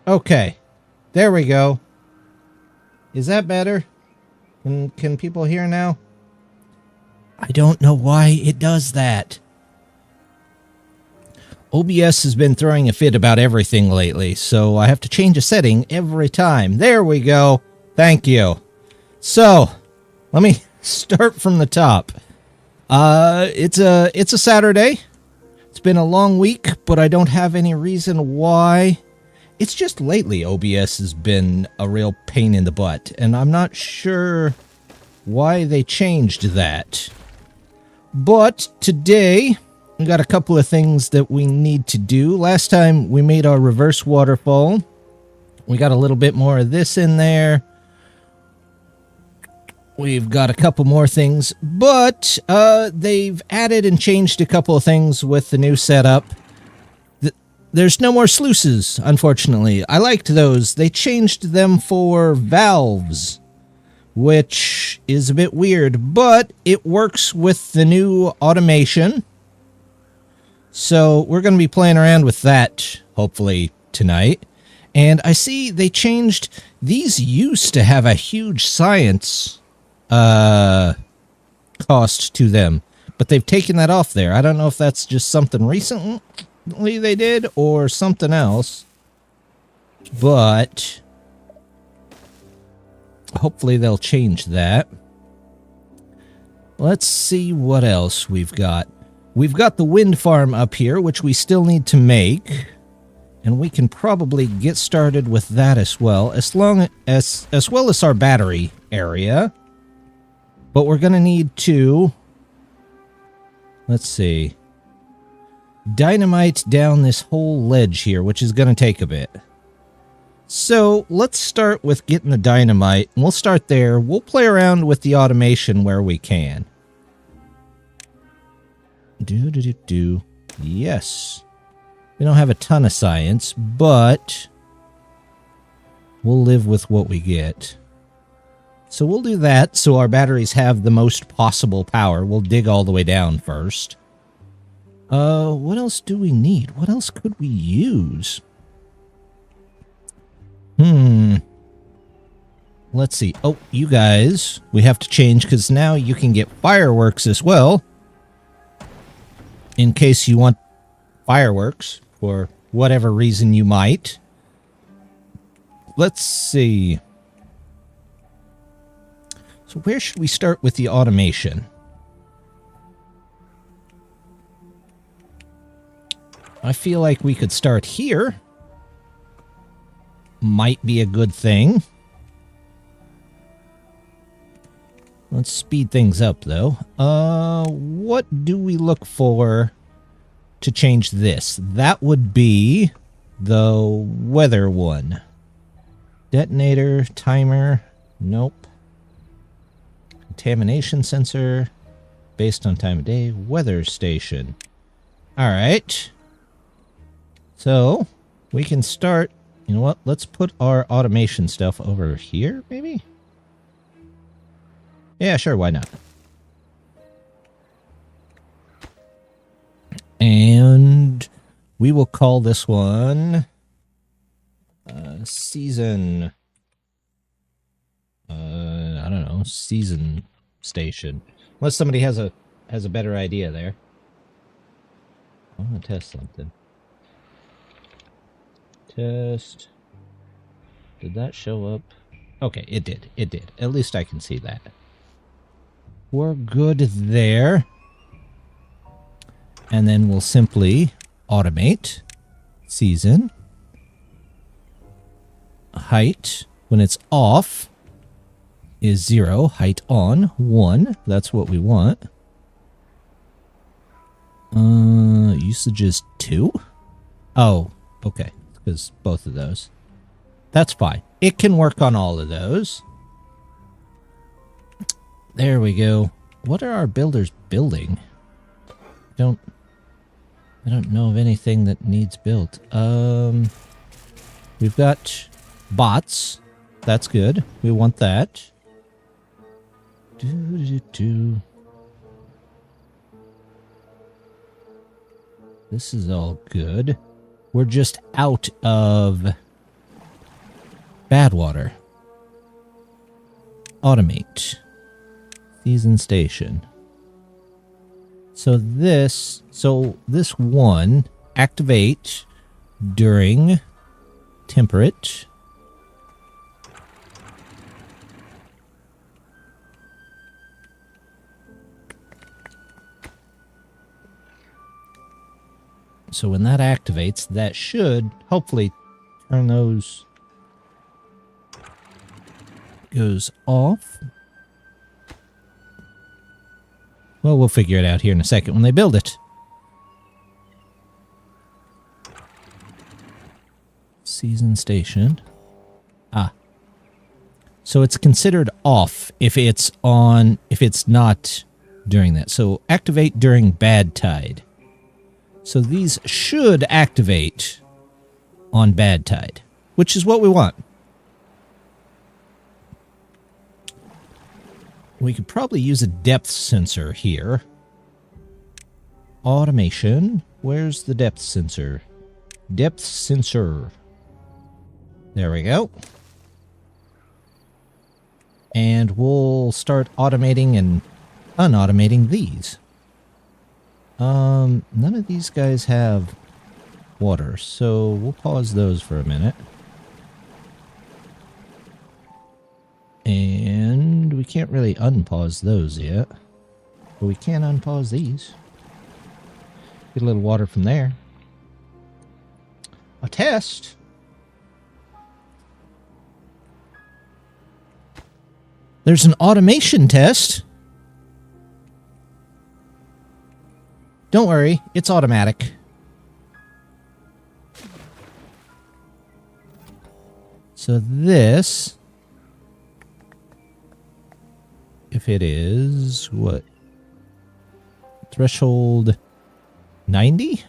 Okay. There we go. Is that better? Can people hear now? I don't know why it does that. OBS has been throwing a fit about everything lately, so I have to change a setting every time. There we go. Thank you. So, let me start from the top. It's a Saturday. It's been a long week, but I don't have any reason why. It's just lately OBS has been a real pain in the butt, and I'm not sure why they changed that. But today, we got a couple of things that we need to do. Last time we made our reverse waterfall. We got a little bit more of this in there. We've got a couple more things, but they've added and changed a couple of things with the new setup. There's no more sluices, unfortunately. I liked those. They changed them for valves, which is a bit weird, but it works with the new automation. So we're going to be playing around with that, hopefully, tonight. And I see they changed... These used to have a huge science cost to them, but they've taken that off there. I don't know if that's just something recently they did or something else, but hopefully they'll change that. Let's see what else we've got. We've got the wind farm up here, which we still need to make, and we can probably get started with that as well, as well as our battery area. But we're going to need to, let's see, dynamite down this whole ledge here, which is going to take a bit. So let's start with getting the dynamite. We'll start there. We'll play around with the automation where we can. Yes. We don't have a ton of science, but we'll live with what we get. So we'll do that so our batteries have the most possible power. We'll dig all the way down first. What else do we need? What else could we use? Let's see. Oh, you guys, we have to change because now you can get fireworks as well. In case you want fireworks for whatever reason you might. Let's see. So where should we start with the automation? I feel like we could start here. Might be a good thing. Let's speed things up, though. What do we look for to change this? That would be the weather one. Detonator, timer, nope. Contamination sensor, based on time of day, weather station. Alright. So, we can start, you know what, let's put our automation stuff over here, maybe? Yeah, sure, why not? And we will call this one season... I don't know, season station. Unless somebody has a better idea there. I want to test something. Test. Did that show up? Okay, it did. It did. At least I can see that. We're good there. And then we'll simply automate. Season. Height. When it's off is 0. Height on, 1. That's what we want. Usage is 2? Oh, okay. Because both of those. That's fine. It can work on all of those. There we go. What are our builders building? I don't know of anything that needs built. We've got bots. That's good. We want that. This is all good. We're just out of Bad water. Automate. Season station. So this one, activate during temperate. So when that activates, that should hopefully turn those goes off. Well, we'll figure it out here in a second when they build it. Season station. So it's considered off if it's on, if it's not during that. So activate during bad tide. So these should activate on bad tide, which is what we want. We could probably use a depth sensor here. Automation. Where's the depth sensor? Depth sensor. There we go. And we'll start automating and unautomating these. None of these guys have water, so we'll pause those for a minute. And we can't really unpause those yet. But we can unpause these. Get a little water from there. A test. There's an automation test. Don't worry, it's automatic. So this, if it is, what? Threshold 90?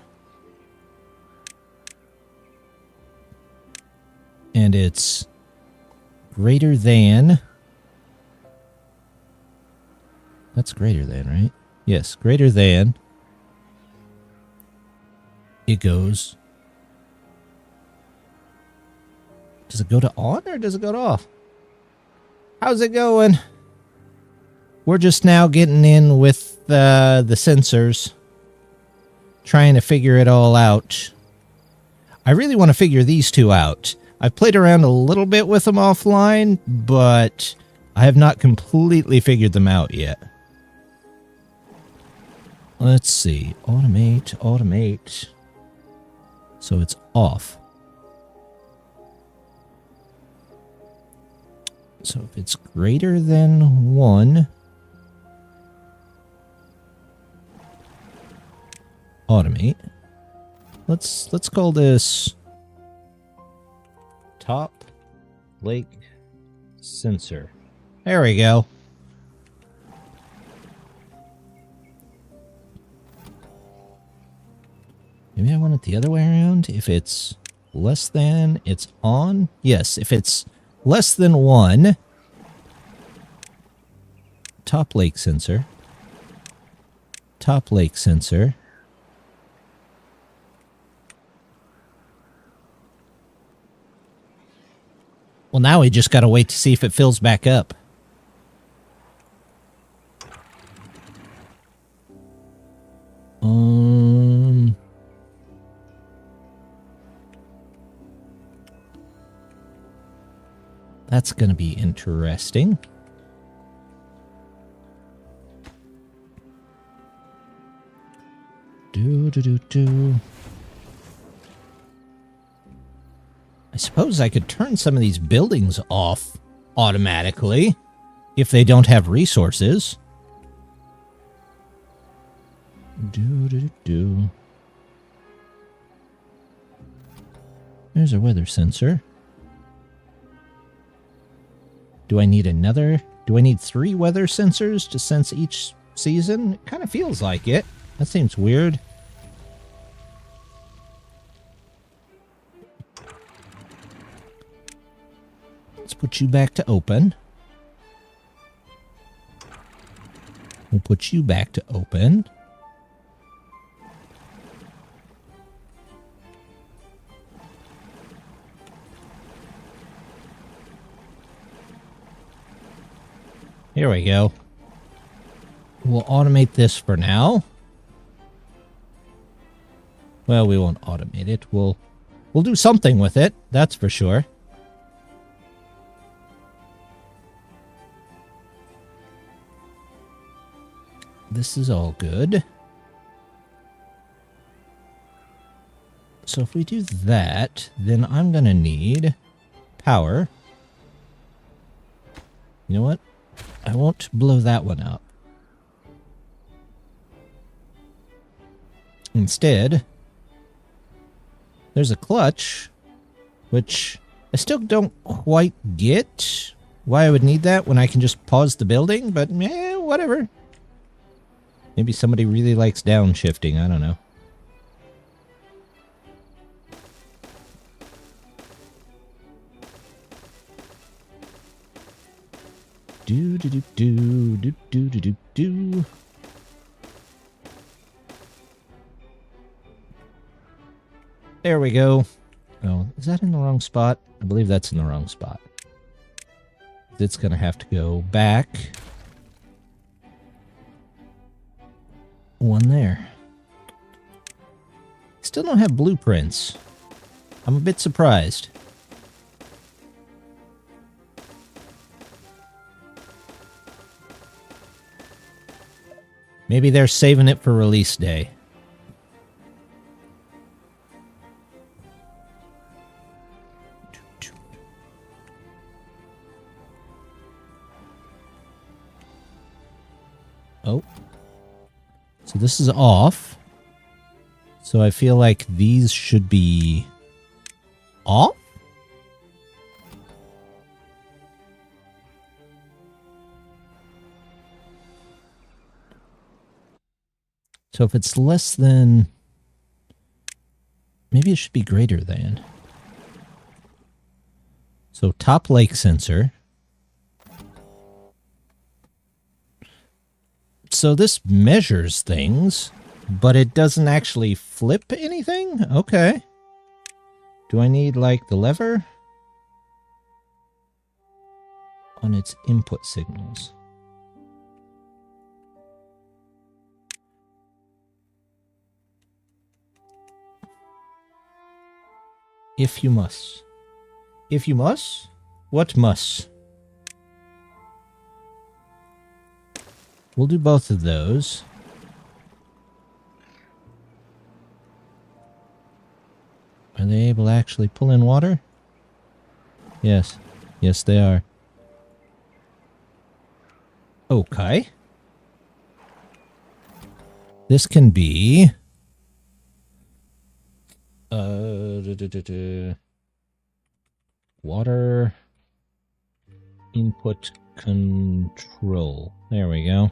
And it's greater than... That's greater than, right? Yes, greater than... It goes... Does it go to on or does it go to off? How's it going? We're just now getting in with the sensors. Trying to figure it all out. I really want to figure these two out. I've played around a little bit with them offline, but I have not completely figured them out yet. Let's see. Automate, automate. So it's off. So if it's greater than 1, automate. Let's call this top lake sensor. There we go. Maybe I want it the other way around. If it's less than, it's on. Yes, if it's less than 1, top lake sensor. Top lake sensor. Well, now we just gotta wait to see if it fills back up. That's going to be interesting. I suppose I could turn some of these buildings off automatically if they don't have resources. There's a weather sensor. Do I need another? Do I need 3 weather sensors to sense each season? It kind of feels like it. That seems weird. Let's put you back to open. We'll put you back to open. Here we go. We'll automate this for now. Well, we won't automate it. We'll do something with it, that's for sure. This is all good. So if we do that, then I'm going to need power. You know what? I won't blow that one up. Instead, there's a clutch, which I still don't quite get why I would need that when I can just pause the building, but whatever. Maybe somebody really likes downshifting, I don't know. Do do do do do do do do do. There we go. Oh, is that in the wrong spot? I believe that's in the wrong spot. It's gonna have to go back. One there. Still don't have blueprints. I'm a bit surprised. Maybe they're saving it for release day. Oh. So this is off. So I feel like these should be off? So if it's less than... Maybe it should be greater than. So top lake sensor. So this measures things, but it doesn't actually flip anything? Okay. Do I need, like, the lever? On its input signals. If you must. If you must? What must? We'll do both of those. Are they able to actually pull in water? Yes. Yes, they are. Okay. This can be... water input control. There we go.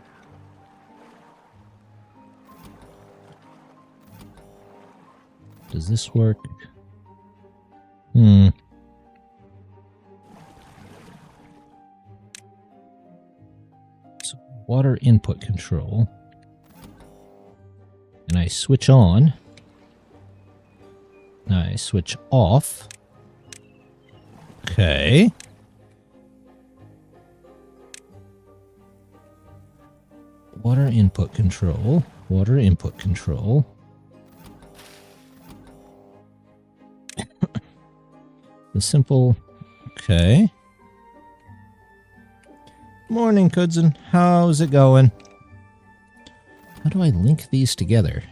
Does this work? So water input control. And I switch on. I switch off. Okay. Water input control. Water input control. The simple... Okay. Morning, Kudzen. How's it going? How do I link these together?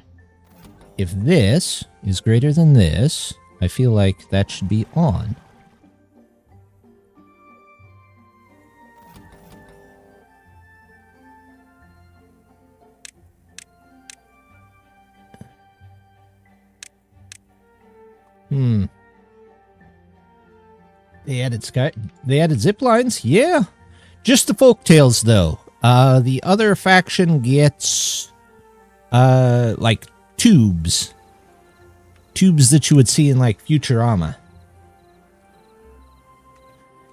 If this is greater than this, I feel like that should be on. They added zip lines? Yeah. Just the folktales, though. The other faction gets, like, tubes. Tubes that you would see in, like, Futurama.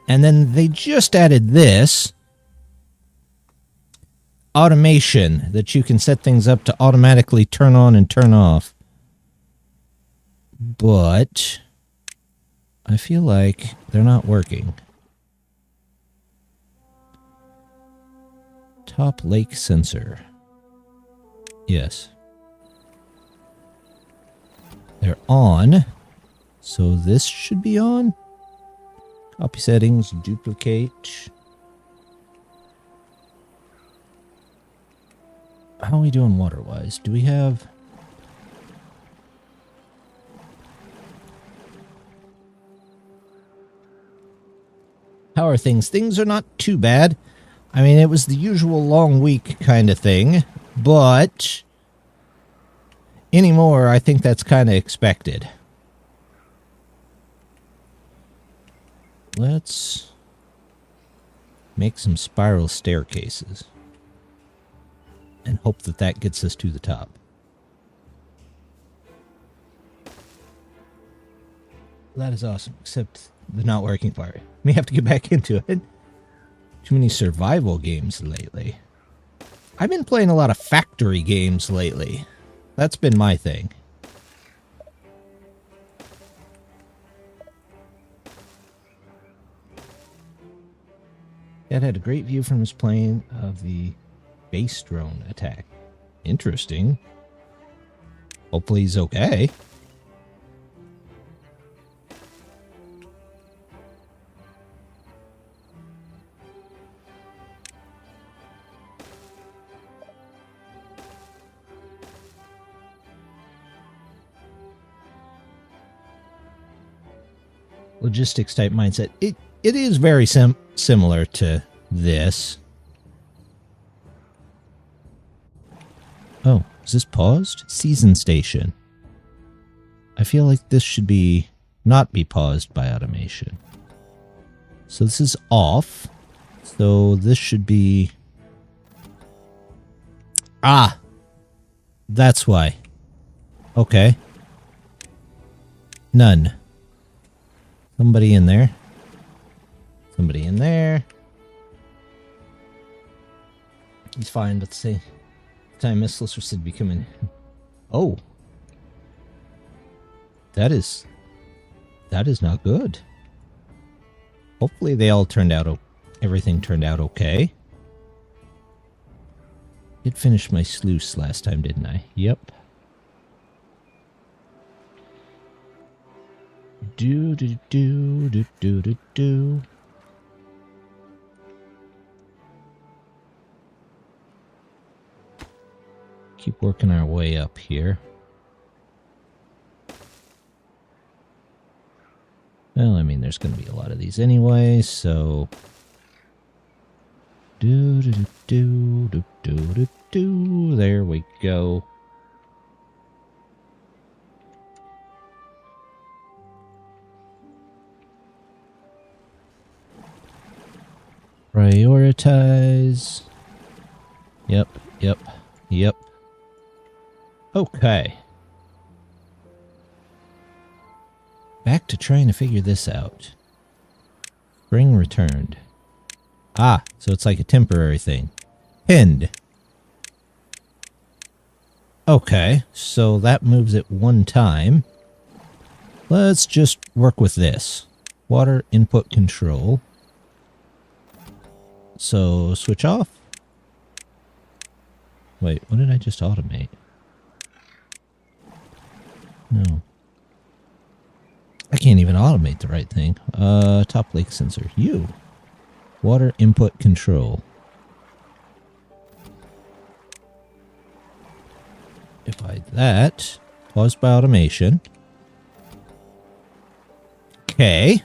And then they just added this. Automation, that you can set things up to automatically turn on and turn off. But I feel like they're not working. Top lake sensor. Yes. They're on. So this should be on. Copy settings, duplicate. How are we doing water-wise? Do we have... How are things? Things are not too bad. I mean, it was the usual long week kind of thing, but anymore, I think that's kind of expected. Let's make some spiral staircases and hope that that gets us to the top. That is awesome, except the not working part. May have to get back into it. Too many survival games lately. I've been playing a lot of factory games lately. That's been my thing. Dad had a great view from his plane of the base drone attack. Interesting. Hopefully he's okay. Logistics type mindset. It is very similar to this. Oh, is this paused? Season station. I feel like this should be not be paused by automation. So this is off. So this should be... Ah! That's why. Okay. None. Somebody in there. Somebody in there. He's fine, but say time missiles are said to be coming. Oh. That is not good. Hopefully they all turned out everything turned out okay. Did finish my sluice last time, didn't I? Yep. Do. Keep working our way up here. Well, I mean, there's going to be a lot of these anyway, so... There we go. Prioritize. Yep. Okay. Back to trying to figure this out. Spring returned. Ah, so it's like a temporary thing. Pinned. Okay, so that moves it one time. Let's just work with this. Water input control. So, switch off. Wait, what did I just automate? No. I can't even automate the right thing. Top lake sensor. You. Water input control. Divide that. Pause by automation. Okay.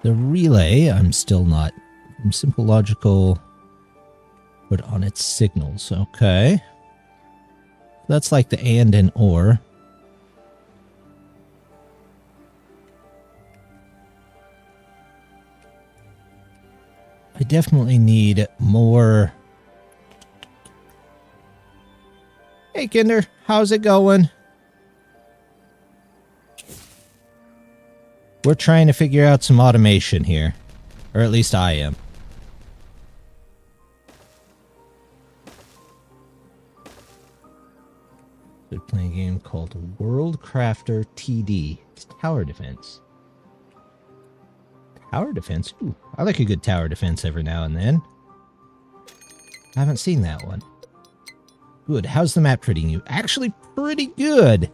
The relay, I'm still not. Simple logical. Put on its signals. Okay. That's like the and or. I definitely need more. Hey, Kinder, how's it going? We're trying to figure out some automation here. Or at least I am. Playing games one called World Crafter TD. It's tower defense. Tower defense? Ooh, I like a good tower defense every now and then. I haven't seen that one. Good. How's the map treating you? Actually, pretty good.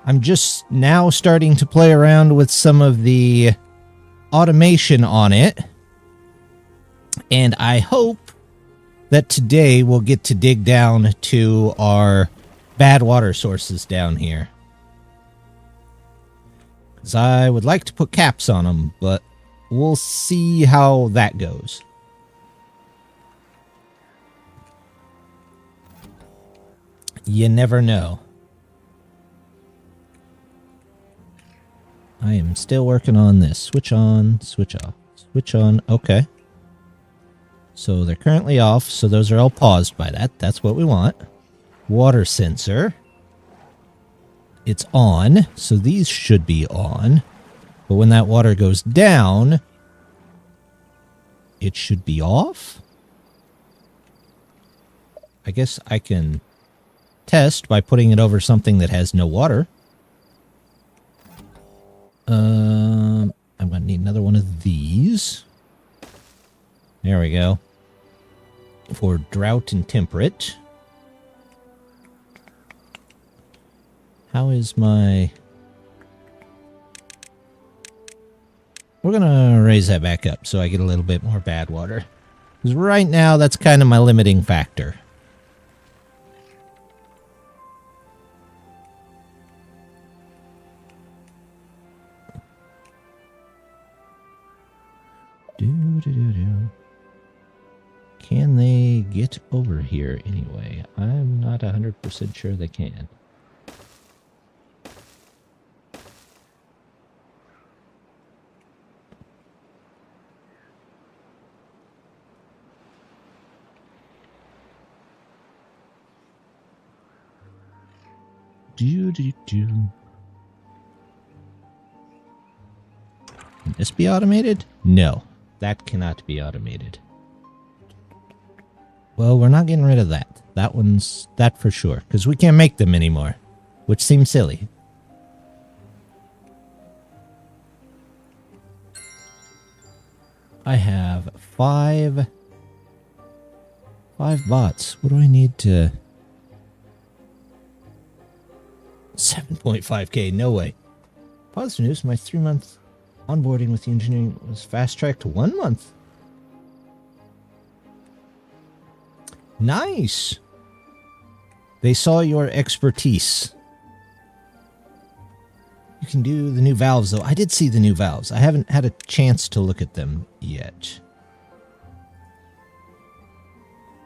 I'm just now starting to play around with some of the automation on it. And I hope that today we'll get to dig down to our bad water sources down here. Because I would like to put caps on them, but we'll see how that goes. You never know. I am still working on this. Switch on, switch off, switch on. Okay. So they're currently off, so those are all paused by that. That's what we want. Water sensor. It's on, so these should be on. But when that water goes down, it should be off. I guess I can test by putting it over something that has no water. I'm going to need another one of these. There we go. For drought and temperate. How is my... We're going to raise that back up so I get a little bit more bad water. Because right now, that's kind of my limiting factor. Can they get over here anyway? I'm not 100% sure they can. Can this be automated? No, that cannot be automated. Well, we're not getting rid of that. That for sure, because we can't make them anymore, which seems silly. I have five bots. What do I need to... 7.5k, no way. Positive news, my 3-month onboarding with the engineering was fast-tracked to 1 month. Nice. They saw your expertise. You can do the new valves, though. I did see the new valves. I haven't had a chance to look at them yet.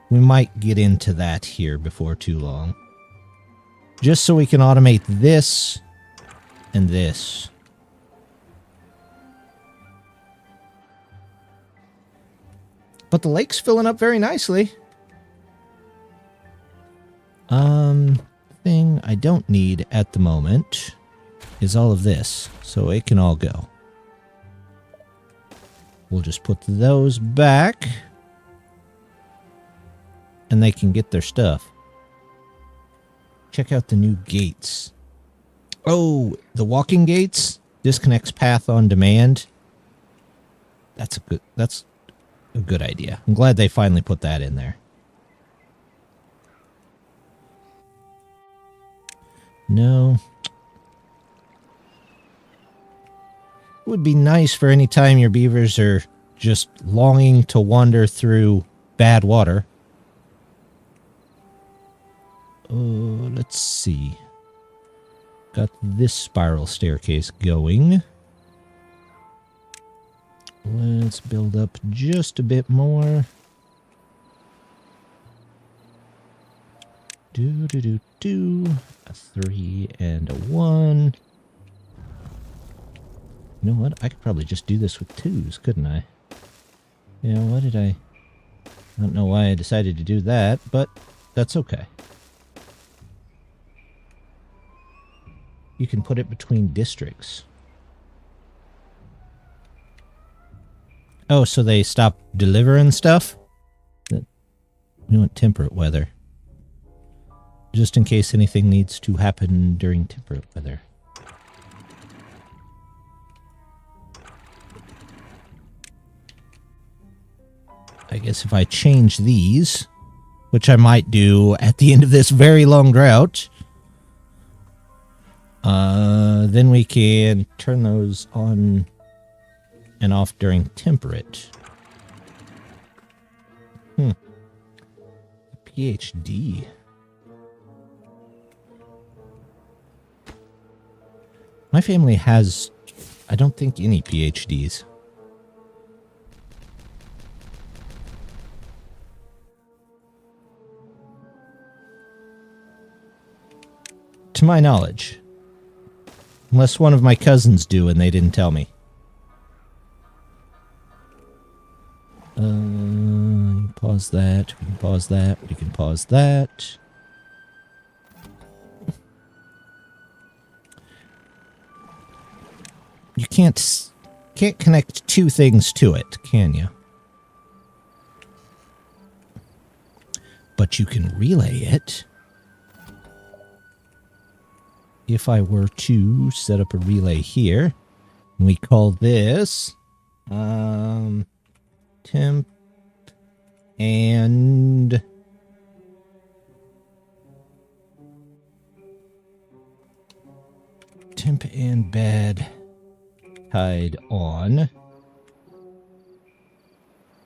We might get into that here before too long. Just so we can automate this and this. But the lake's filling up very nicely. Thing I don't need at the moment is all of this, so it can all go. We'll just put those back, and they can get their stuff. Check out the new gates. Oh, the walking gates disconnects path on demand. That's a good idea. I'm glad they finally put that in there. No. It would be nice for any time your beavers are just longing to wander through bad water. Oh, let's see. Got this spiral staircase going. Let's build up just a bit more. A 3 and a 1. You know what? I could probably just do this with 2s, couldn't I? Yeah, why did I don't know why I decided to do that, but that's okay. You can put it between districts. Oh, so they stopped delivering stuff? We want temperate weather. just in case anything needs to happen during temperate weather. I guess if I change these, which I might do at the end of this very long drought, then we can turn those on and off during temperate. PhD. My family has, I don't think, any PhDs. To my knowledge. Unless one of my cousins do and they didn't tell me. Pause that. We can pause that. We can pause that. You can't connect two things to it, can you? But you can relay it. If I were to set up a relay here, and we call this temp and bad tide on.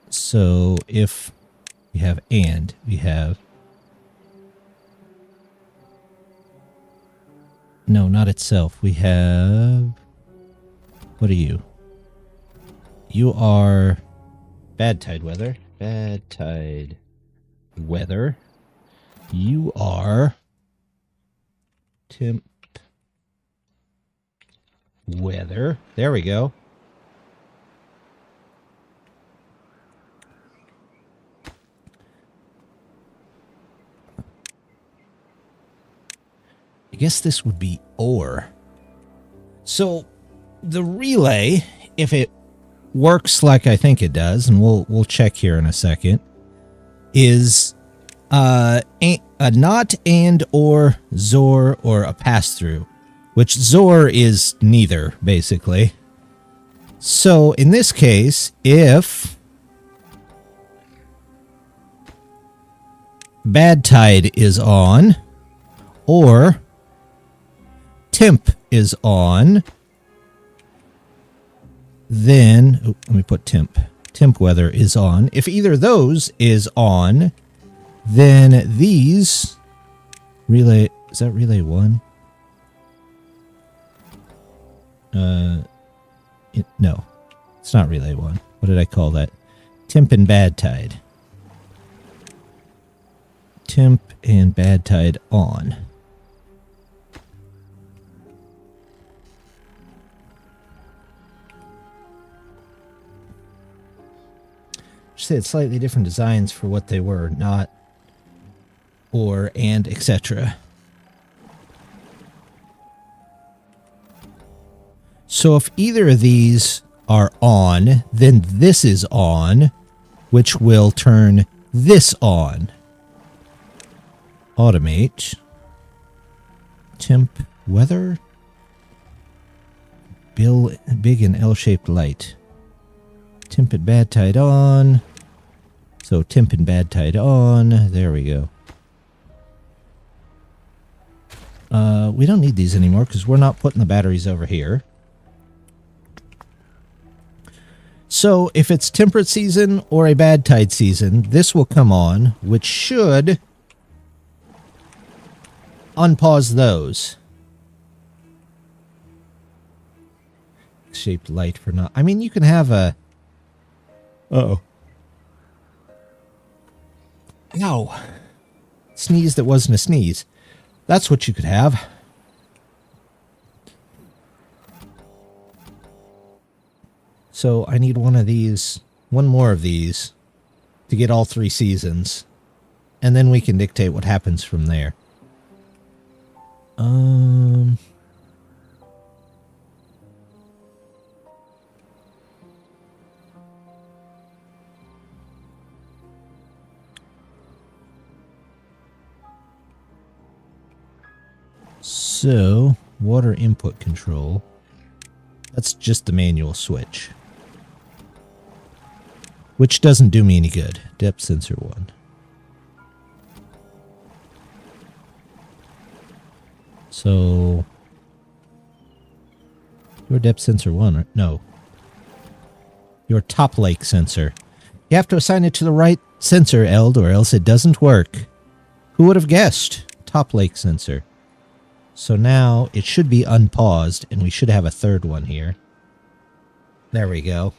So if we have we have no, not itself. We have, what are you? You are bad tide weather. Bad tide weather. You are temp weather. There we go. I guess this would be or. So the relay, if it works like I think it does, and we'll check here in a second, is a not, and, or, XOR, or a pass-through, which XOR is neither, basically. So in this case, if bad tide is on, or temp is on, then, let me put temp weather is on. If either of those is on, then these relay, is that relay 1? No, it's not relay 1. What did I call that? Temp and bad tide. Temp and bad tide on. Just say it's slightly different designs for what they were, not, or, and, etc. So if either of these are on, then this is on, which will turn this on. Automate. Temp weather. Big and L-shaped light. Temp and bad tide on. So temp and bad tide on. There we go. We don't need these anymore because we're not putting the batteries over here. So if it's temperate season or a bad tide season, this will come on, which should unpause those. Shaped light for not. I mean, you can have a. Uh-oh. Ow. Sneeze that wasn't a sneeze. That's what you could have. So I need one of these, one more of these, to get all 3 seasons. And then we can dictate what happens from there. So, water input control. That's just the manual switch. Which doesn't do me any good. Depth sensor 1. So, your depth sensor 1, or, no. Your top lake sensor. You have to assign it to the right sensor, Eld, or else it doesn't work. Who would have guessed? Top lake sensor. So now it should be unpaused, and we should have a third one here. There we go.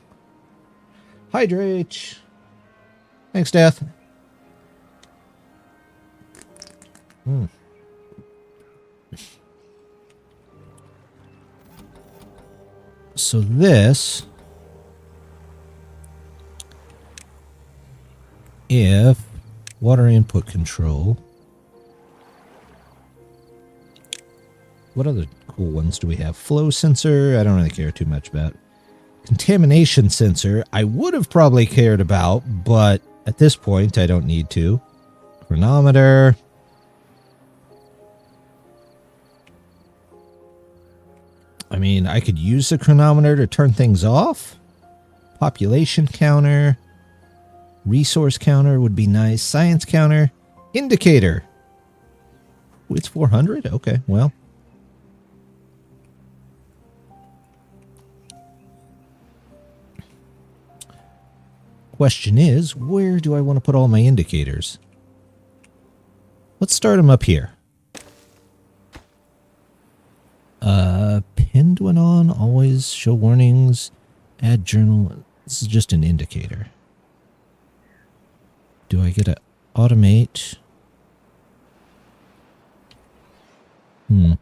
Hydrate. Thanks, Death. So this, if water input control, what other cool ones do we have? Flow sensor, I don't really care too much about. Contamination sensor, I would have probably cared about, but at this point I don't need to. Chronometer. I mean, I could use the chronometer to turn things off. Population counter. Resource counter would be nice. Science counter. Indicator. Ooh, it's 400? Okay, well. Question is, where do I want to put all my indicators? Let's start them up here. Pinned when on, always show warnings, add journal. This is just an indicator. Do I get to automate? An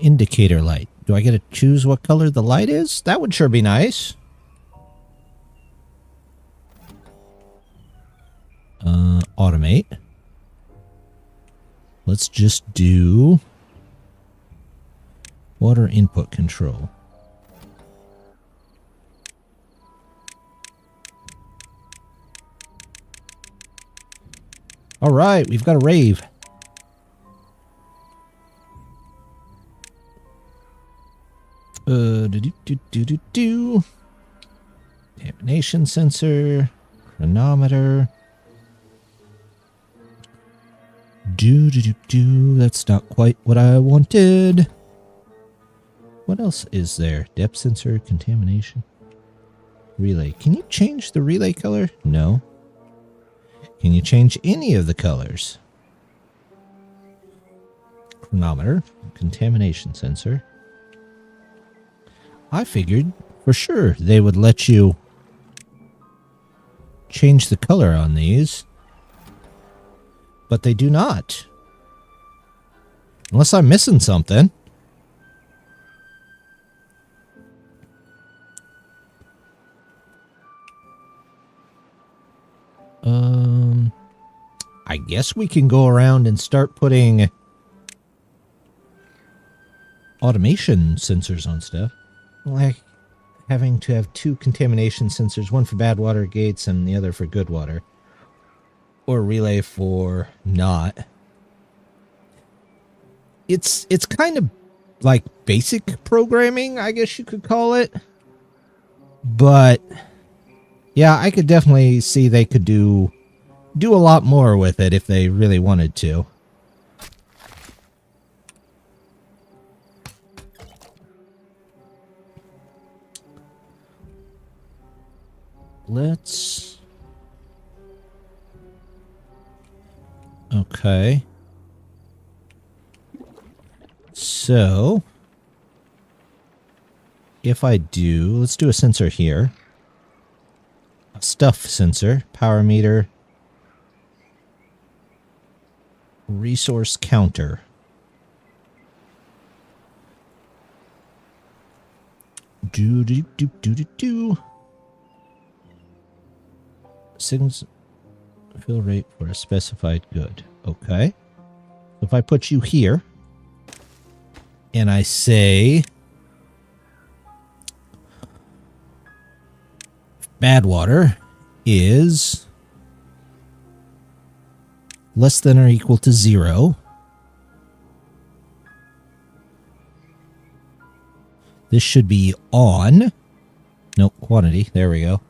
indicator light. Do I get to choose what color the light is? That would sure be nice. Automate. Let's just do water input control. All right, we've got a rave. Contamination sensor, chronometer. That's not quite what I wanted. What else is there? Depth sensor, contamination, relay. Can you change the relay color? No. Can you change any of the colors? Chronometer, contamination sensor. I figured for sure they would let you change the color on these. But they do not. Unless I'm missing something. I guess we can go around and start putting automation sensors on stuff. Like having to have 2 contamination sensors, one for bad water gates and the other for good water. Or relay for not. It's kind of like basic programming, I guess you could call it. But yeah, I could definitely see they could do a lot more with it if they really wanted to. Let's... Okay. So, if I do, let's do a sensor here. A stuff sensor, power meter, resource counter. Signals fill rate for a specified good. Okay. If I put you here and I say bad water is less than or equal to 0. This should be on. Nope, quantity. There we go.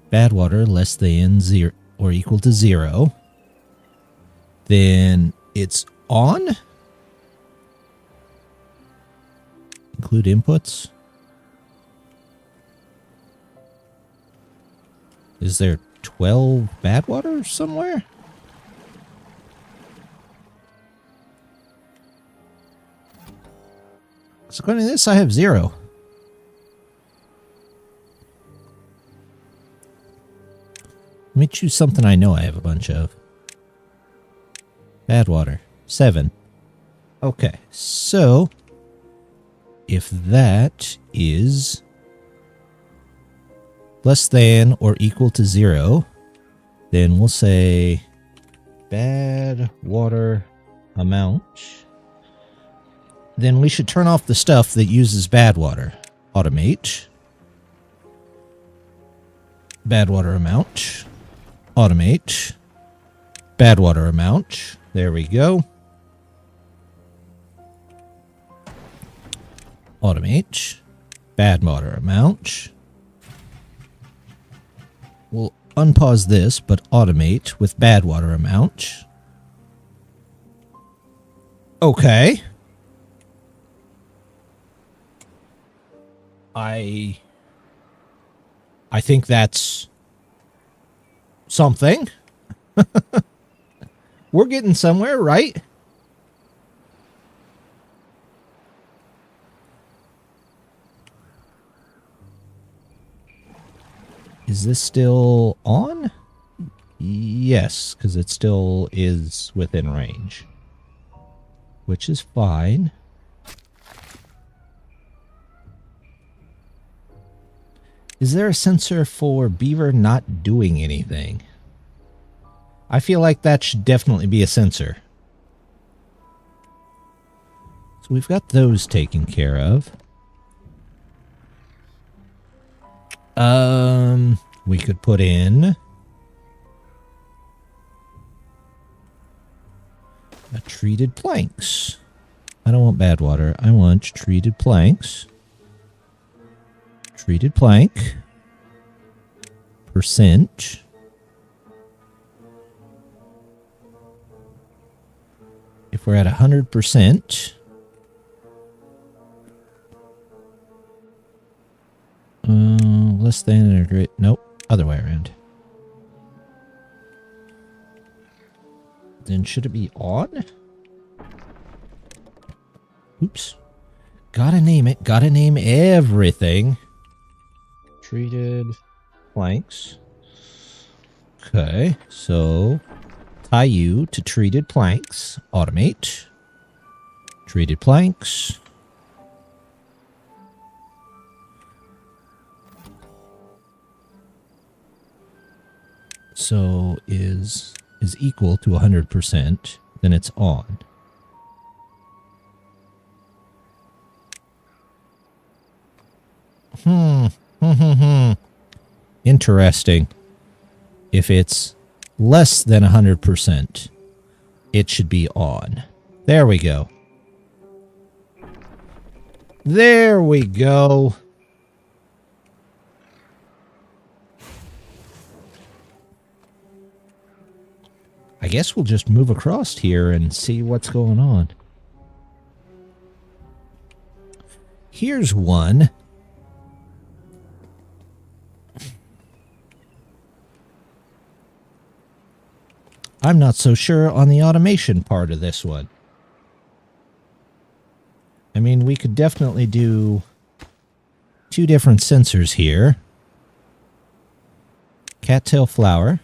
Bad water less than 0 or equal to 0. Then it's on. Include inputs. Is there 12 bad water somewhere? So according to this, I have 0. Let me choose something I know I have a bunch of. Bad water. 7. Okay, so if that is less than or equal to 0, then we'll say bad water amount. Then we should turn off the stuff that uses bad water. Automate. Bad water amount. Automate. Bad water amount. There we go. Automate. Bad water amount. We'll unpause this, but automate with bad water amount. Okay. I think that's something. We're getting somewhere, right? Is this still on? Yes, because it still is within range, which is fine. Is there a sensor for beaver not doing anything? I feel like that should definitely be a sensor. So we've got those taken care of. We could put in a treated planks. I don't want bad water. I want treated planks. Treated plank. Percent. If we're at 100%, less than or great. Nope, other way around. Then should it be on? Oops. Gotta name it. Gotta name everything. Treated planks. Okay, so tie you to treated planks. Automate. Treated planks. So is equal to 100%, then it's on. Interesting. If it's less than 100%, it should be on. There we go. There we go. I guess we'll just move across here and see what's going on. Here's one. I'm not so sure on the automation part of this one. I mean, we could definitely do 2 different sensors here. Cattail flower.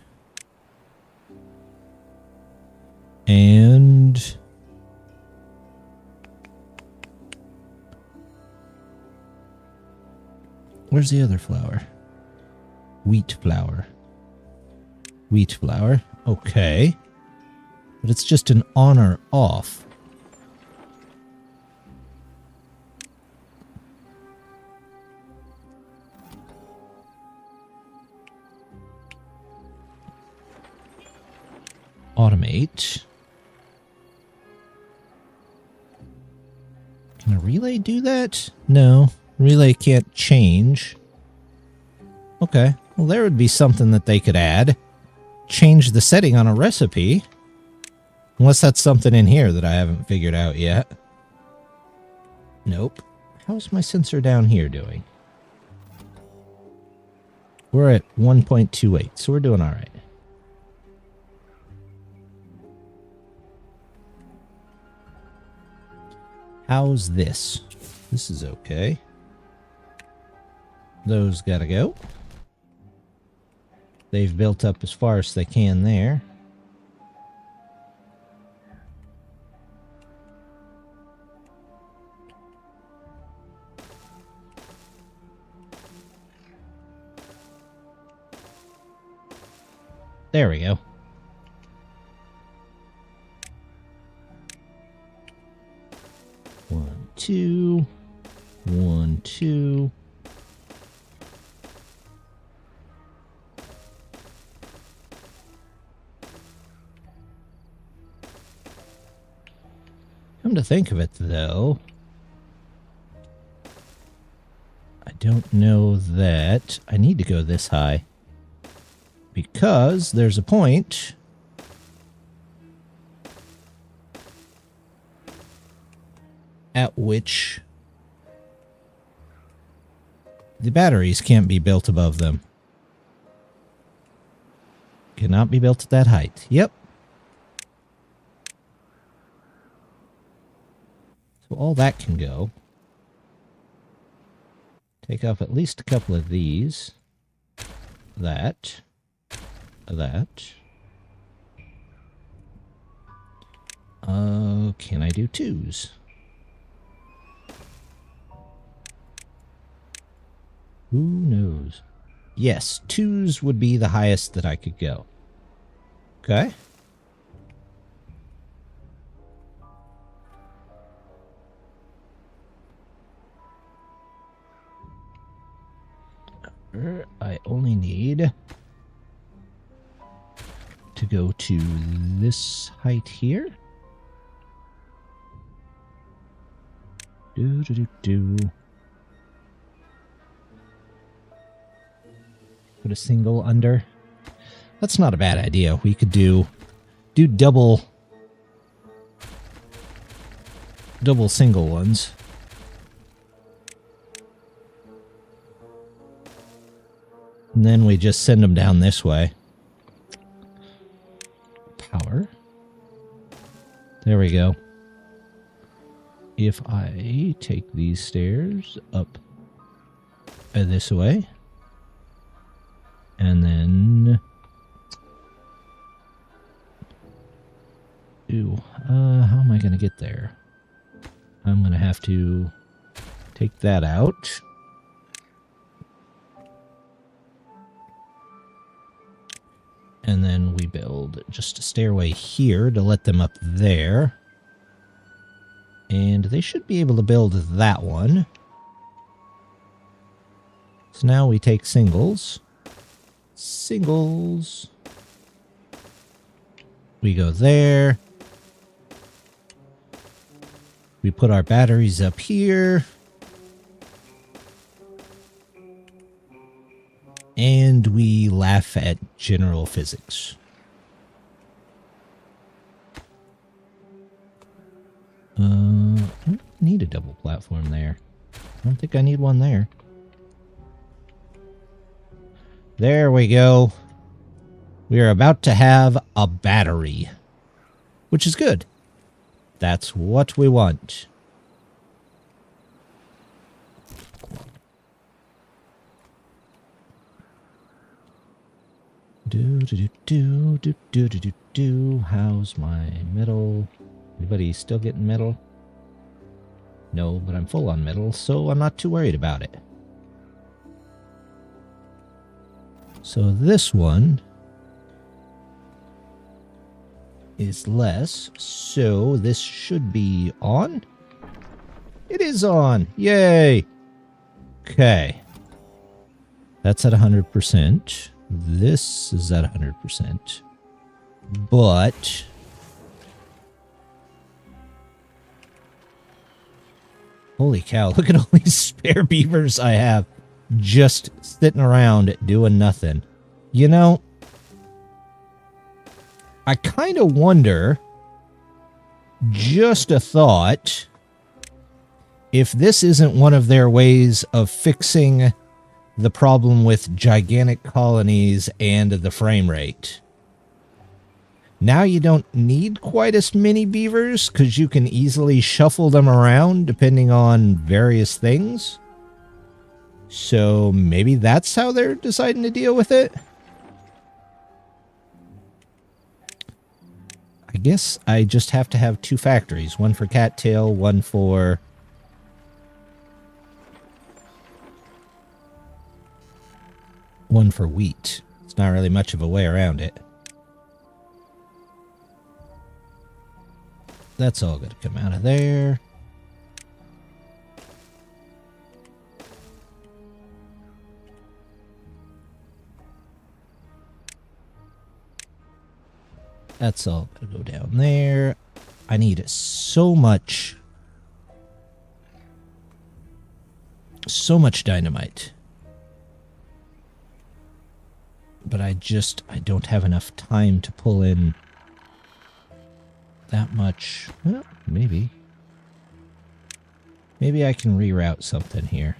And where's the other flower? Wheat flower. Wheat flower. Okay. But it's just an on or off. automate. Can a relay do that? No. Relay can't change. Okay. Well, there would be something that they could add. Change the setting on a recipe. Unless that's something in here that I haven't figured out yet. Nope. How's my sensor down here doing? We're at 1.28, so we're doing all right. How's this? This is okay. Those gotta go. They've built up as far as they can there. There we go. One, two. 1, 2. Come to think of it, though, I don't know that I need to go this high. Because there's a point at which the batteries can't be built above them. Cannot be built at that height. Yep. So all that can go. Take off at least a couple of these. That. Can I do 2s? Who knows? Yes, 2s would be the highest that I could go. Okay. I only need to go to this height here. Put a single under. That's not a bad idea. We could do double single ones. And then we just send them down this way. Power. There we go. If I take these stairs up this way, and then... how am I going to get there? I'm going to have to take that out. And then we build just a stairway here to let them up there. And they should be able to build that one. So now we take singles. Singles. We go there. We put our batteries up here. And we laugh at general physics. I don't need a double platform there. I don't think I need one there. There we go. We are about to have a battery. Which is good. That's what we want. How's my metal? Anybody still getting metal? No, but I'm full on metal, so I'm not too worried about it. So this one is less, so this should be on. It is on! Yay! Okay. That's at 100%. This is at 100%. But holy cow, look at all these spare beavers I have just sitting around doing nothing. You know, I kind of wonder, just a thought, if this isn't one of their ways of fixing the problem with gigantic colonies and the frame rate. Now you don't need quite as many beavers because you can easily shuffle them around depending on various things. So maybe that's how they're deciding to deal with it. I guess I just have to have 2 factories. One for cattail, one for wheat. It's not really much of a way around it. That's all going to come out of there. That's all going to go down there. I need so much dynamite. But I don't have enough time to pull in that much. Well, maybe I can reroute something here.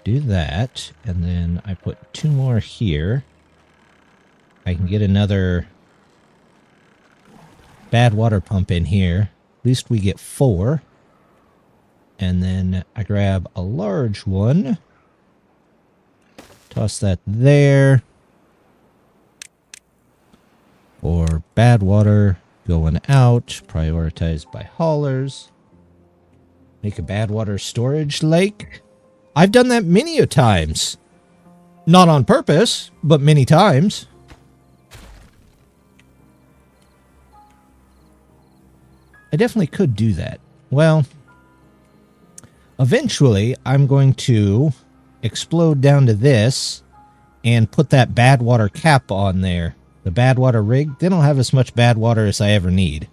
Do that, and then I put 2 more here. I can get another bad water pump in here. At least we get 4. And then I grab a large one. Toss that there. Or bad water going out. Prioritized by haulers. Make a bad water storage lake. I've done that many a times. Not on purpose, but many times. I definitely could do that. Well, eventually I'm going to explode down to this and put that bad water cap on there. The bad water rig. Then I'll have as much bad water as I ever need.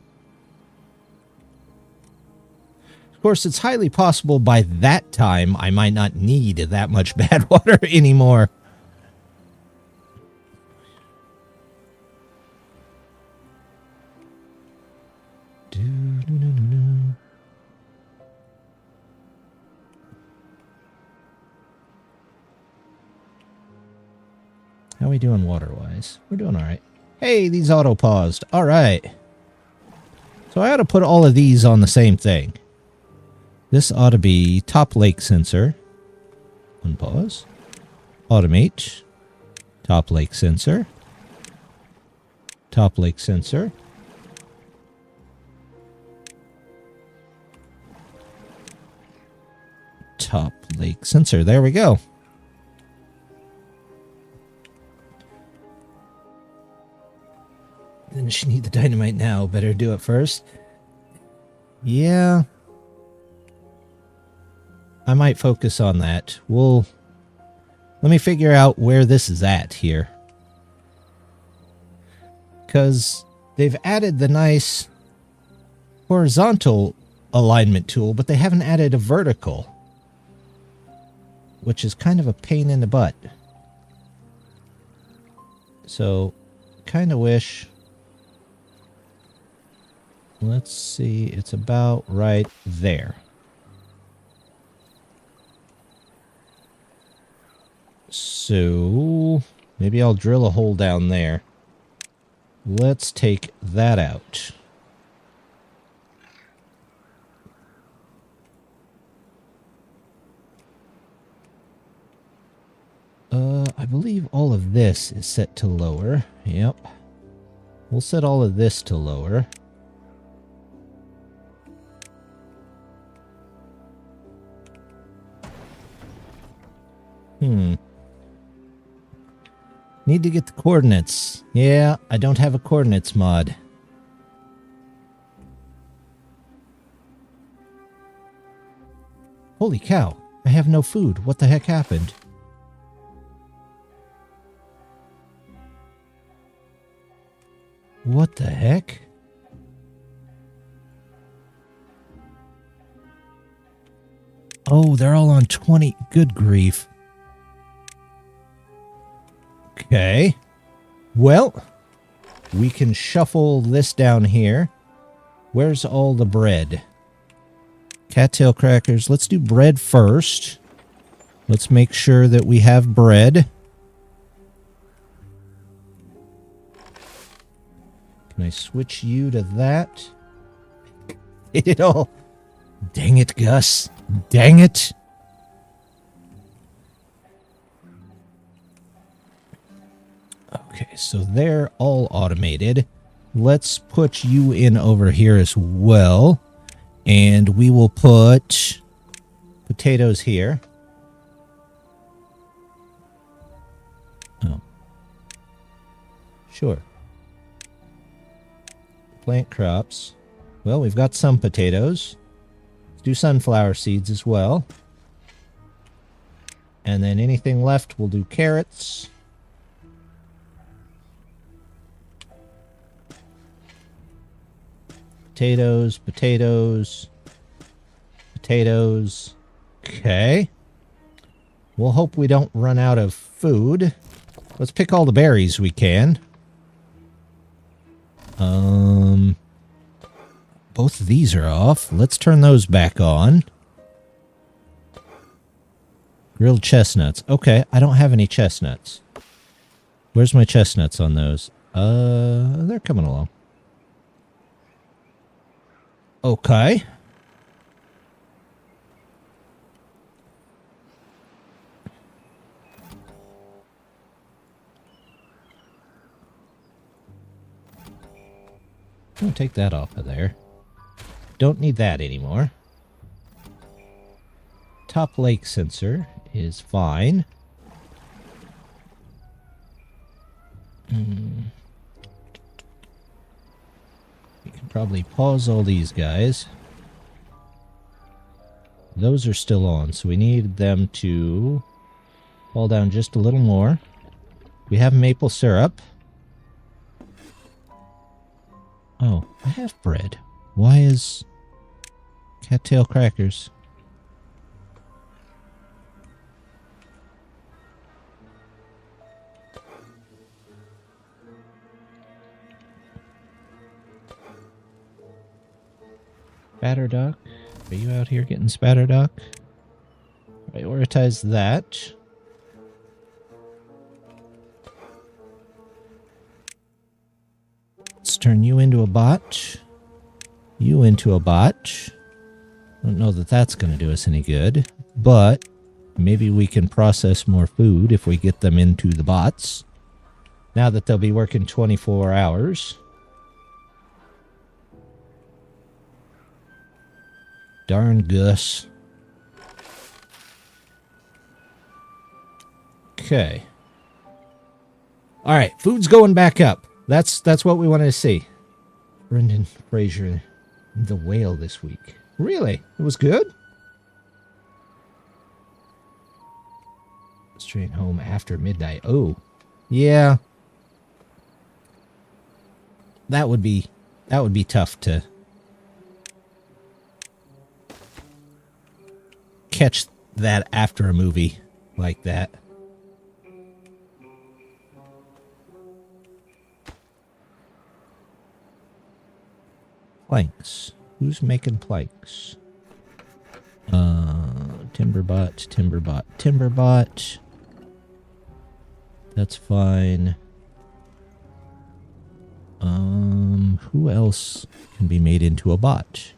Of course, it's highly possible by that time I might not need that much bad water anymore. How are we doing water-wise? We're doing all right. Hey, these auto-paused. All right. So I ought to put all of these on the same thing. This ought to be top lake sensor. Unpause. Automate. Top lake sensor. Top lake sensor. Top lake sensor. There we go. Then she need the dynamite now. Better do it first. Yeah. I might focus on that. Let me figure out where this is at here. Because they've added the nice horizontal alignment tool, but they haven't added a vertical. Which is kind of a pain in the butt. So, kind of wish... Let's see, it's about right there. So, maybe I'll drill a hole down there. Let's take that out. I believe all of this is set to lower. Yep. We'll set all of this to lower. Need to get the coordinates. Yeah, I don't have a coordinates mod. Holy cow, I have no food. What the heck happened? What the heck? Oh, they're all on 20. Good grief. Okay. Well, we can shuffle this down here. Where's all the bread? Cattail crackers. Let's do bread first. Let's make sure that we have bread. Can I switch you to that? It all. Dang it, Gus. Dang it. Okay, so they're all automated. Let's put you in over here as well. And we will put potatoes here. Oh. Sure. Plant crops. Well, we've got some potatoes. Let's do sunflower seeds as well. And then anything left, we'll do carrots. Potatoes, potatoes, potatoes. Okay. We'll hope we don't run out of food. Let's pick all the berries we can. Both of these are off. Let's turn those back on. Grilled chestnuts. Okay, I don't have any chestnuts. Where's my chestnuts on those? They're coming along. Okay. I'll take that off of there. Don't need that anymore. Top lake sensor is fine. We can probably pause all these guys. Those are still on, so we need them to fall down just a little more. We have maple syrup. Oh, I have bread. Why is cattail crackers? Spatterduck. Are you out here getting spatterduck? Prioritize that. Let's turn you into a bot. You into a bot. I don't know that that's going to do us any good, but maybe we can process more food if we get them into the bots. Now that they'll be working 24 hours. Darn Gus. Okay. All right, food's going back up. That's what we wanted to see. Brendan Fraser, The Whale this week. Really? It was good? Straight home after midnight. Oh, yeah. That would be tough to catch that after a movie like that. Planks. Who's making planks? Timberbot, Timberbot, Timberbot. That's fine. Who else can be made into a bot?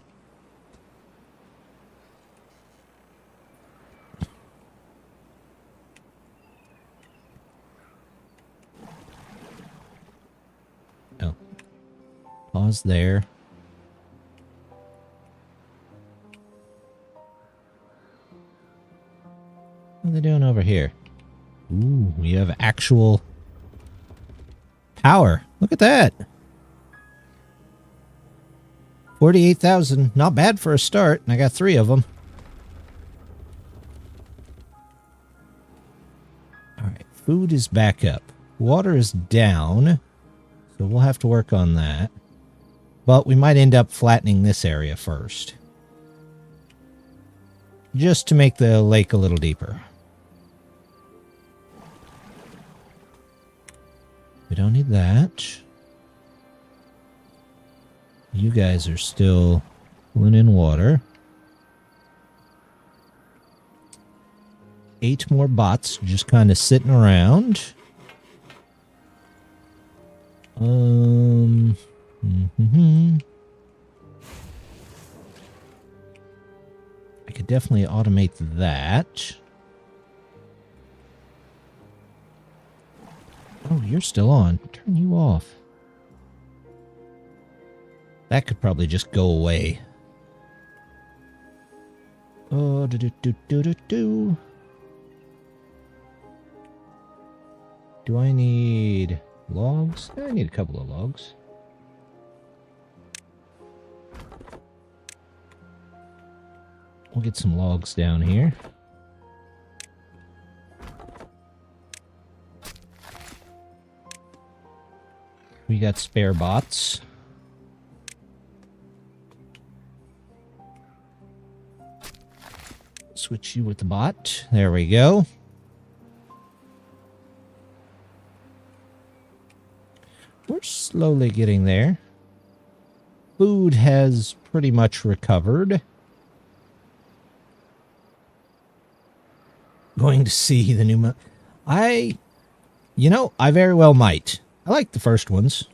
Oh. Pause there. What are they doing over here? Ooh, we have actual power. Look at that. 48,000. Not bad for a start. And I got 3 of them. All right. Food is back up. Water is down. So So we'll have to work on that. But we might end up flattening this area first. Just to make the lake a little deeper. We don't need that. You guys are still pulling in water. 8 more bots just kind of sitting around. I could definitely automate that. Oh, you're still on. Turn you off. That could probably just go away. Oh, do. Do I need logs? I need a couple of logs. We'll get some logs down here. We got spare bots. Switch you with the bot. There we go. We're slowly getting there. Food has pretty much recovered. Going to see the new... I very well might. I like the first ones.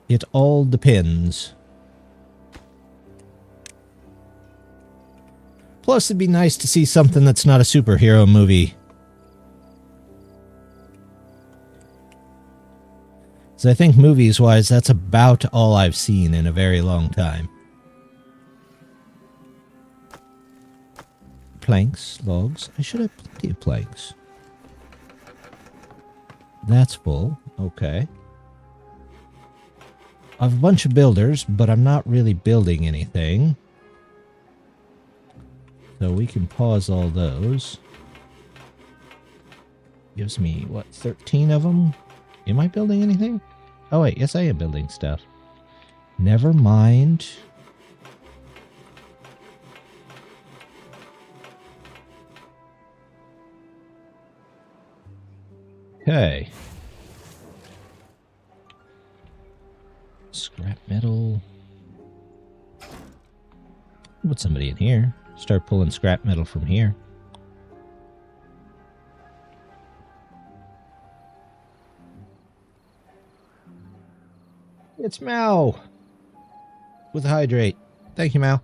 It all depends. Plus, it'd be nice to see something that's not a superhero movie. So I think movies-wise, that's about all I've seen in a very long time. Planks, logs. I should have plenty of planks. That's full. Okay. I have a bunch of builders, but I'm not really building anything. So we can pause all those. Gives me, what, 13 of them? Am I building anything? Oh, wait, yes, I am building stuff. Never mind. Okay. Scrap metal. Put somebody in here. Start pulling scrap metal from here. It's Mao with hydrate. Thank you, Mao.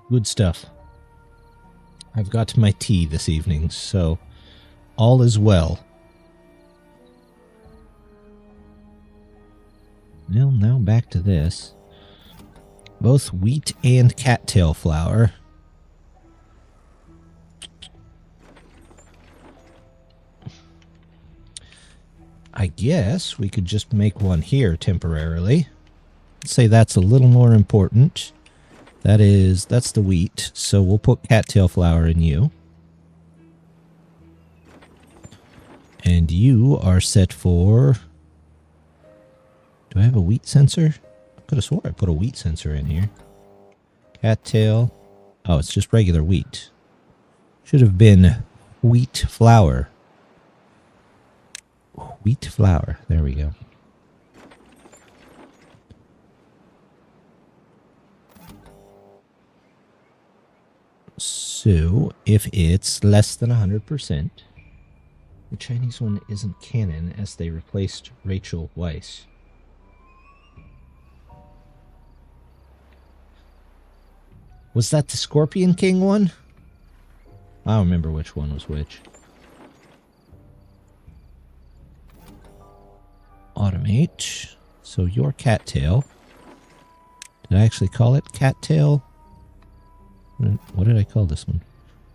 Good stuff. I've got my tea this evening, so all is well. Well, now back to this. Both wheat and cattail flour. I guess we could just make one here temporarily. Let's say that's a little more important. That's the wheat, so we'll put cattail flour in you. And you are set for... Do I have a wheat sensor? I could have swore I put a wheat sensor in here. Cattail. Oh, it's just regular wheat. Should have been wheat flour. Wheat flour. There we go. So, if it's less than 100%, the Chinese one isn't canon as they replaced Rachel Weisz. Was that the Scorpion King one? I don't remember which one was which. Automate. So your cattail. Did I actually call it cattail? What did I call this one?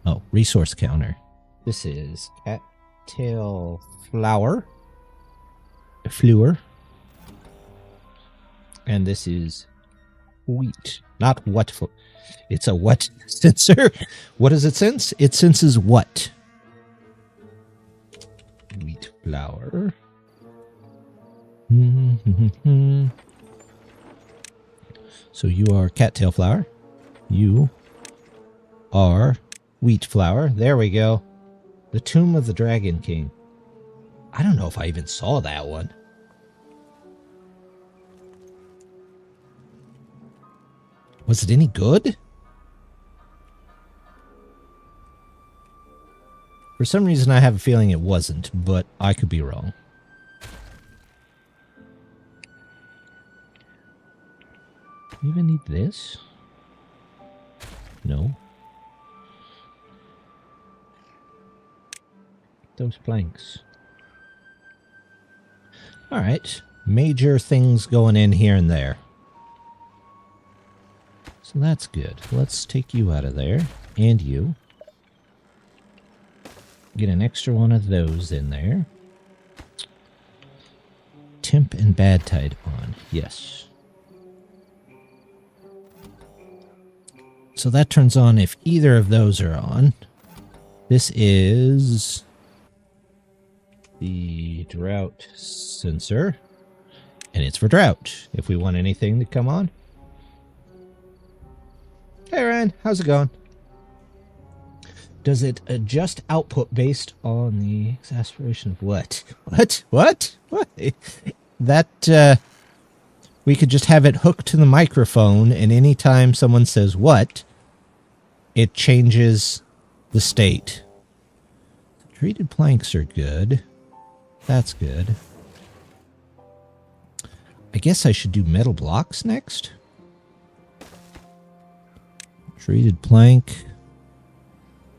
Oh, resource counter. This is cattail flour. Flour. And this is wheat. Not what. It's a what sensor. What does it sense? It senses what? Wheat flour. So you are cattail flour. You are wheat flour. There we go. The Tomb of the Dragon King. I don't know if I even saw that one. Was it any good? For some reason, I have a feeling it wasn't, but I could be wrong. Do you even need this? No. Those planks. Alright. Major things going in here and there. So that's good. Let's take you out of there. And you. Get an extra one of those in there. Temp and bad tide on. Yes. So that turns on if either of those are on. This is the drought sensor. And it's for drought, if we want anything to come on. Hey Ryan, how's it going? Does it adjust output based on the exasperation of what? What? That, we could just have it hooked to the microphone, and anytime someone says what, it changes the state. The treated planks are good. That's good. I guess I should do metal blocks next. Treated plank.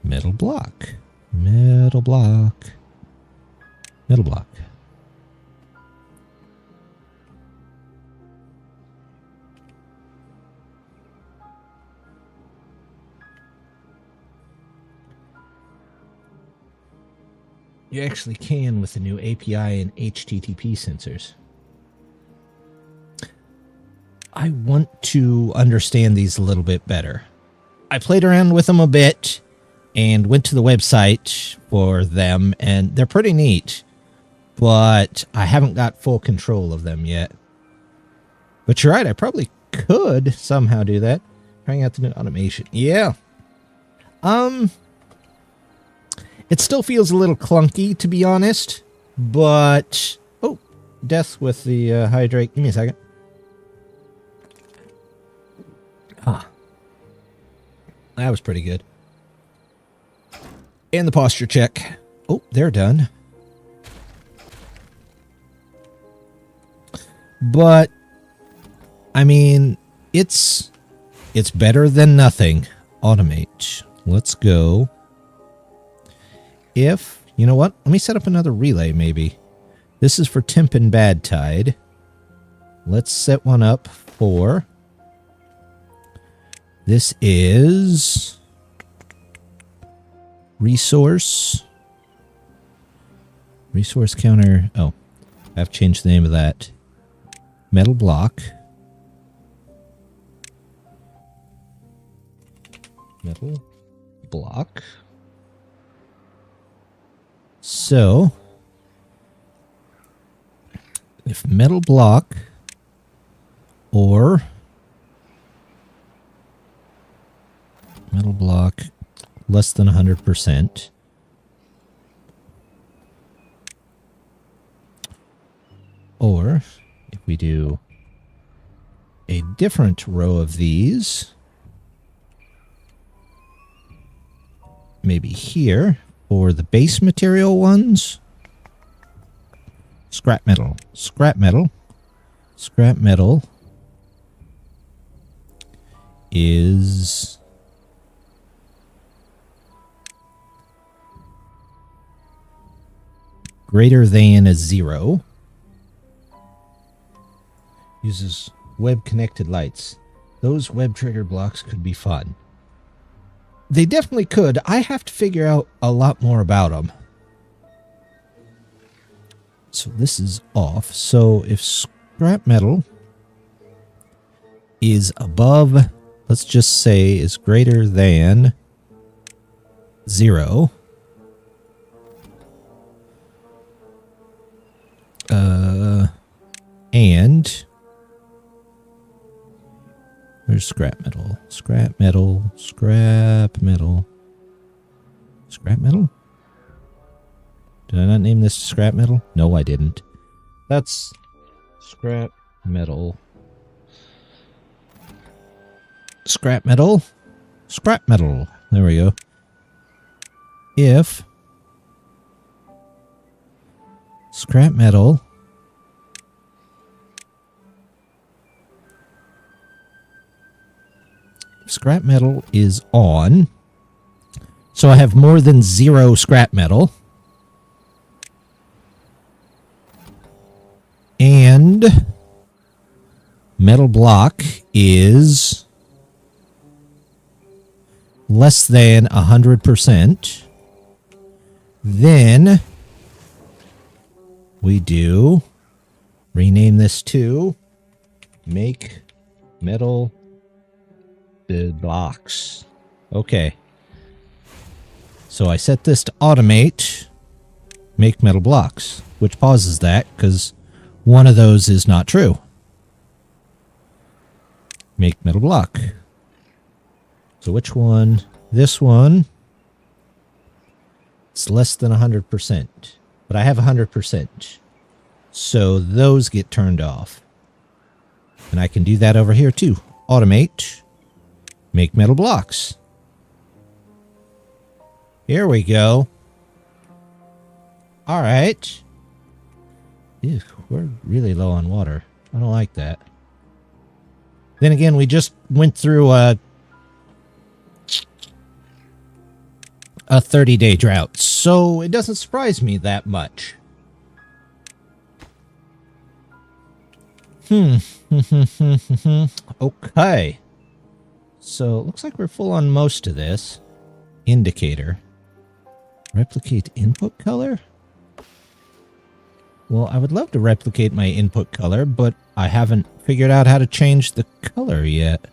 Metal block. Metal block. Metal block. You actually can with the new API and HTTP sensors. I want to understand these a little bit better. I played around with them a bit and went to the website for them, and they're pretty neat, but I haven't got full control of them yet. But you're right, I probably could somehow do that. Trying out the new automation. Yeah. It still feels a little clunky, to be honest, but... Oh, death with the hydrate. Give me a second. Ah. That was pretty good. And the posture check. Oh, they're done. But, I mean, it's better than nothing. Automate. Let's go. If, you know what? Let me set up another relay, maybe. This is for temp and bad tide. Let's set one up for... This is... Resource. Resource counter. Oh, I have to change the name of that. Metal block. Metal block. So, if metal block or metal block less than 100%, or if we do a different row of these, maybe here, for the base material ones, scrap metal, scrap metal, scrap metal is greater than a 0. Uses web connected lights. Those web trigger blocks could be fun. They definitely could. I have to figure out a lot more about them. So this is off. So if scrap metal is above, let's just say is greater than 0. And where's scrap metal? Scrap metal, scrap metal, scrap metal? Did I not name this scrap metal? No, I didn't. That's scrap metal. Scrap metal. Scrap metal. There we go. If scrap metal is on, so I have more than 0 scrap metal, and metal block is less than 100%, then we do rename this to make metal blocks. Okay. So I set this to automate make metal blocks, which pauses that because one of those is not true. Make metal block. So which one? This one. It's less than 100%, but I have 100%. So those get turned off. And I can do that over here too. Automate. Make metal blocks. Here we go. All right. Ew, we're really low on water. I don't like that. Then again, we just went through a 30-day drought, so it doesn't surprise me that much. Okay. So it looks like we're full on most of this. Indicator. Replicate input color? Well, I would love to replicate my input color, but I haven't figured out how to change the color yet.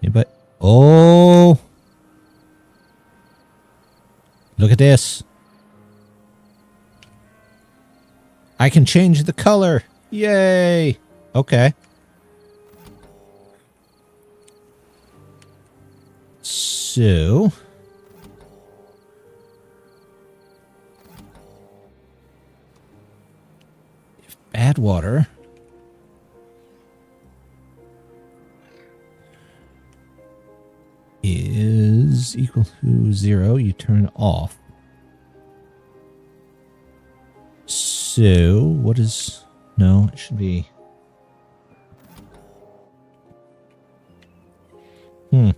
Yeah, but... oh! Look at this. I can change the color. Yay! Okay. So... if bad water... is equal to 0, you turn off. So, what is... no, it should be... Can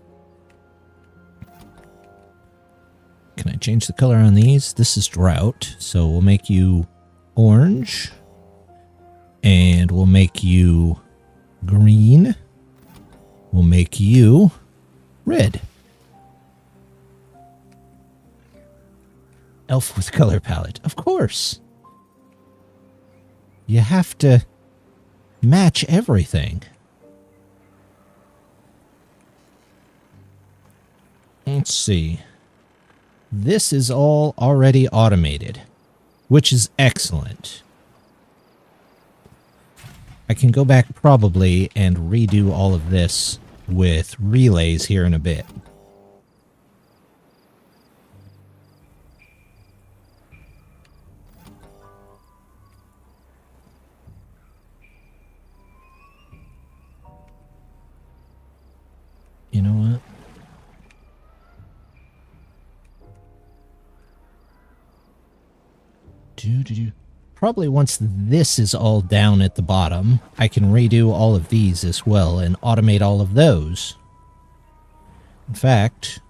I change the color on these? This is drought, so we'll make you orange. And we'll make you green. We'll make you red. Elf with color palette. Of course. You have to match everything. Let's see. This is all already automated, which is excellent. I can go back probably and redo all of this with relays here in a bit. You know what? Probably once this is all down at the bottom, I can redo all of these as well and automate all of those. In fact,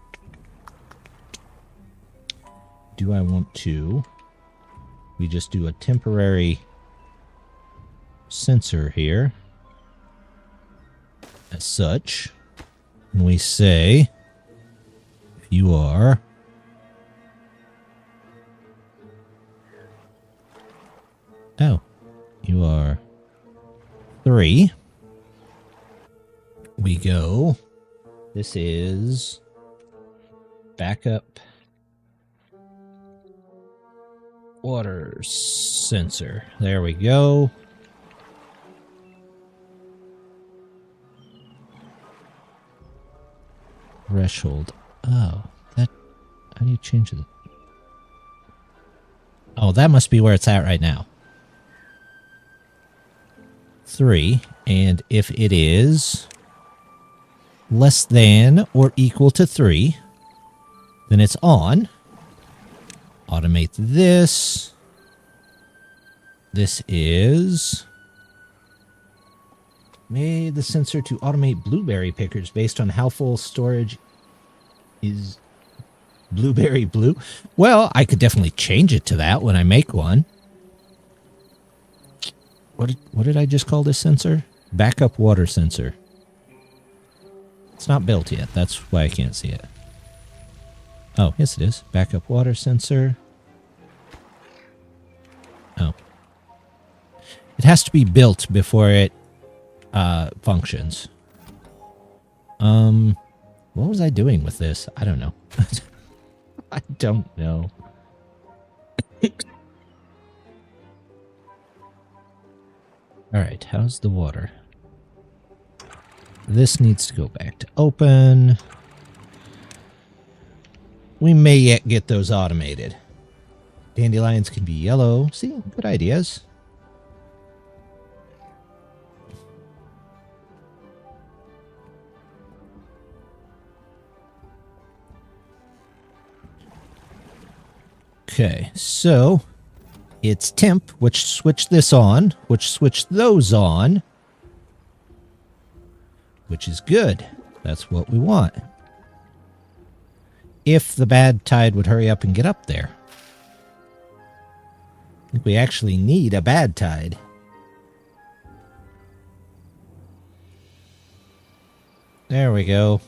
do I want to... we just do a temporary sensor here. As such. And we say, if you are... oh, you are 3. This is backup water sensor. There we go. Threshold. Oh, that... How do you change it? Oh, that must be where it's at right now. 3. And if it is less than or equal to 3, then it's on. Automate this. This is... Made the sensor to automate blueberry pickers based on how full storage is blueberry blue. Well, I could definitely change it to that when I make one. What did I just call this sensor? Backup water sensor. It's not built yet. That's why I can't see it. Oh, yes it is. Backup water sensor. Oh. It has to be built before it functions. What was I doing with this? I don't know. I don't know. Alright, how's the water? This needs to go back to open. We may yet get those automated. Dandelions can be yellow. See, good ideas. Okay, so it's temp, which switched this on, which switched those on, which is good. That's what we want. If the bad tide would hurry up and get up there. I think we actually need a bad tide. There we go.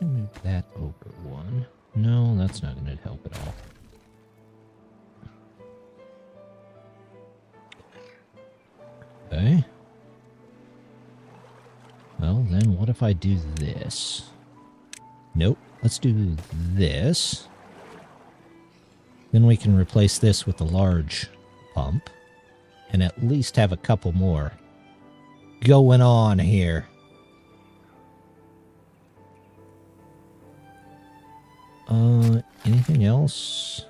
Move that over one. No, that's not going to help at all. Okay. Well, then what if I do this? Nope. Let's do this. Then we can replace this with a large pump. And at least have a couple more going on here. Anything else?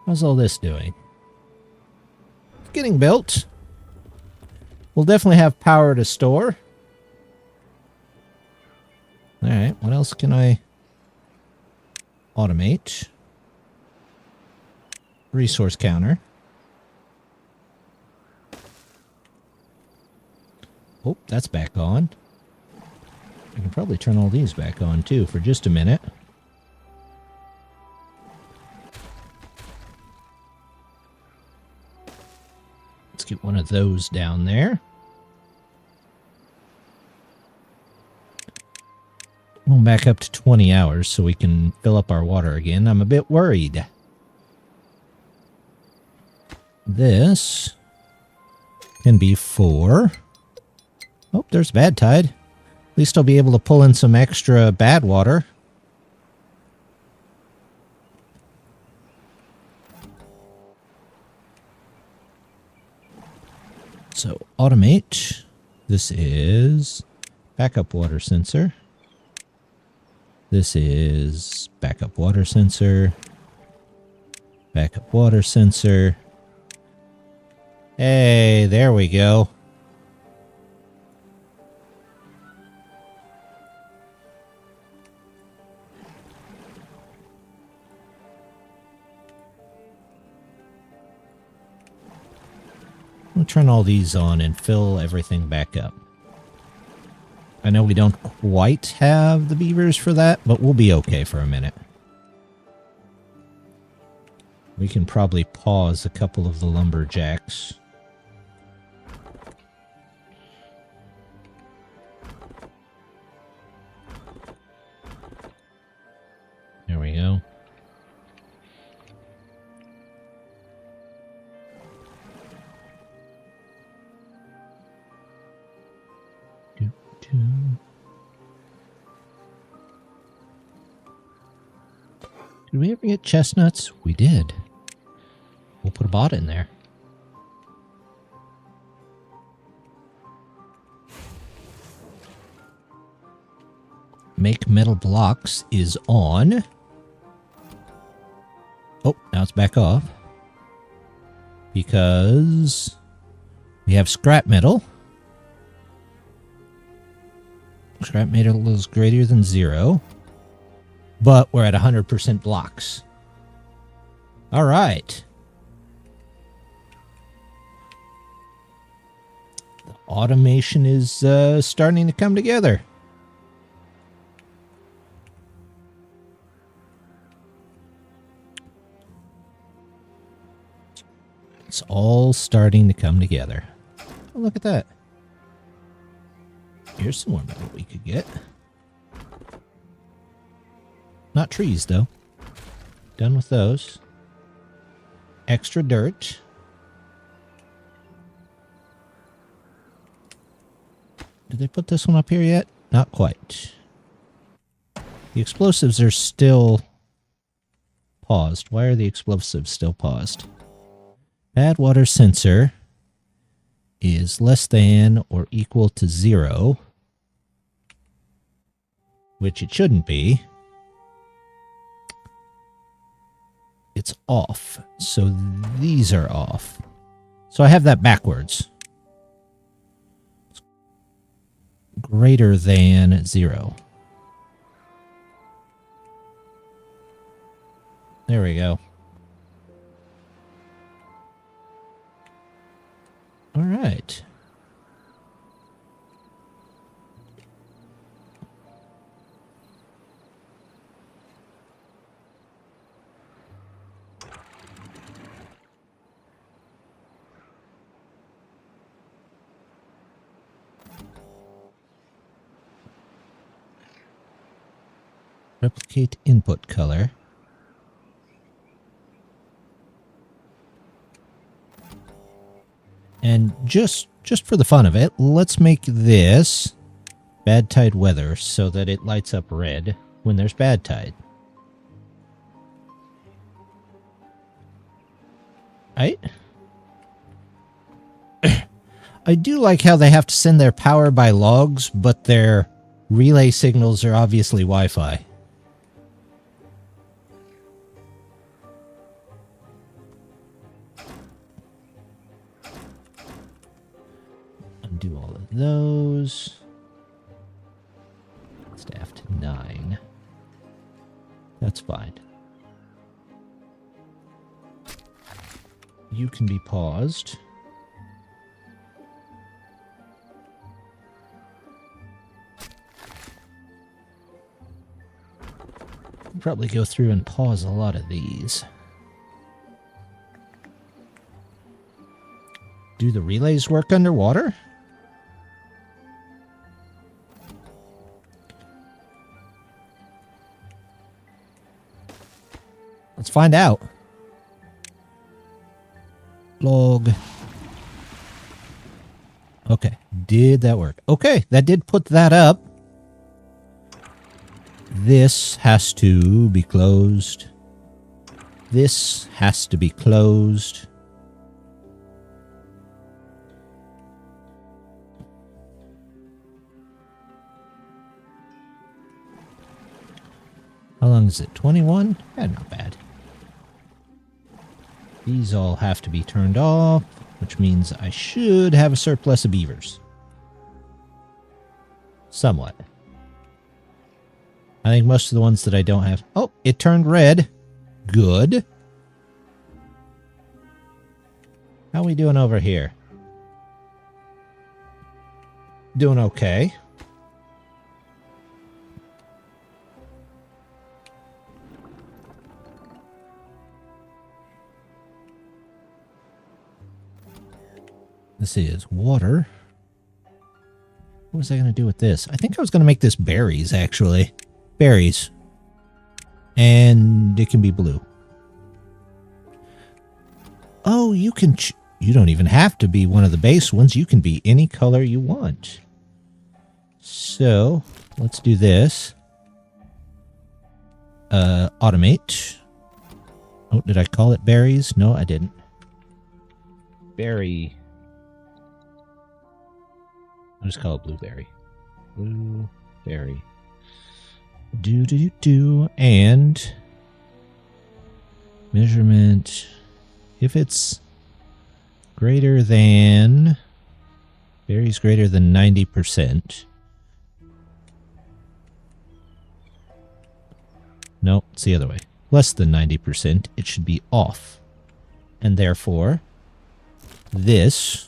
How's all this doing? It's getting built. We'll definitely have power to store. Alright, what else can I automate? Resource counter. Oh, that's back on. I can probably turn all these back on too for just a minute. Let's get one of those down there. We'll back up to 20 hours so we can fill up our water again. I'm a bit worried. This can be 4. Oh, there's bad tide. At least I'll be able to pull in some extra bad water. So, automate. This is backup water sensor. This is backup water sensor. Backup water sensor. Hey, there we go. We'll turn all these on and fill everything back up. I know we don't quite have the beavers for that, but we'll be okay for a minute. We can probably pause a couple of the lumberjacks. Did we ever get chestnuts? We did. We'll put a bot in there. Make metal blocks is on. Oh, now it's back off. Because we have scrap metal. Scrap metal is greater than 0. But we're at 100% blocks. All right. The automation is starting to come together. It's all starting to come together. Oh, look at that. Here's some more metal we could get. Not trees, though. Done with those. Extra dirt. Did they put this one up here yet? Not quite. The explosives are still paused. Why are the explosives still paused? Add water sensor is less than or equal to 0, which it shouldn't be. It's off, so these are off. So I have that backwards. It's greater than 0. There we go. All right. Replicate input color. And just for the fun of it, let's make this bad tide weather so that it lights up red when there's bad tide. Right? I do like how they have to send their power by logs, but their relay signals are obviously Wi-Fi. Undo all of those. Staff to 9. That's fine. You can be paused. I'll probably go through and pause a lot of these. Do the relays work underwater? Let's find out. Log. Okay, did that work? Okay, that did put that up. This has to be closed. This has to be closed. How long is it? 21? Yeah, not bad. These all have to be turned off, which means I should have a surplus of beavers. Somewhat. I think most of the ones that I don't have... Oh, it turned red. Good. How are we doing over here? Doing okay. This is water. What was I going to do with this? I think I was going to make this berries, actually. Berries. And it can be blue. Oh, you can... You don't even have to be one of the base ones. You can be any color you want. So, let's do this. Automate. Oh, did I call it berries? No, I didn't. Berry. I'll just call it blueberry. Blueberry. And measurement. If it's greater than, berries greater than 90%. No, it's the other way. Less than 90%, it should be off. And therefore, this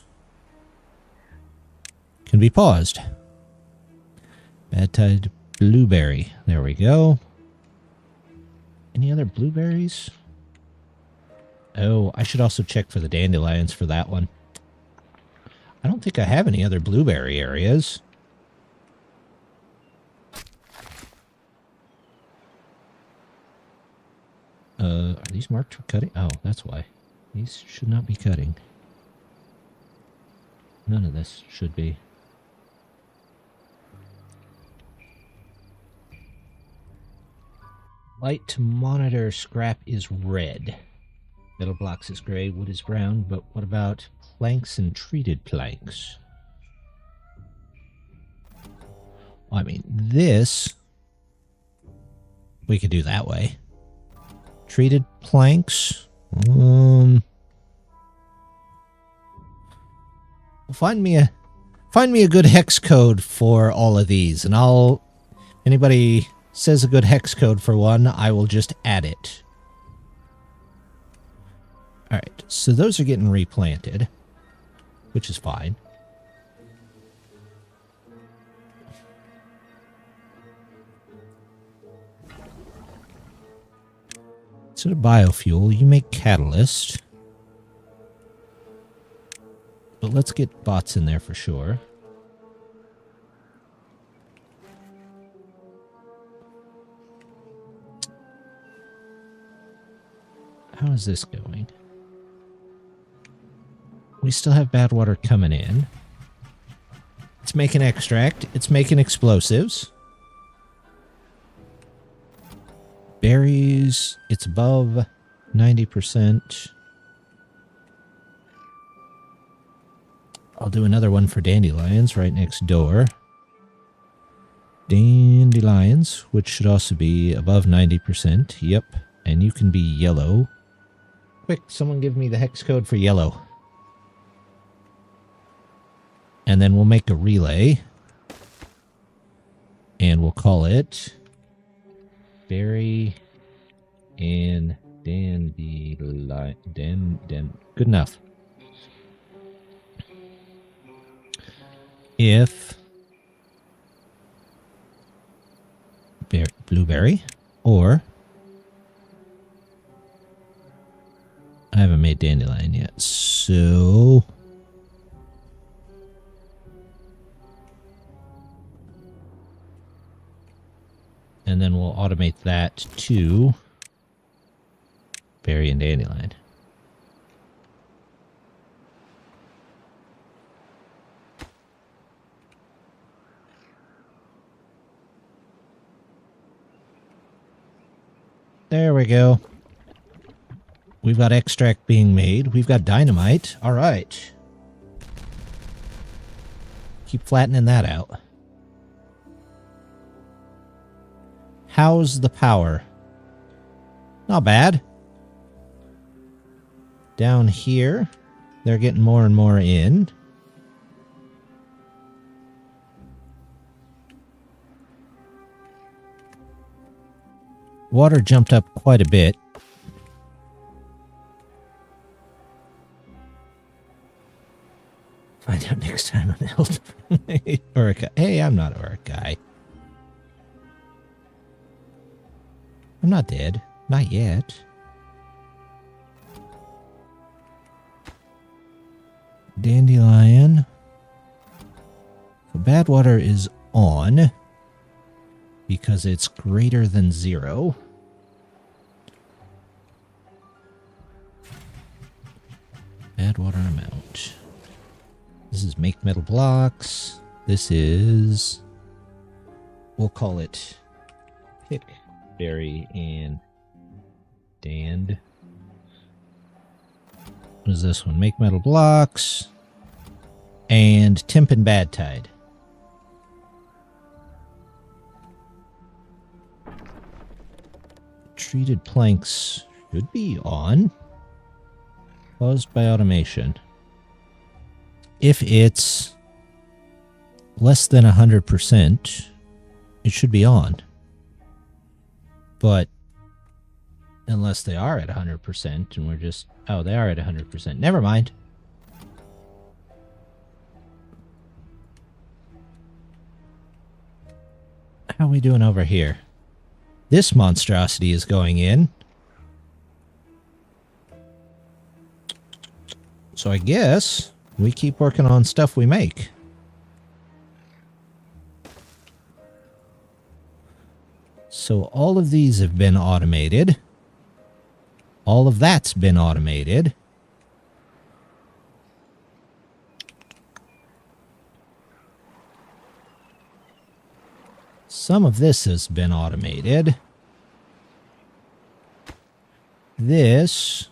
can be paused. Bad tide blueberry. There we go. Any other blueberries? Oh, I should also check for the dandelions for that one. I don't think I have any other blueberry areas. Are these marked for cutting? Oh, that's why. These should not be cutting. None of this should be. Light to monitor scrap is red. Metal blocks is gray, wood is brown, but what about planks and treated planks? Well, I mean, this we could do that way. Treated planks. Find me a good hex code for all of these, and anybody says a good hex code for one, I will just add it. Alright, so those are getting replanted, which is fine. Instead of biofuel, you make catalyst. But let's get bots in there for sure. How is this going? We still have bad water coming in. It's making extract. It's making explosives. Berries, it's above 90%. I'll do another one for dandelions right next door. Dandelions, which should also be above 90%. Yep, and you can be yellow. Quick, someone give me the hex code for yellow. And then we'll make a relay. And we'll call it berry and dandelion. Good enough. If blueberry, or I haven't made dandelion yet, so and then we'll automate that to berry and dandelion. There we go. We've got extract being made. We've got dynamite. All right. Keep flattening that out. How's the power? Not bad. Down here, they're getting more and more in. Water jumped up quite a bit. Find out next time on Orca. Hey, I'm not Orca. I'm not dead. Not yet. Dandelion. So bad water is on because it's greater than 0. Bad water amount. This is make metal blocks. This is we'll call it pick, berry, and dand. What is this one? Make metal blocks and temp and bad tide. Treated planks should be on. Caused by automation. If it's less than 100%, it should be on. But unless they are at 100% and we're just... Oh, they are at 100%. Never mind. How are we doing over here? This monstrosity is going in. So I guess we keep working on stuff we make. So all of these have been automated. All of that's been automated. Some of this has been automated. This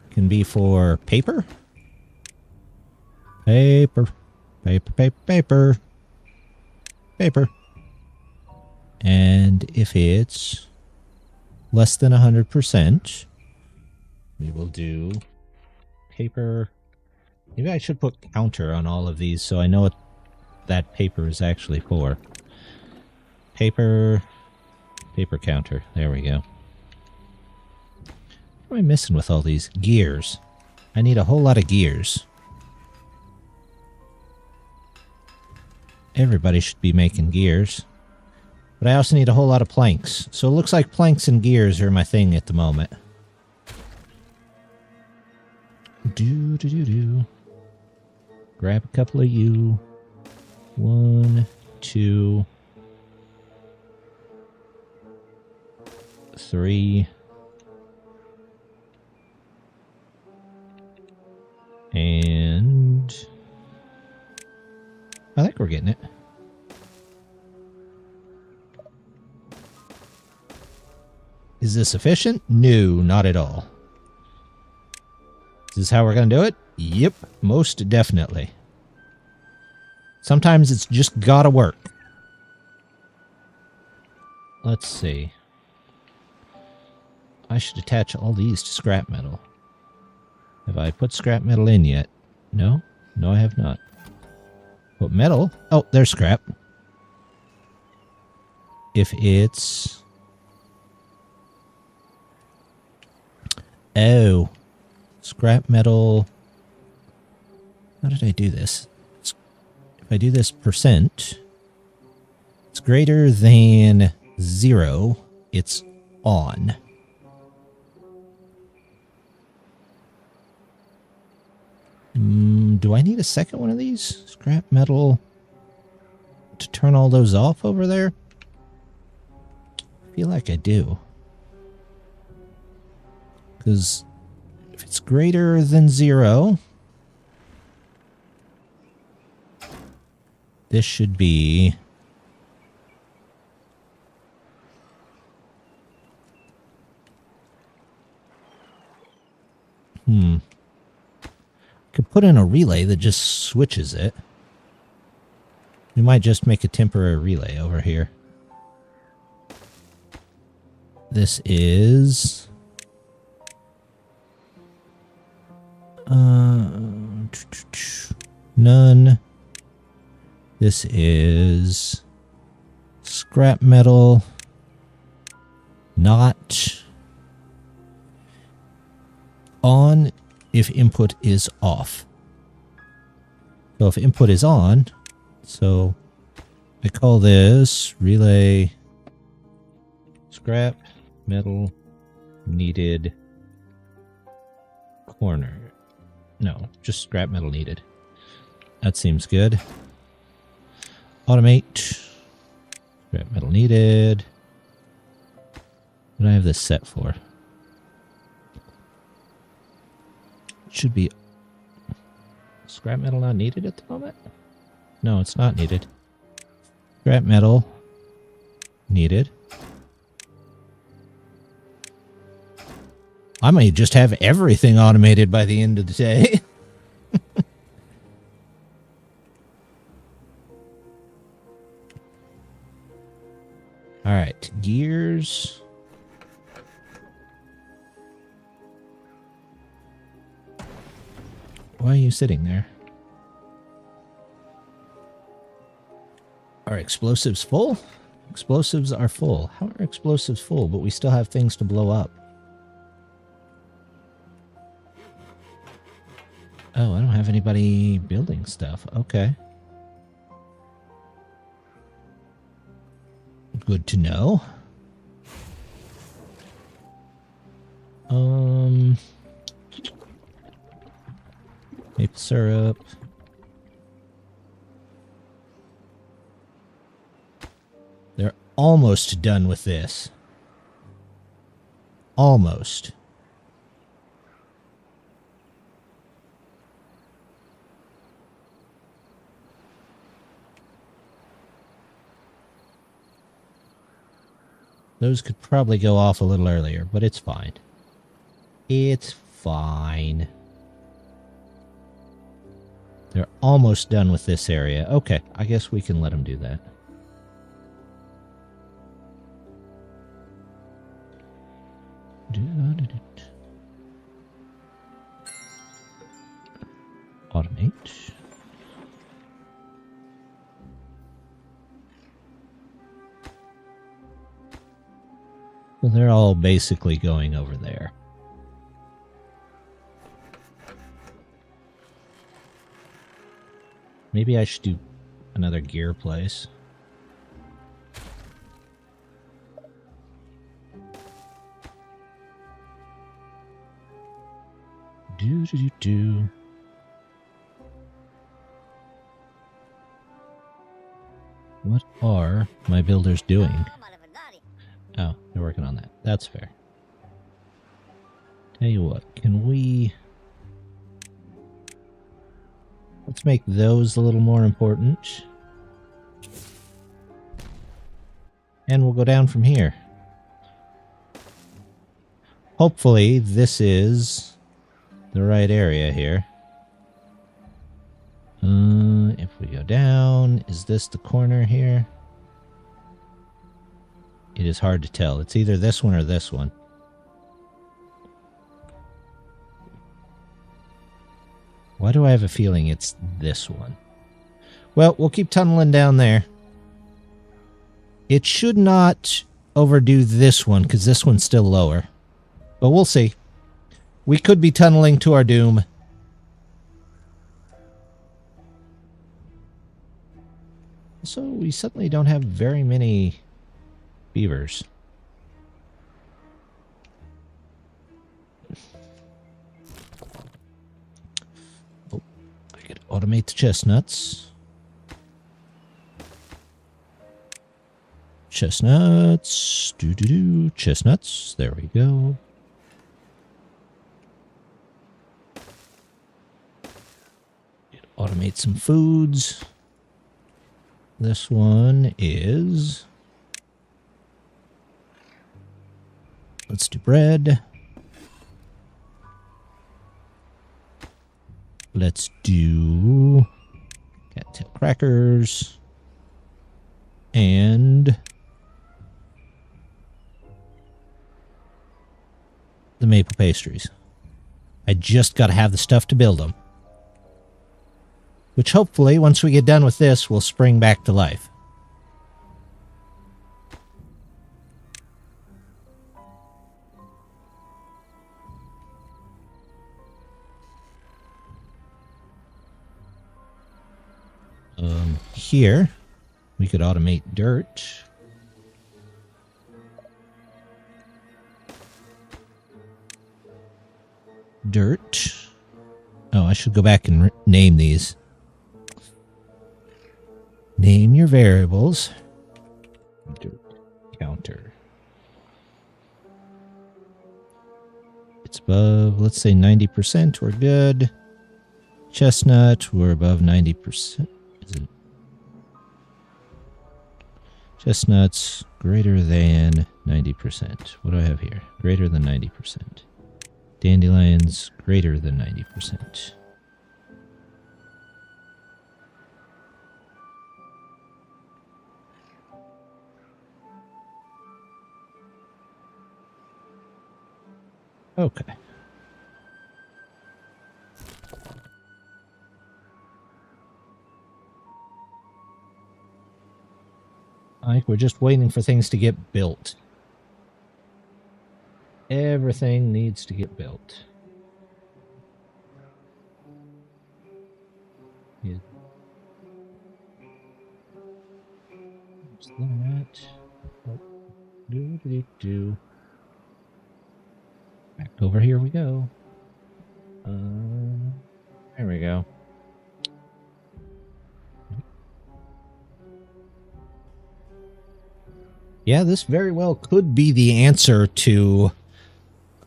can be for paper. Paper. Paper, paper, paper. Paper. And if it's less than 100%, we will do paper. Maybe I should put counter on all of these so I know what that paper is actually for. Paper. Paper counter. There we go. What am I missing with all these? Gears. I need a whole lot of gears. Everybody should be making gears. But I also need a whole lot of planks. So it looks like planks and gears are my thing at the moment. Do. Grab a couple of you. 1, 2, 3. And I think we're getting it. Is this efficient? No, not at all. Is this how we're going to do it? Yep, most definitely. Sometimes it's just gotta work. Let's see. I should attach all these to scrap metal. Have I put scrap metal in yet? No? No, I have not. Put metal? Oh, there's scrap. If it's... Oh. Scrap metal... How did I do this? If I do this percent, it's greater than 0, it's on. Do I need a second one of these? Scrap metal to turn all those off over there? I feel like I do. Because if it's greater than 0, this should be... Could put in a relay that just switches it. We might just make a temporary relay over here. This is... none. This is scrap metal. Not on if input is off. So if input is on, so I call this relay scrap metal needed corner. No, just scrap metal needed. That seems good. Automate. Scrap metal needed. What do I have this set for? Should be scrap metal not needed at the moment? No, it's not needed. Scrap metal needed. I may just have everything automated by the end of the day. All right, gears. Why are you sitting there? Are explosives full? Explosives are full. How are explosives full, but we still have things to blow up? Oh, I don't have anybody building stuff. Okay. Good to know. Maple syrup. They're almost done with this. Almost. Those could probably go off a little earlier, but it's fine. It's fine. They're almost done with this area. Okay, I guess we can let them do that. Automate. So they're all basically going over there. Maybe I should do another gear place. Do. What are my builders doing? Oh, they're working on that. That's fair. Tell you what, can we... Let's make those a little more important. And we'll go down from here. Hopefully, this is the right area here. If we go down, is this the corner here? It is hard to tell. It's either this one or this one. Why do I have a feeling it's this one? Well, we'll keep tunneling down there. It should not overdo this one, because this one's still lower. But we'll see. We could be tunneling to our doom. So we suddenly don't have very many beavers. Oh, I could automate the chestnuts. Chestnuts. Chestnuts. There we go. Automate some foods. This one is... Let's do bread. Let's do cattail crackers. And the maple pastries. I just got to have the stuff to build them. Which hopefully, once we get done with this, will spring back to life. Here, we could automate dirt. Dirt. Oh, I should go back and name these. Name your variables. Dirt counter. It's above, let's say 90%. We're good. Chestnut, we're above 90%. Is it? Chestnuts greater than 90%. What do I have here? Greater than 90%. Dandelions greater than 90%. Okay. Like, we're just waiting for things to get built. Everything needs to get built. Yeah. What's that? Oh. Do. Back over here we go. There we go. Yeah, this very well could be the answer to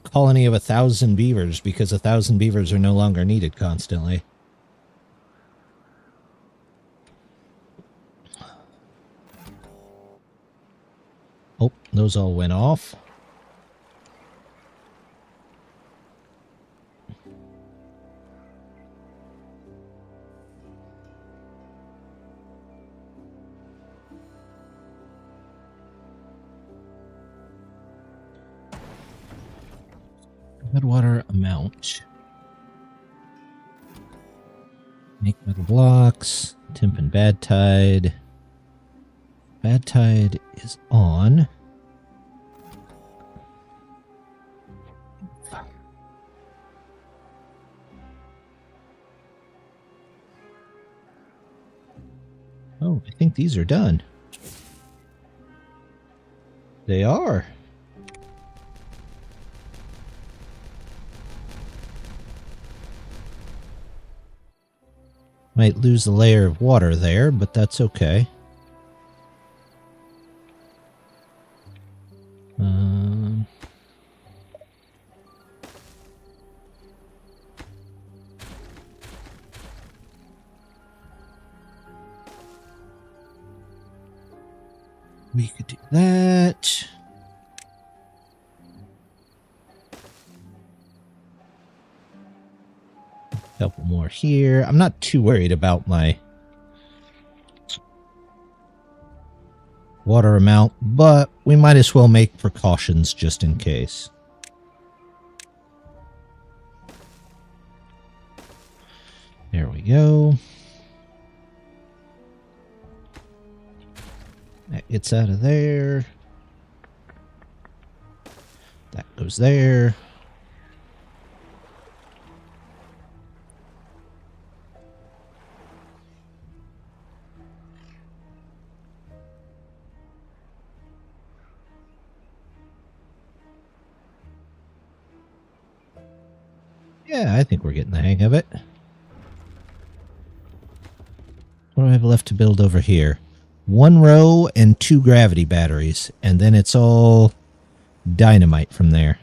a colony of 1,000 beavers, because 1,000 beavers are no longer needed constantly. Oh, those all went off. Headwater amount. Make metal blocks. Temp and bad tide. Bad tide is on. Oh, I think these are done. They are. Might lose a layer of water there, but that's okay. We could do that. Couple more here. I'm not too worried about my water amount, but we might as well make precautions just in case. There we go. That gets out of there. That goes there. Yeah, I think we're getting the hang of it. What do I have left to build over here? 1 row and 2 gravity batteries, and then it's all dynamite from there.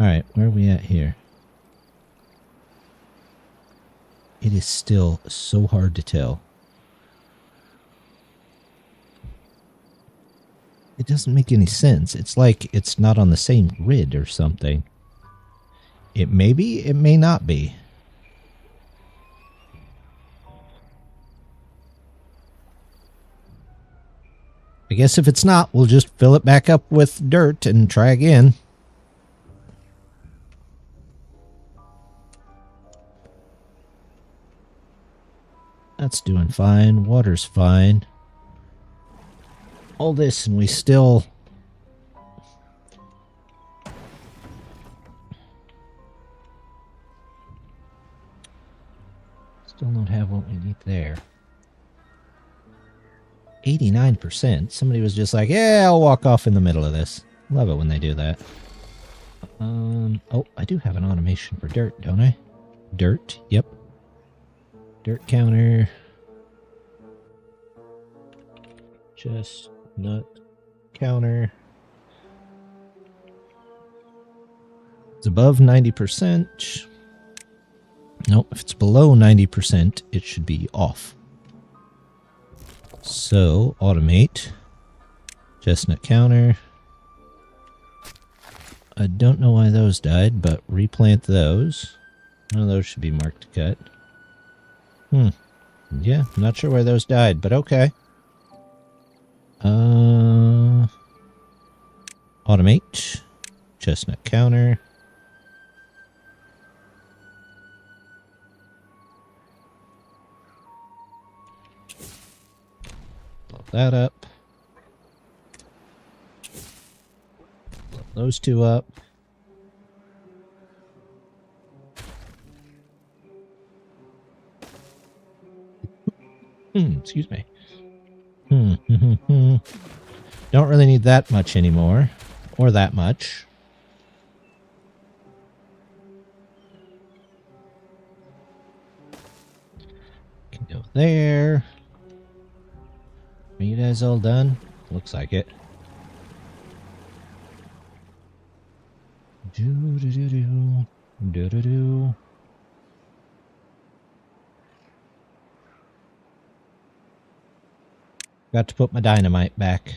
Alright, where are we at here? It is still so hard to tell. It doesn't make any sense. It's like it's not on the same grid or something. It may be, it may not be. I guess if it's not, we'll just fill it back up with dirt and try again. That's doing fine. Water's fine. All this and we still... Still don't have what we need there. 89%. Somebody was just like, yeah, I'll walk off in the middle of this. Love it when they do that. Oh, I do have an automation for dirt, don't I? Dirt, yep. Dirt counter. Chestnut counter. It's above 90%. No, if it's below 90%, it should be off. So, automate. Chestnut counter. I don't know why those died, but replant those. None of those should be marked to cut. Yeah, I'm not sure why those died, but okay. Automate. Chestnut counter. Blow that up. Blow those two up. Excuse me. Don't really need that much anymore. Or that much. Can go there. Are you guys all done? Looks like it. Do-do-do-do. Got to put my dynamite back.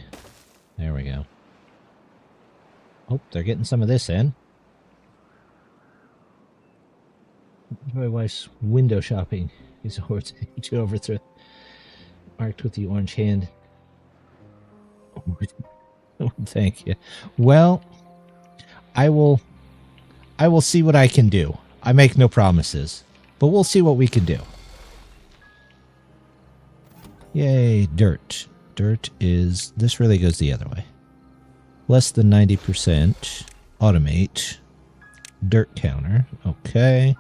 There we go. Oh, they're getting some of this in. My wife's window shopping is a horse to overthrow. Marked with the orange hand. Oh, thank you. Well, I will see what I can do. I make no promises, but we'll see what we can do. Yay, dirt. Dirt is... This really goes the other way. Less than 90%. Automate. Dirt counter. Okay.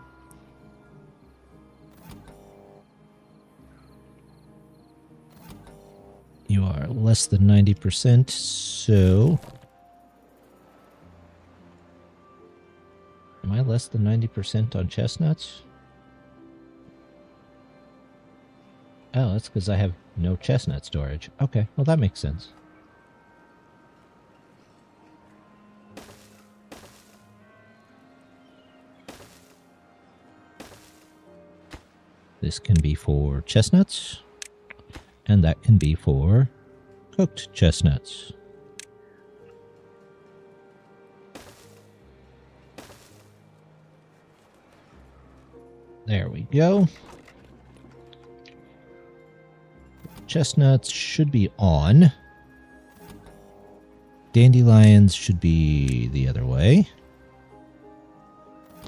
You are less than 90%, so... Am I less than 90% on chestnuts? Oh, that's because I have no chestnut storage. Okay, well that makes sense. This can be for chestnuts, and that can be for cooked chestnuts. There we go. Chestnuts should be on. Dandelions should be the other way.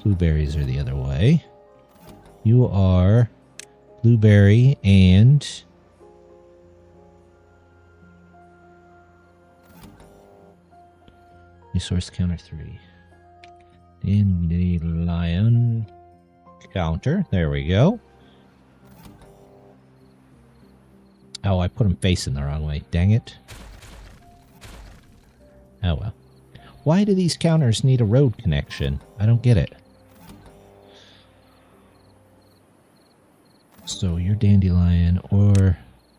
Blueberries are the other way. You are blueberry and... Resource counter 3. Dandelion counter. There we go. Oh, I put them facing the wrong way. Dang it. Oh, well. Why do these counters need a road connection? I don't get it. So you're dandelion or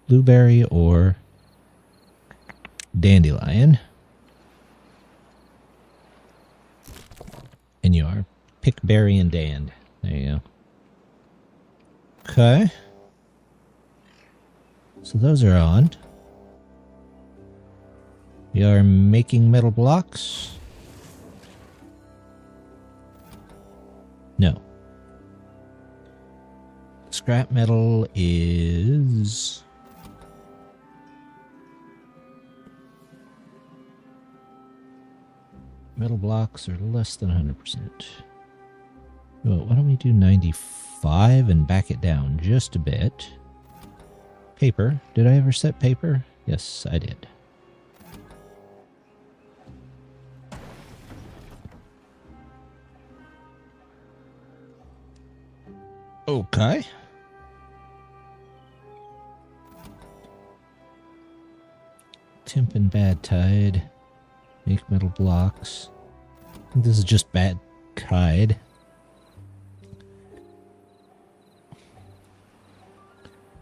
blueberry or dandelion. And you are pickberry and dand. There you go. Okay. So those are on. We are making metal blocks. No. Scrap metal is... Metal blocks are less than 100%. Well, why don't we do 95 and back it down just a bit? Paper. Did I ever set paper? Yes, I did. Okay. Temp and bad tide. Make metal blocks. I think this is just bad tide.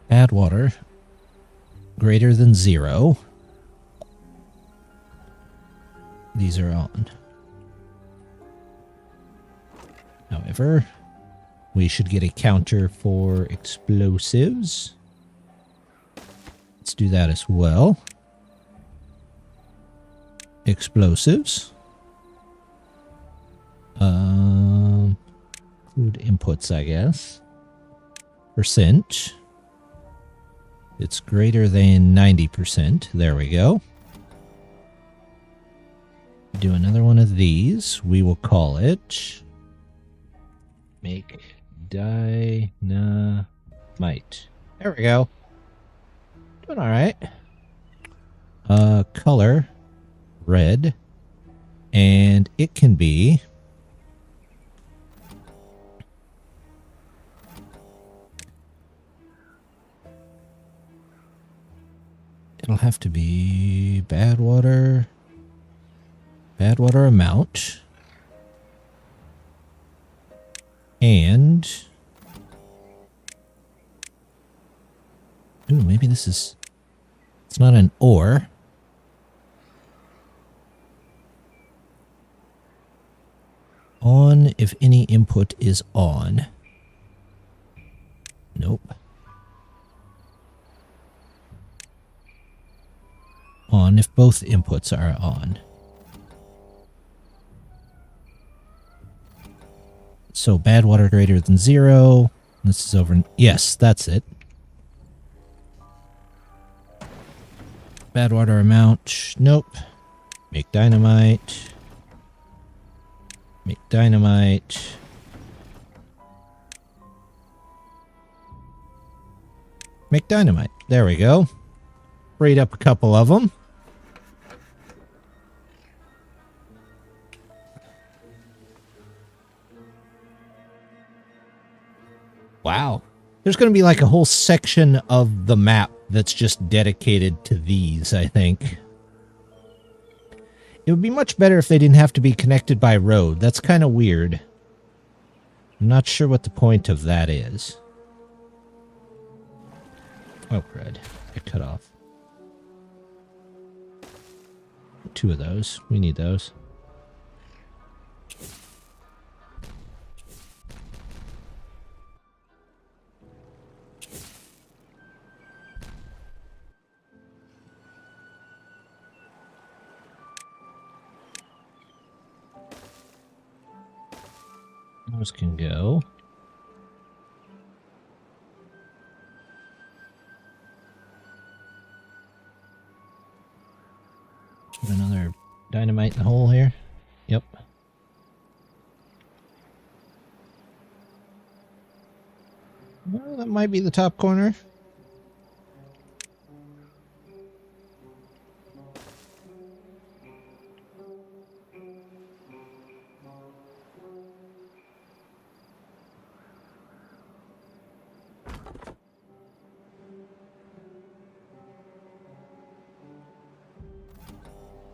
Add water greater than 0. These are on. However, we should get a counter for explosives. Let's do that as well. Explosives. Include inputs, I guess. Percent. It's greater than 90%. There we go. Do another one of these. We will call it make dynamite. There we go. Doing all right. Color red, and it can be it'll have to be bad water amount, and ooh, maybe this is, it's not an or. On if any input is on. Nope. On if both inputs are on. So bad water greater than 0. This is over. Yes, that's it. Bad water amount. Nope. Make dynamite. Make dynamite. Make dynamite. There we go. Freed up a couple of them. Wow. There's going to be like a whole section of the map that's just dedicated to these, I think. It would be much better if they didn't have to be connected by road. That's kind of weird. I'm not sure what the point of that is. Oh, crud. Get cut off. 2 of those. We need those. Those can go. Put another dynamite in the hole here. Yep. Well, that might be the top corner.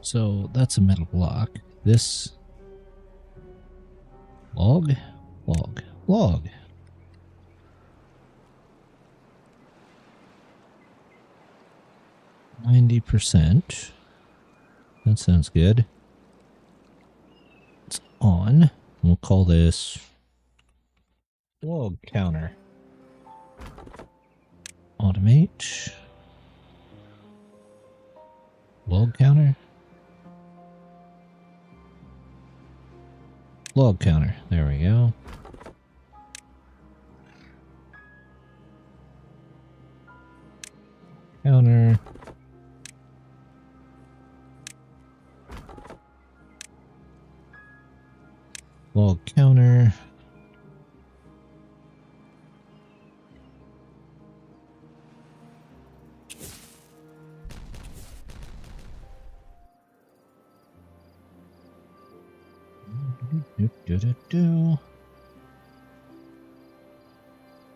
So that's a metal block. This log. 90%. That sounds good. It's on. We'll call this log counter. Automate. Log counter. Log counter. There we go. Counter. Log counter.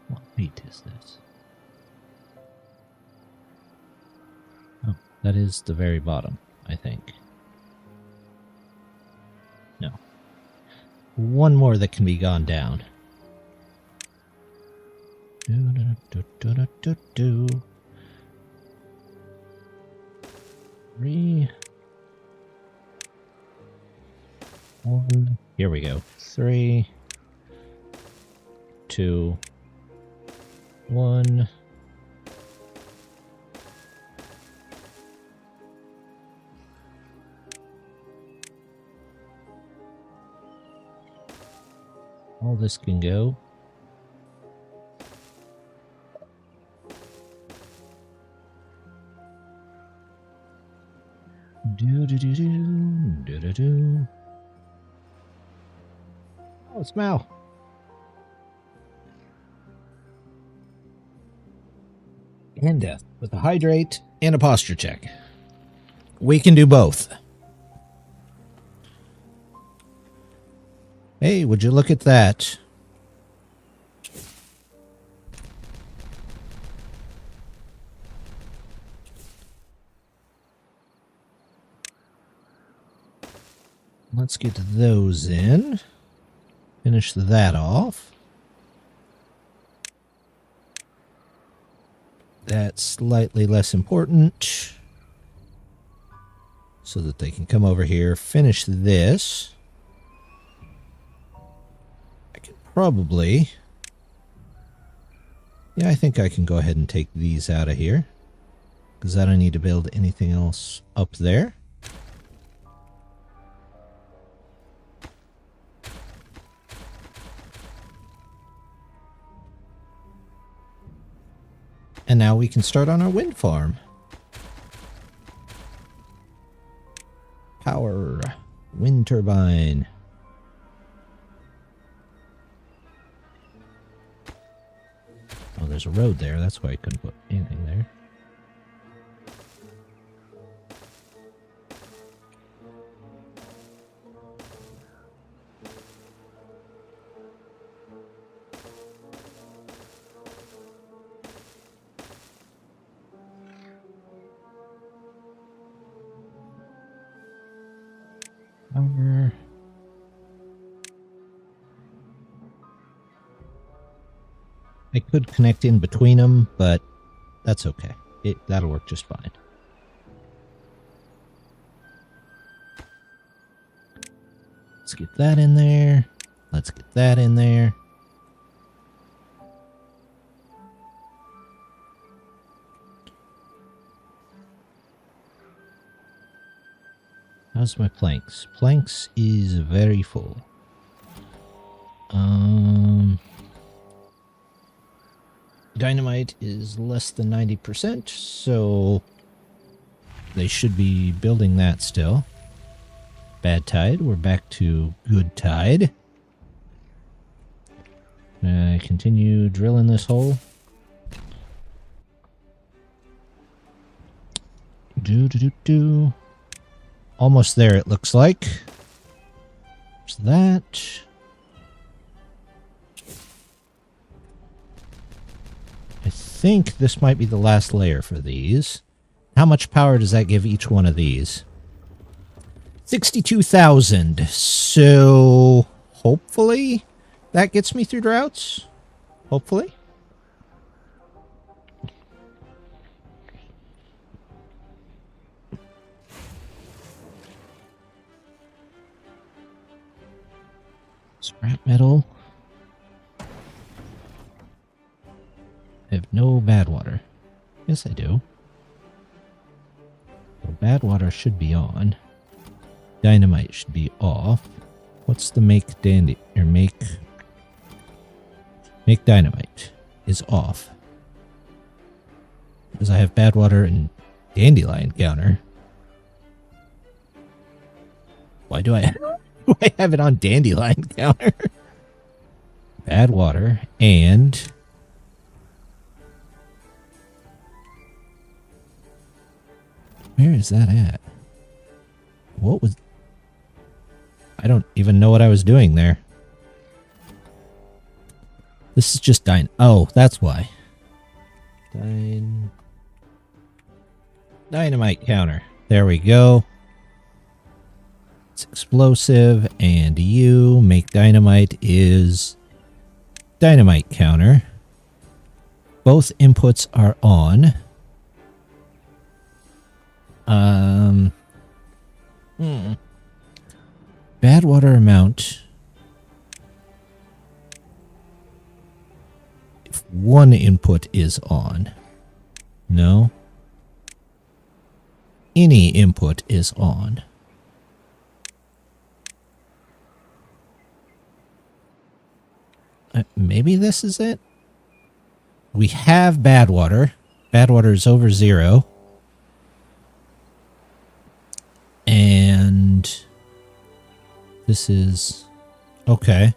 What beat is this? Oh, that is the very bottom, I think. No. One more that can be gone down. Three. 1. Here we go. 3, 2, 1. All this can go. Do. Oh, it's Mal. And death with a hydrate and a posture check. We can do both. Hey, would you look at that? Let's get those in. Finish that off. That's slightly less important. So that they can come over here, finish this. I can probably... Yeah, I think I can go ahead and take these out of here. Because I don't need to build anything else up there. And now we can start on our wind farm. Power. Wind turbine. Oh, there's a road there. That's why I couldn't put anything there. Power. I could connect in between them, but that's okay. That'll work just fine. Let's get that in there. Let's get that in there. How's my planks? Planks is very full. Dynamite is less than 90%, so they should be building that still. Bad tide. We're back to good tide. Continue drilling this hole. Do. Almost there, it looks like. There's that. I think this might be the last layer for these. How much power does that give each one of these? 62,000. So hopefully that gets me through droughts. Hopefully. Scrap metal. I have no bad water. Yes, I do. So bad water should be on. Dynamite should be off. What's the make dandy or make dynamite is off. Because I have bad water and dandelion counter. Why do I have it on dandelion counter? Bad water and where is that at? What was... I don't even know what I was doing there. This is just oh, that's why. Dynamite counter. There we go. It's explosive, and you make dynamite is dynamite counter. Both inputs are on. Bad water amount. one input is on. No. Any input is on. Maybe this is it? We have bad water. Bad water is over 0. And this is okay.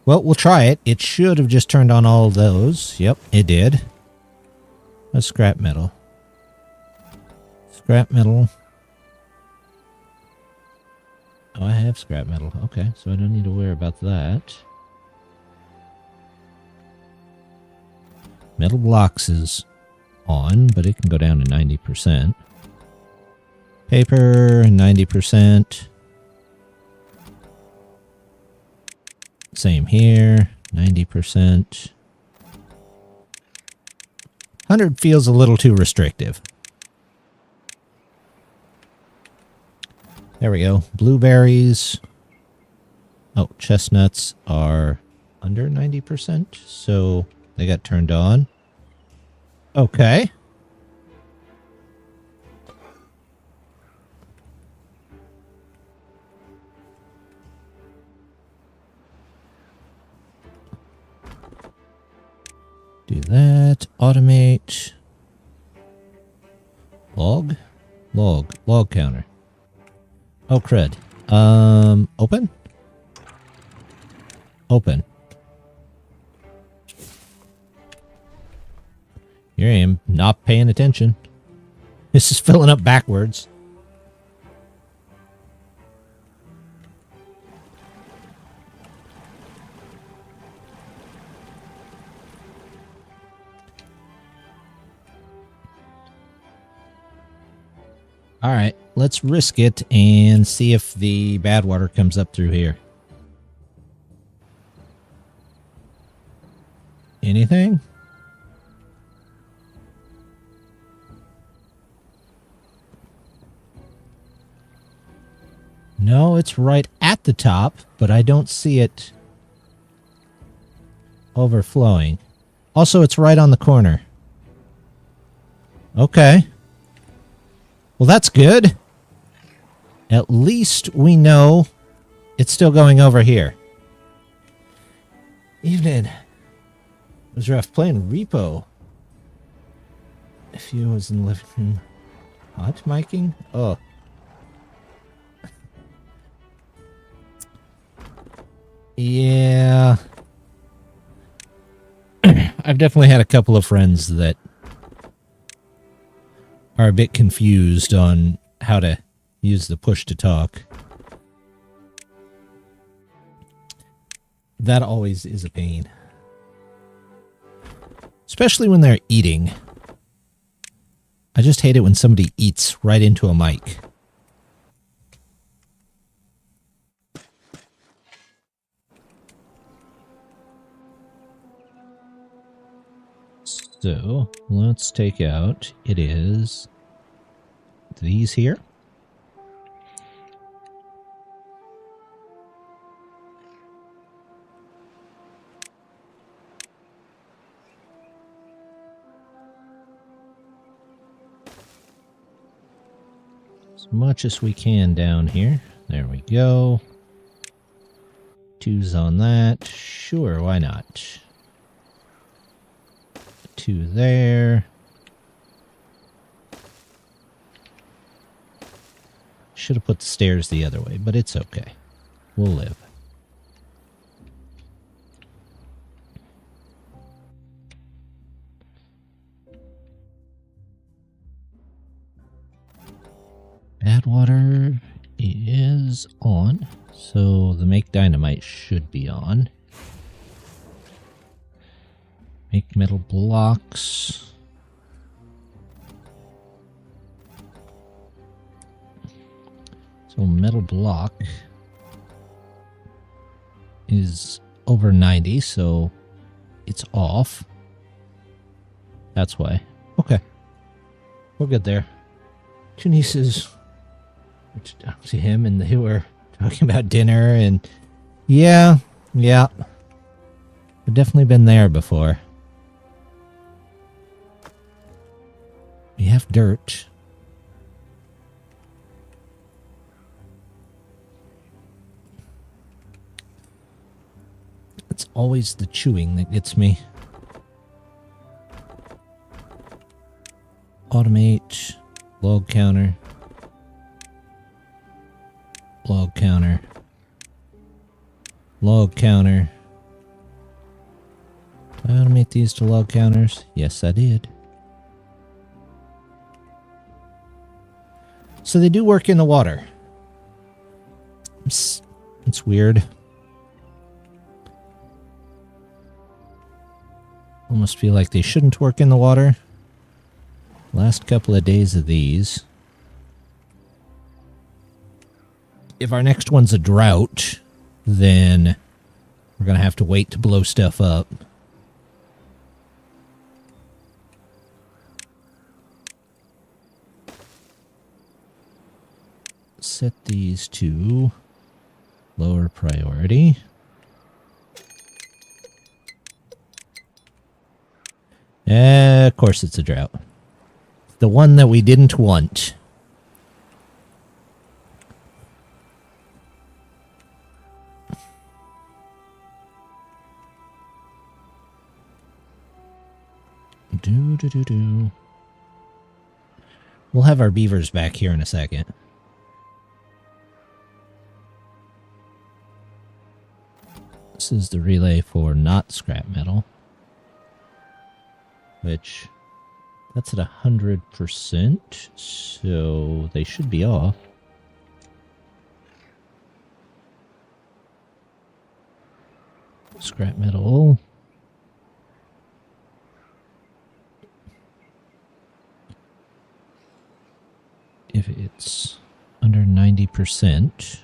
Well, we'll try it. It should have just turned on all of those. Yep, it did. That's scrap metal. Scrap metal. Oh, I have scrap metal. Okay, so I don't need to worry about that. Metal blocks is on, but it can go down to 90%. Paper, 90%. Same here, 90%. 100 feels a little too restrictive. There we go. Blueberries. Oh, chestnuts are under 90%, so they got turned on. Okay. Do that. Automate. Log? Log counter. Oh, crud. Open? Open. Here I am, not paying attention. This is filling up backwards. All right, let's risk it and see if the bad water comes up through here. Anything? No, it's right at the top, but I don't see it overflowing. Also, it's right on the corner. Okay. Well, that's good. At least we know it's still going over here. Evening. It was rough playing Repo. If you was in the living room. Hot miking? Oh. Yeah. I've definitely had a couple of friends that are a bit confused on how to use the push to talk. That always is a pain. Especially when they're eating. I just hate it when somebody eats right into a mic. So, let's take out, it is these here. As much as we can down here. There we go. 2's on that. Sure, why not? 2 there. Should have put the stairs the other way, but it's okay. We'll live. Bad water is on, so the make dynamite should be on. Make metal blocks. So metal block is over 90, so it's off. That's why. Okay. We're good there. Two nieces to him, and they were talking about dinner, and yeah. I've definitely been there before. We have dirt. It's always the chewing that gets me. Automate. Log counter. Log counter. Log counter. Did I automate these to log counters? Yes, I did. So they do work in the water. It's weird. Almost feel like they shouldn't work in the water. Last couple of days of these. If our next one's a drought, then we're going to have to wait to blow stuff up. Set these to lower priority. Of course it's a drought. The one that we didn't want. We'll have our beavers back here in a second. This is the relay for not scrap metal. Which, that's at 100%, so they should be off. Scrap metal. If it's under 90%. Is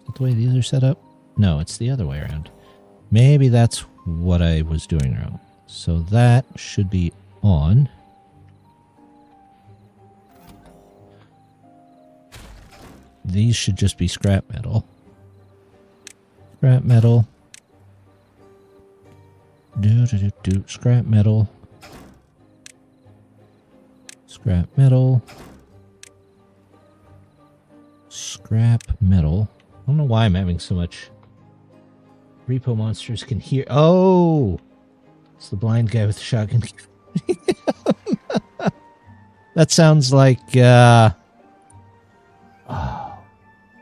that the way these are set up? No, it's the other way around. Maybe that's what I was doing wrong. So that should be on. These should just be scrap metal. Scrap metal. Scrap metal. Scrap metal. Scrap metal. I don't know why I'm having so much. Repo monsters can hear. Oh! It's the blind guy with the shotgun. That sounds like,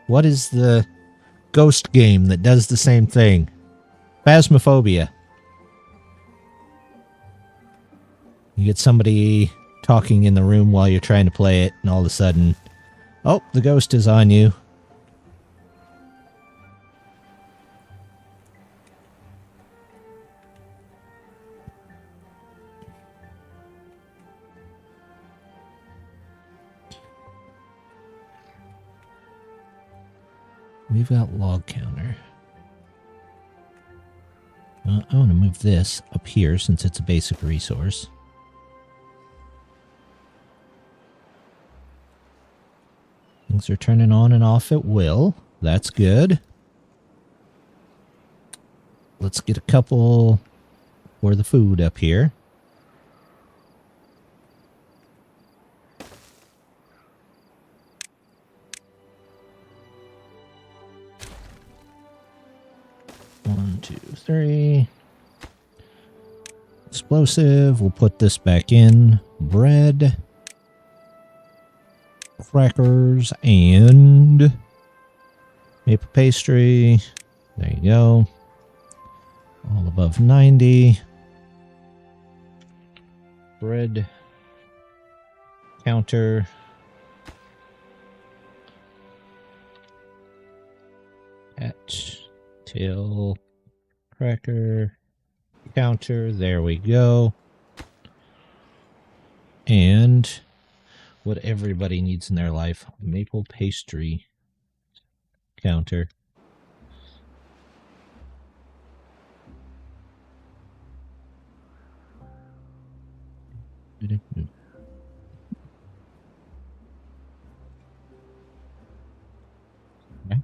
what is the ghost game that does the same thing? Phasmophobia. You get somebody talking in the room while you're trying to play it, and all of a sudden, oh, the ghost is on you. We've got log counter. I want to move this up here since it's a basic resource. Things are turning on and off at will. That's good. Let's get a couple for the food up here. One, two, three. Explosive. We'll put this back in. Bread. Crackers and maple pastry. There you go. All above 90. Bread counter. At till cracker counter. There we go. And what everybody needs in their life, maple pastry counter.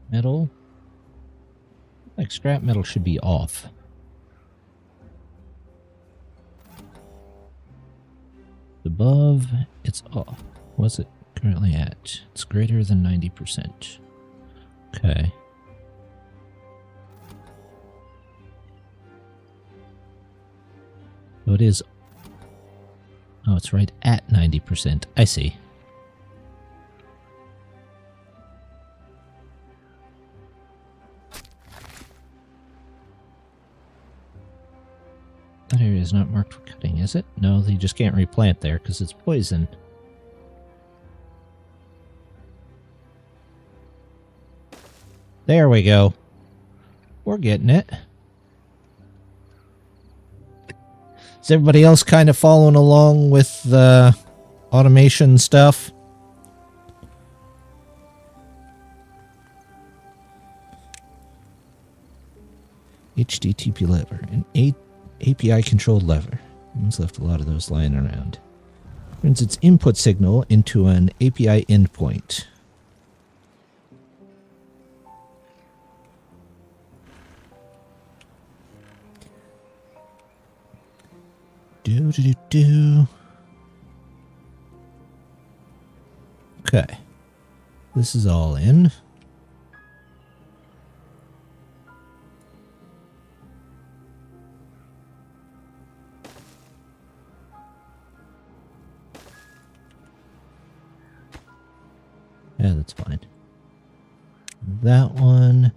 Metal. like scrap metal should be off. Above, it's off. What's it currently at? It's greater than 90%. Okay. So it is... Oh, it's right at 90%. I see. That area is not marked for cutting, is it? No, they just can't replant there because it's poison. There we go. We're getting it. Is everybody else kind of following along with the automation stuff? HTTP lever, an API controlled lever. It's left a lot of those lying around. Turns its input signal into an API endpoint. Do. Okay. This is all in. Yeah, that's fine. That one,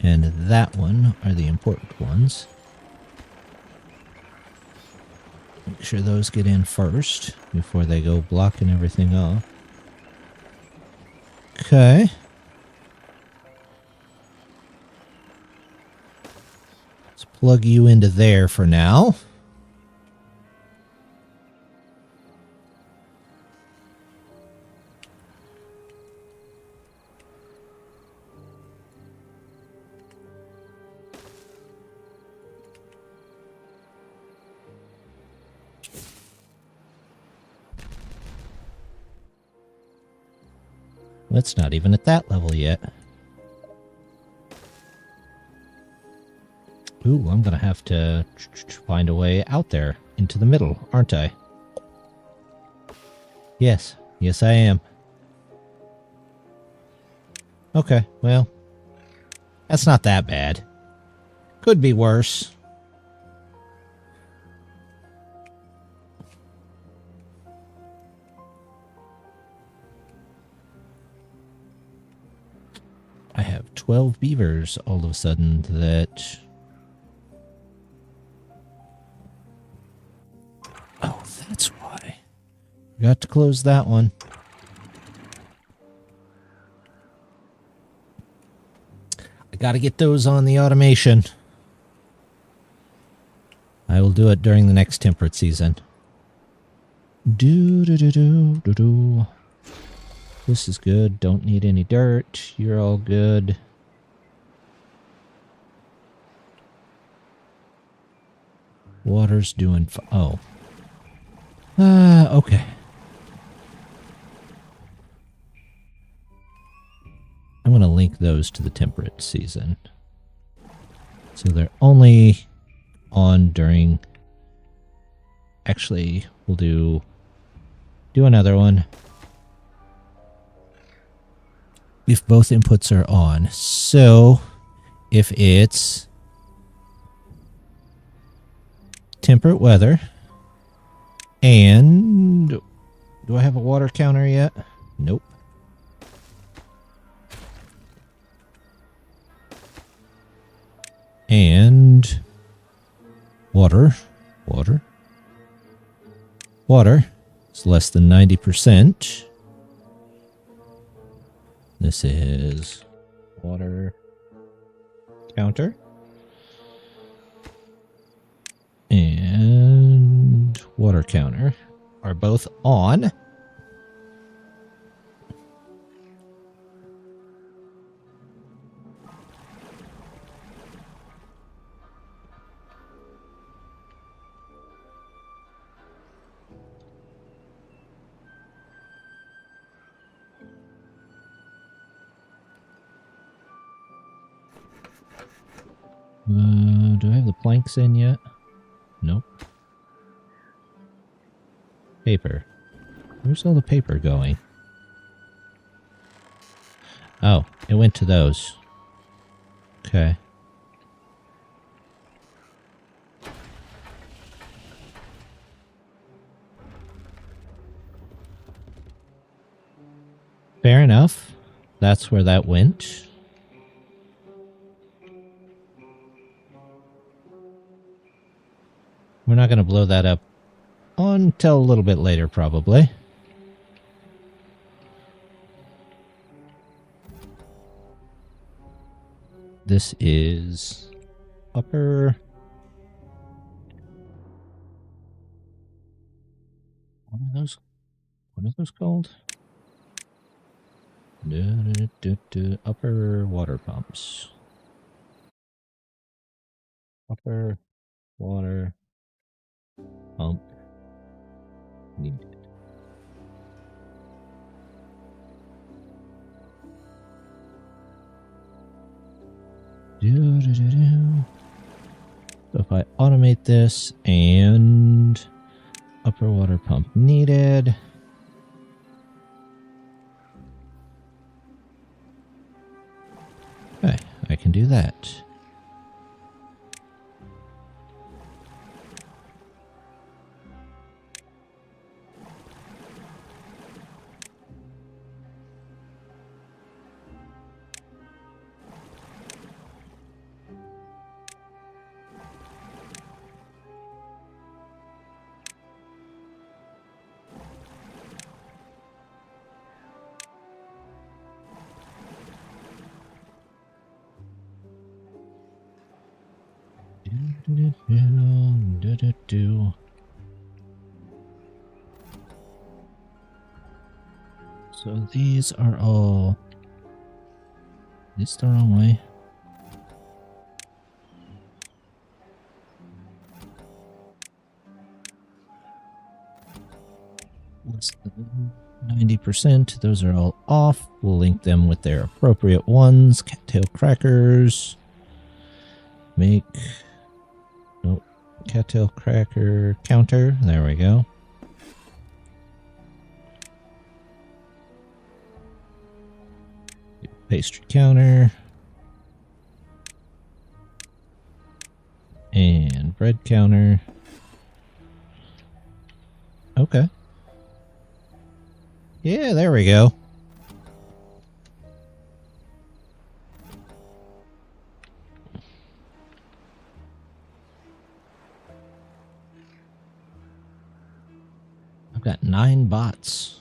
and that one are the important ones. Make sure those get in first before they go blocking everything off. Okay. Let's plug you into there for now. It's not even at that level yet. Ooh, I'm gonna have to find a way out there into the middle, aren't I? Yes. Yes, I am. Okay, well, that's not that bad. Could be worse. I have 12 beavers all of a sudden that... Oh, that's why. Forgot to close that one. I gotta get those on the automation. I will do it during the next temperate season. Do. This is good. Don't need any dirt. You're all good. Water's doing oh. Okay. I'm going to link those to the temperate season. So they're only on during... Actually, we'll do another one. If both inputs are on. So, if it's temperate weather, and do I have a water counter yet? Nope. And water. It's less than 90%. This is water counter. And water counter are both on. Do I have the planks in yet? Nope. Paper. Where's all the paper going? Oh, it went to those. Okay. Fair enough. That's where that went. We're not going to blow that up until a little bit later, probably. This is upper... What are those called? Upper water pumps. Upper water pump needed. So if I automate this and upper water pump needed. Okay, I can do that. So these are all... This the wrong way. Less than 90%. Those are all off. We'll link them with their appropriate ones. Cattail crackers. Make... Nope. Cattail cracker counter. There we go. Pastry counter. And bread counter. Okay. Yeah, there we go. I've got 9 bots.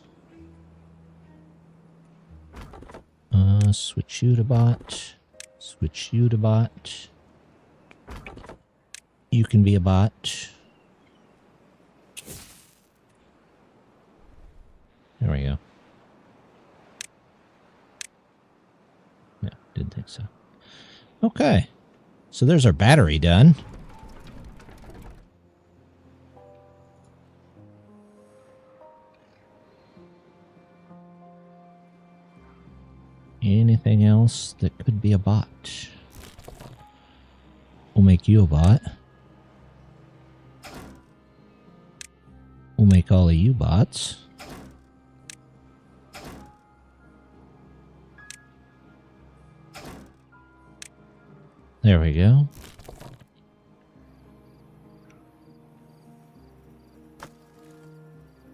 Switch you to bot. Switch you to bot. You can be a bot. There we go. Yeah, didn't think so. Okay. So there's our battery done. Anything else that could be a bot? We'll make you a bot. We'll make all of you bots. There we go.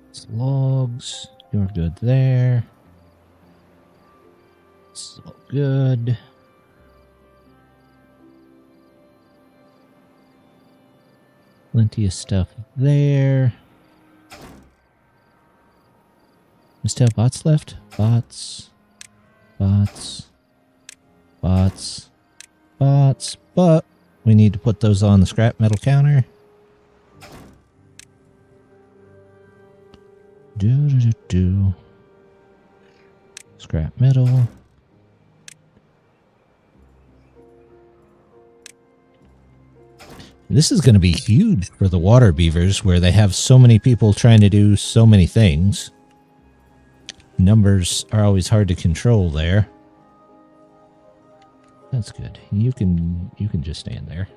It's logs. You're good there. It's all good. Plenty of stuff there. We still have bots left? Bots. Bots. Bots. Bots. But we need to put those on the scrap metal counter. Do. Scrap metal. This is going to be huge for the water beavers, where they have so many people trying to do so many things. Numbers are always hard to control there. That's good. You can just stand there.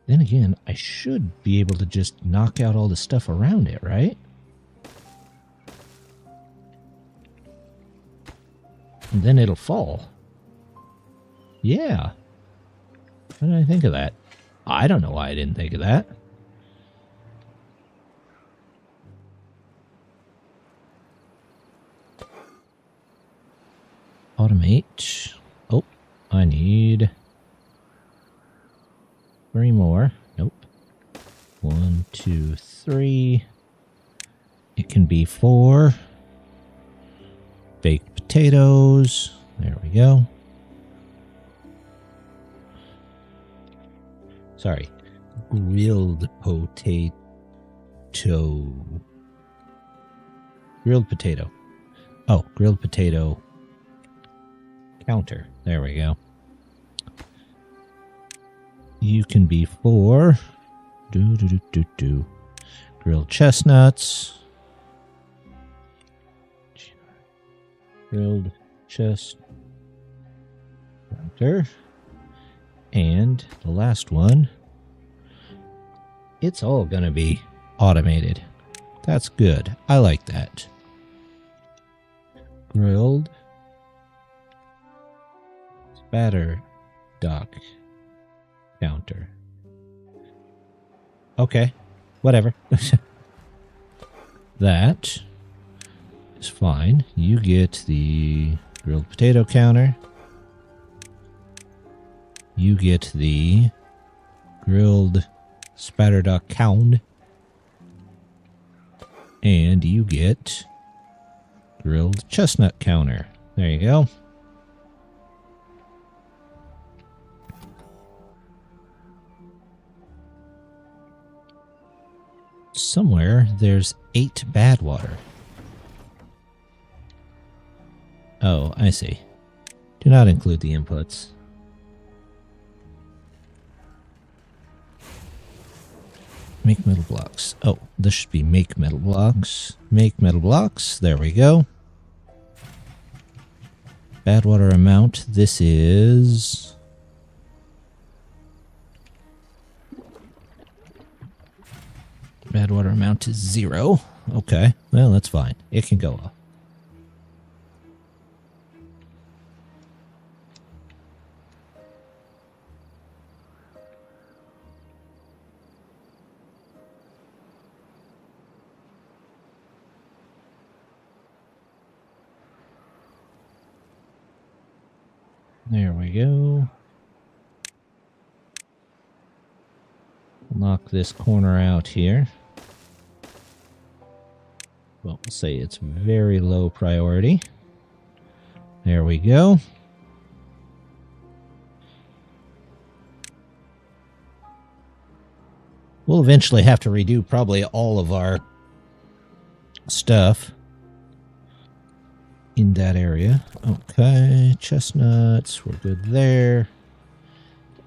Then again, I should be able to just knock out all the stuff around it, right? And then it'll fall. Yeah. Why did I think of that? I don't know why I didn't think of that. Automate. Oh, I need 3 more. Nope. 1, 2, 3. It can be 4. Baked potatoes. There we go. Sorry. Grilled potato. Grilled potato. Oh, grilled potato counter. There we go. You can be 4. Grilled chestnuts. Grilled chest counter. And the last one, it's all going to be automated. That's good. I like that. Grilled spatter dock counter. Okay, whatever. That is fine. You get the grilled potato counter. You get the grilled spatter duck cound. And you get grilled chestnut counter. There you go. Somewhere there's 8 bad water. Oh, I see. Do not include the inputs. Make metal blocks. Oh, this should be make metal blocks. Make metal blocks. There we go. Bad water amount. This is... Bad water amount is 0. Okay, well, that's fine. It can go off. There we go. Knock this corner out here. Well, we'll say it's very low priority. There we go. We'll eventually have to redo probably all of our stuff in that area. Okay, chestnuts, we're good there.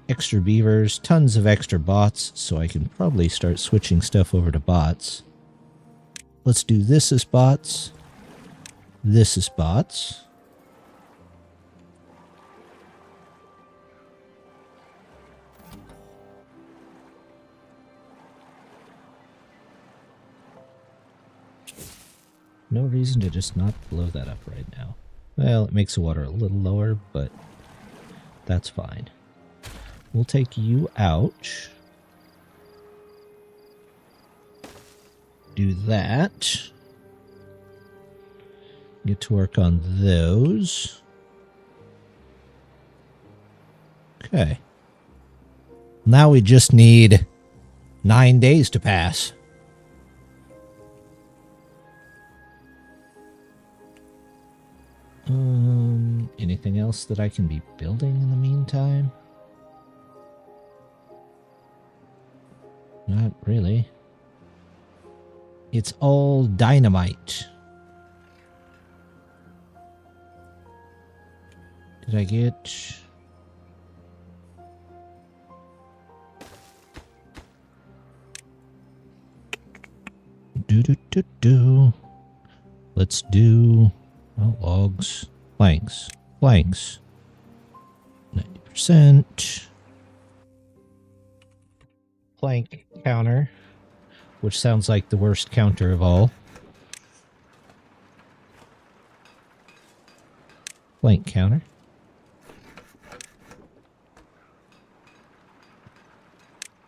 Extra beavers, tons of extra bots, so I can probably start switching stuff over to bots. Let's do this as bots. This is bots. No reason to just not blow that up right now. Well, it makes the water a little lower, but that's fine. We'll take you out. Do that. Get to work on those. Okay. Now we just need 9 days to pass. Anything else that I can be building in the meantime? Not really. It's all dynamite. Did I get... Let's do logs, planks. 90%. Plank counter, which sounds like the worst counter of all. Plank counter.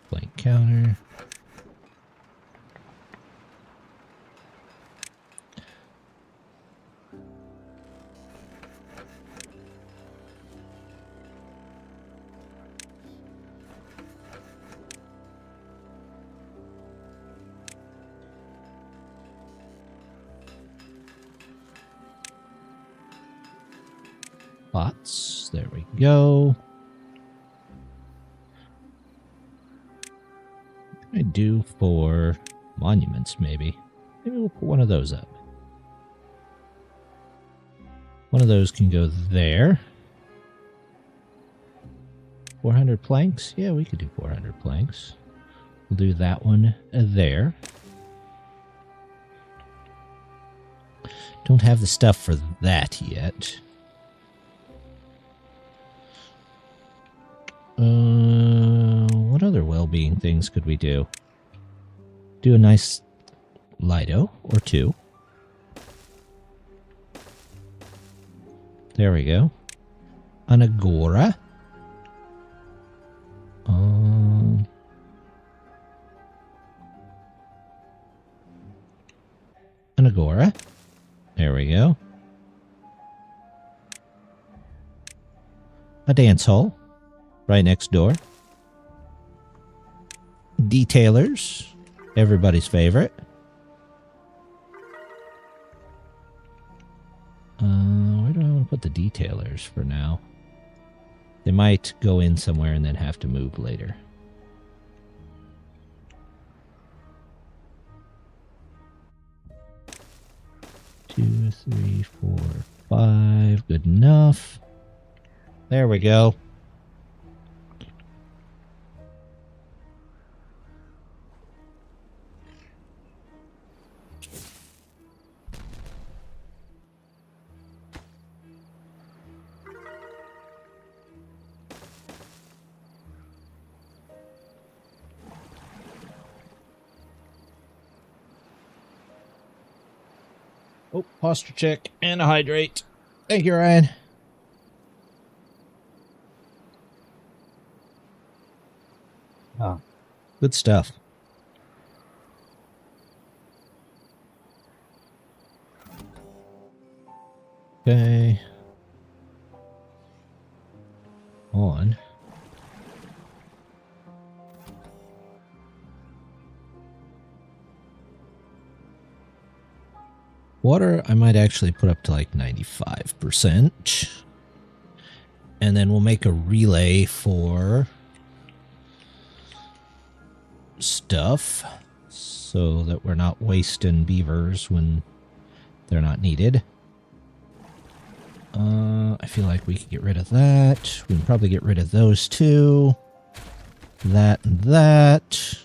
Plank counter. Pots. There we go. What can I do for monuments, maybe? Maybe we'll put one of those up. One of those can go there. 400 planks? Yeah, we could do 400 planks. We'll do that one there. Don't have the stuff for that yet. What other well-being things could we do? Do a nice Lido or two. There we go. An agora. An agora. There we go. A dance hall. Right next door. Detailers. Everybody's favorite. Where do I want to put the detailers for now? They might go in somewhere and then have to move later. Two, three, 4, 5. Good enough. There we go. Oh, posture check and a hydrate. Thank you, Ryan. Oh, good stuff. Okay. On. Water, I might actually put up to like 95%. And then we'll make a relay for stuff so that we're not wasting beavers when they're not needed. I feel like we could get rid of that. We can probably get rid of those two. That and that.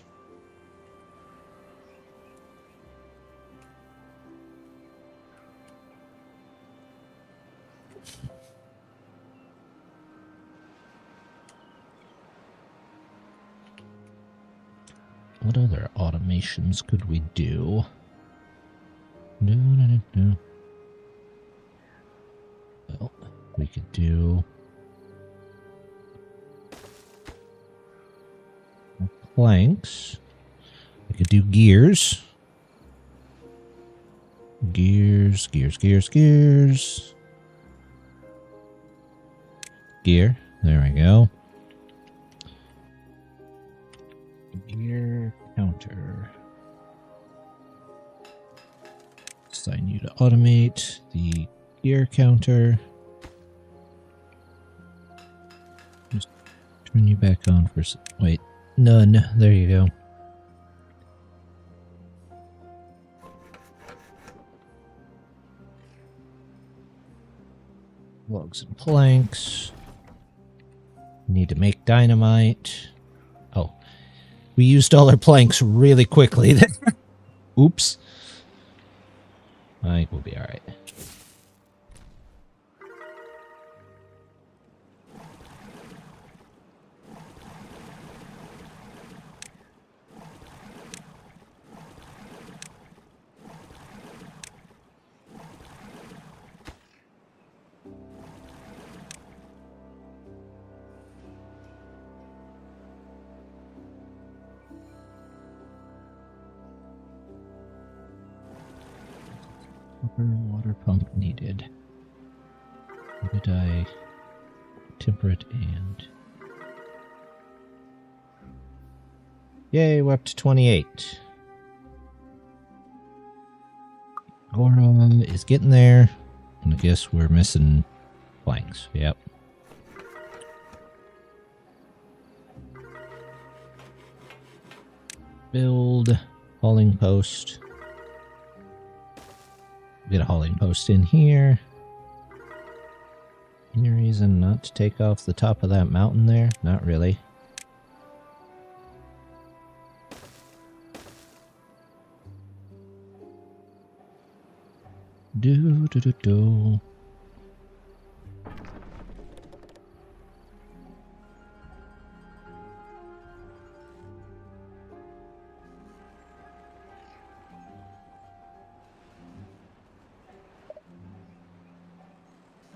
What other automations could we do? No. Well, we could do planks. We could do gears. Gears. Gear. There we go. Gear counter. Assign you to automate the gear counter. Just turn you back on for wait, none. There you go. Logs and planks. Need to make dynamite. Oh, we used all our planks really quickly. Oops. I think we'll be alright. Water pump needed. Did I temper it and... Yay, we're up to 28. Gora is getting there. And I guess we're missing planks. Yep. Build hauling post. Get a hauling post in here. Any reason not to take off the top of that mountain there? Not really. Do.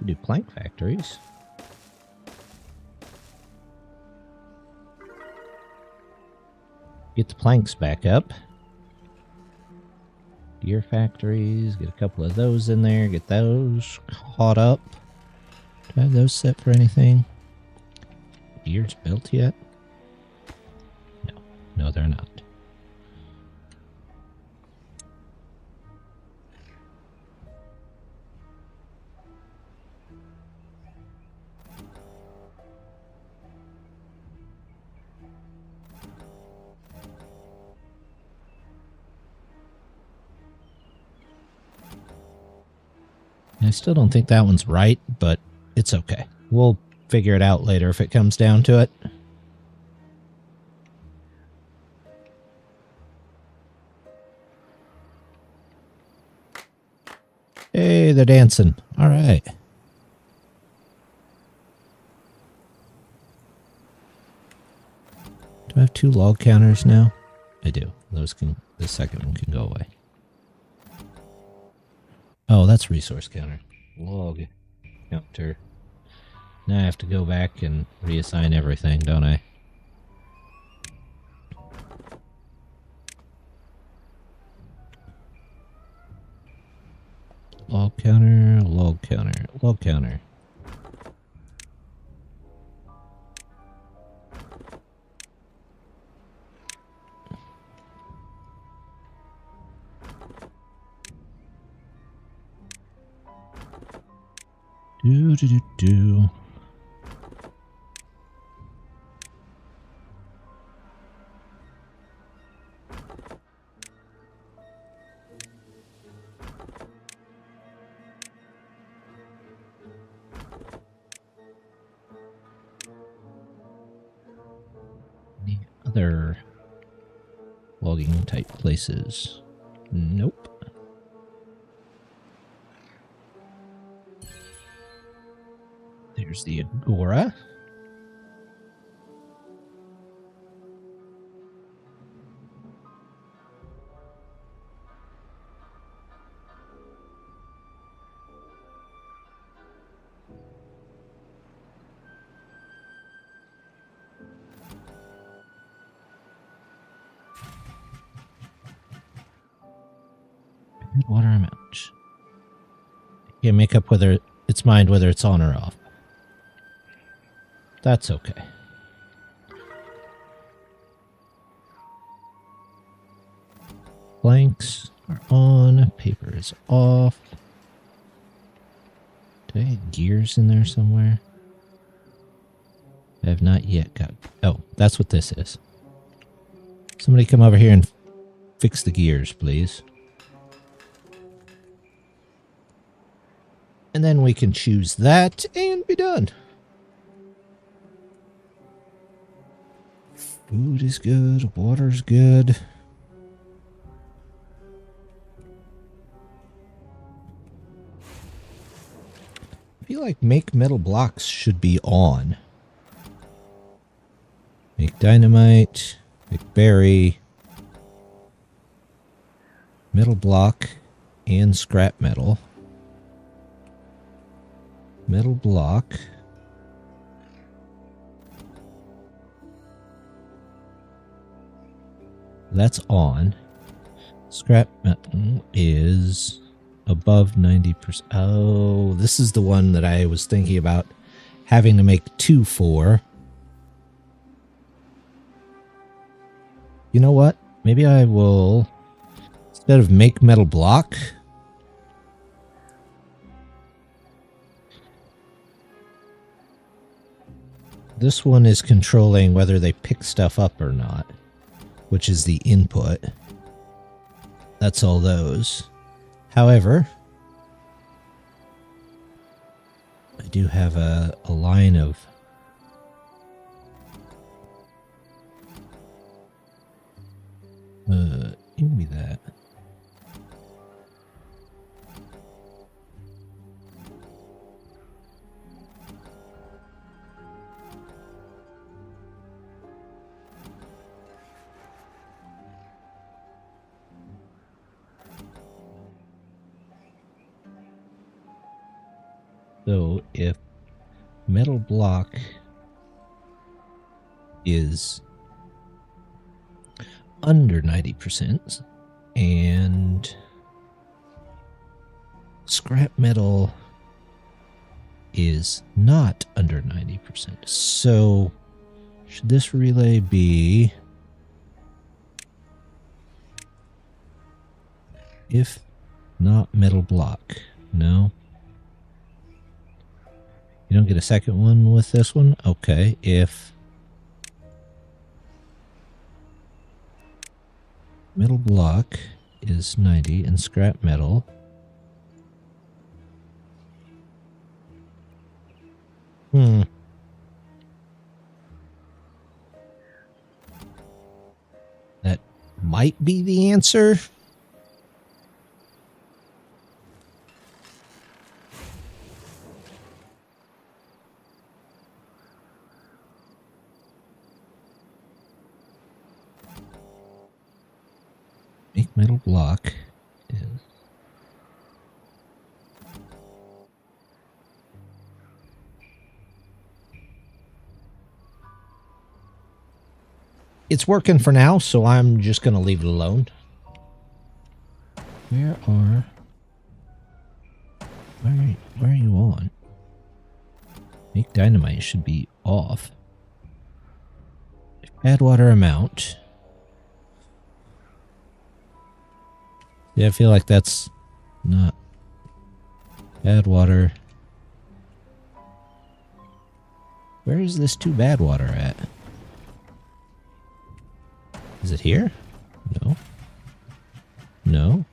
Do plank factories. Get the planks back up. Gear factories, get a couple of those in there, get those caught up. Do I have those set for anything? Gears built yet? No, they're not. I still don't think that one's right, but it's okay. We'll figure it out later if it comes down to it. Hey, they're dancing. All right. Do I have 2 log counters now? I do. Those can. The second one can go away. Oh, that's resource counter. Log counter. Now I have to go back and reassign everything, don't I? Log counter, log counter, log counter. Do. Any other logging type places? Nope. There's the Agora. Water amount. Can't make up whether its mind whether it's on or off. That's okay. Blanks are on, paper is off. Do I have gears in there somewhere? I have not yet got... Oh, that's what this is. Somebody come over here and fix the gears, please. And then we can choose that and be done. Food is good, water's good. feel like make metal blocks should be on. Make dynamite, make berry, metal block, and scrap metal. Metal block. That's on. Scrap metal is above 90%. Oh, this is the one that I was thinking about having to make 2 for. You know what? Maybe I will, instead of make metal block, this one is controlling whether they pick stuff up or not, which is the input. That's all those. However, I do have a line of give me that. So if metal block is under 90% and scrap metal is not under 90%. So should this relay be if not metal block? No. You don't get a second one with this one? Okay, if metal block is 90 and scrap metal that might be the answer. Make metal block is it's working for now, so I'm just going to leave it alone. Where are you on? Make dynamite should be off. Add water amount. Yeah, I feel like that's not bad water. Where is this 2 bad water at? Is it here? No. No.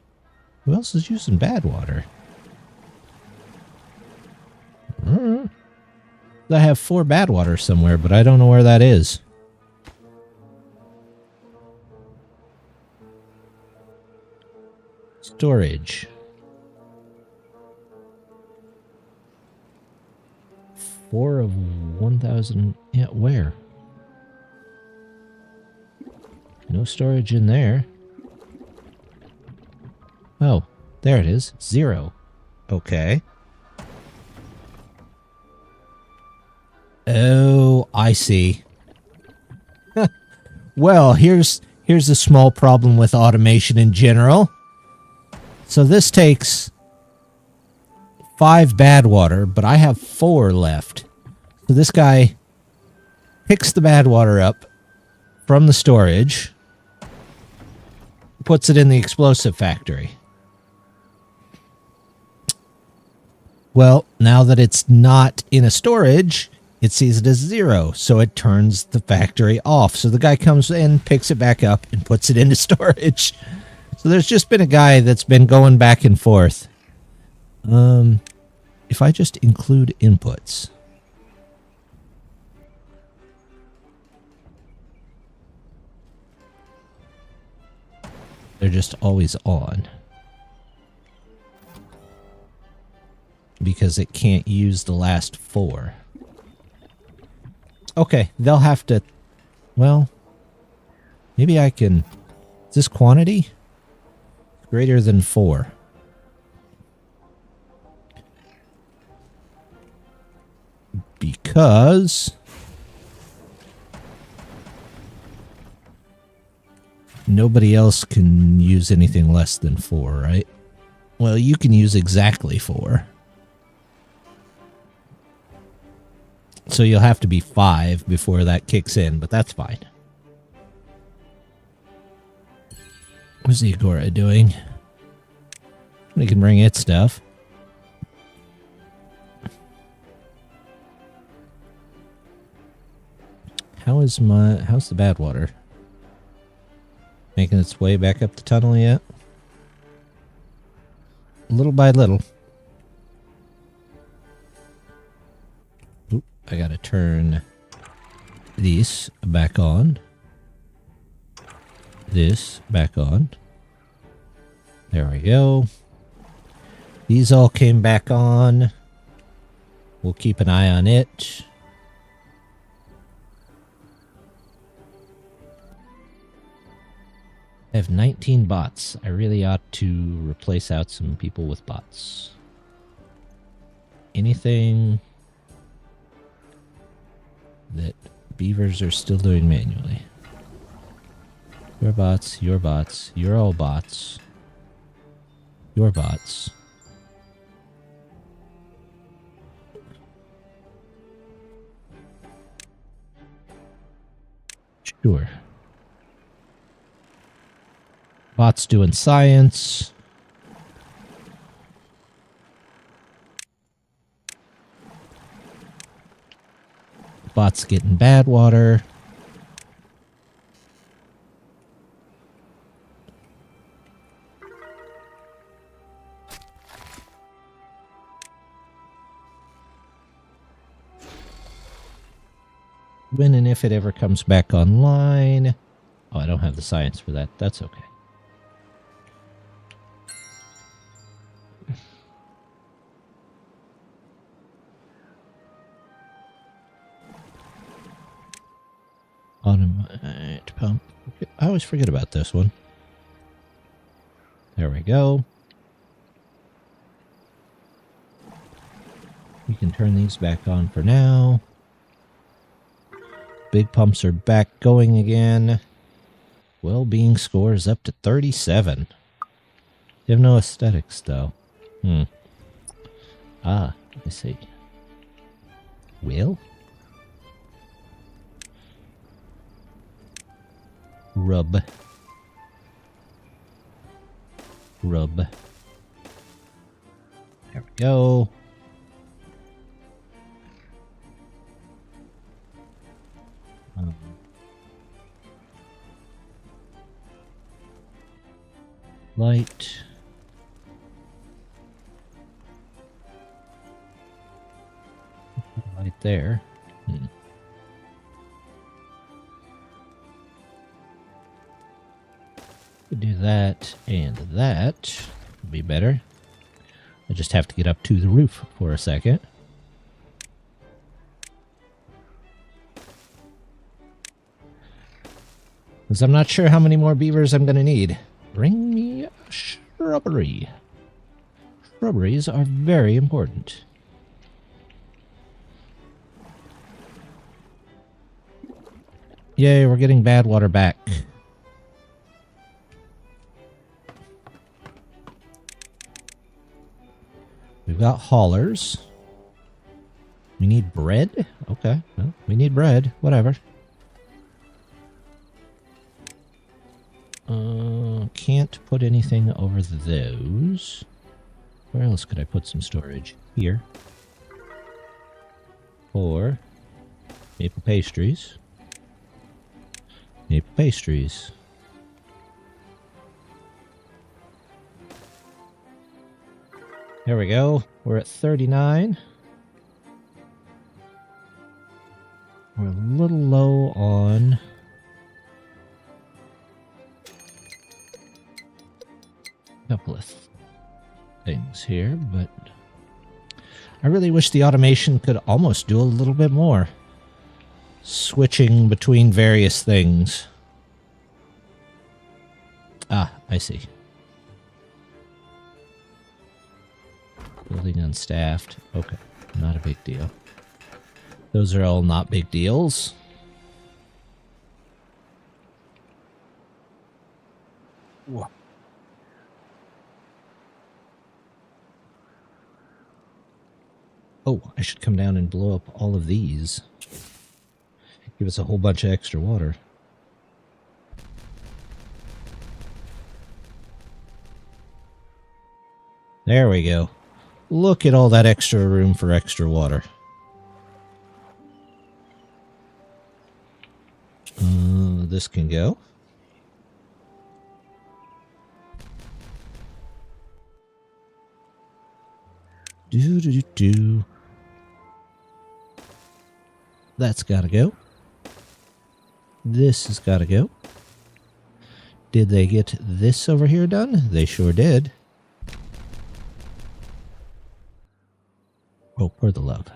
Who else is using bad water? I have 4 bad water somewhere, but I don't know where that is. Storage. 4 of 1,000. Yeah, where? No storage in there. Oh, there it is. 0. Okay. Oh, I see. Well, here's a small problem with automation in general. So this takes 5 bad water, but I have 4 left. So this guy picks the bad water up from the storage, puts it in the explosive factory. Well, now that it's not in a storage, it sees it as 0, so it turns the factory off. So the guy comes in, picks it back up, and puts it into storage. So there's just been a guy that's been going back and forth. If I just include inputs. They're just always on. because it can't use the last 4. Okay, they'll have to... Well, maybe I can... Is this quantity? Greater than 4. Because... nobody else can use anything less than 4, right? Well, you can use exactly 4. So you'll have to be 5 before that kicks in, but that's fine. What's the Agora doing? We can bring it stuff. How's the bad water? Making its way back up the tunnel yet? Little by little. Oop, I gotta turn this back on. This back on. There we go. These all came back on. We'll keep an eye on it. I have 19 bots. I really ought to replace out some people with bots. Anything that beavers are still doing manually. Your bots, your bots, you're all bots. Your bots. Sure. Bots doing science. Bots getting bad water. When and if it ever comes back online. Oh, I don't have the science for that. That's okay. Automate pump. I always forget about this one. There we go. We can turn these back on for now. Big pumps are back going again. Well-being score is up to 37. You have no aesthetics, though. Ah, I see. Well? Rub. Rub. There we go. Light. Right there. Could do that and that would be better. I just have to get up to the roof for a second. Because I'm not sure how many more beavers I'm going to need. Bring me a shrubbery. Shrubberies are very important. Yay, we're getting bad water back. We've got haulers. We need bread? Okay, well, we need bread. Whatever. Can't put anything over those. Where else could I put some storage? Here. Or maple pastries. Maple pastries. There we go. We're at 39. We're a little low on a couple of things here, but I really wish the automation could almost do a little bit more. Switching between various things. Ah, I see. Building unstaffed. Okay, not a big deal. Those are all not big deals. Whoa. Oh, I should come down and blow up all of these. Give us a whole bunch of extra water. There we go. Look at all that extra room for extra water. This can go. Do. That's gotta go. This has gotta go. Did they get this over here done? They sure did. Oh, for the love.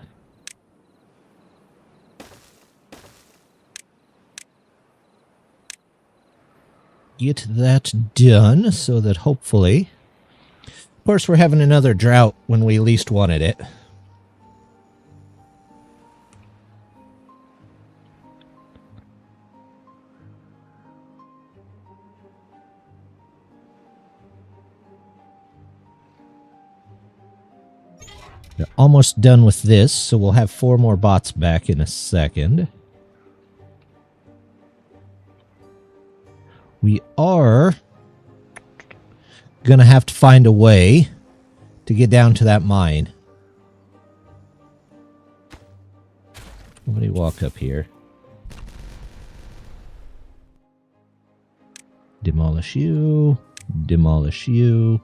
Get that done so that hopefully... Of course, we're having another drought when we least wanted it. They're almost done with this, so we'll have 4 more bots back in a second. We are gonna have to find a way to get down to that mine. Somebody walk up here. Demolish you. Demolish you.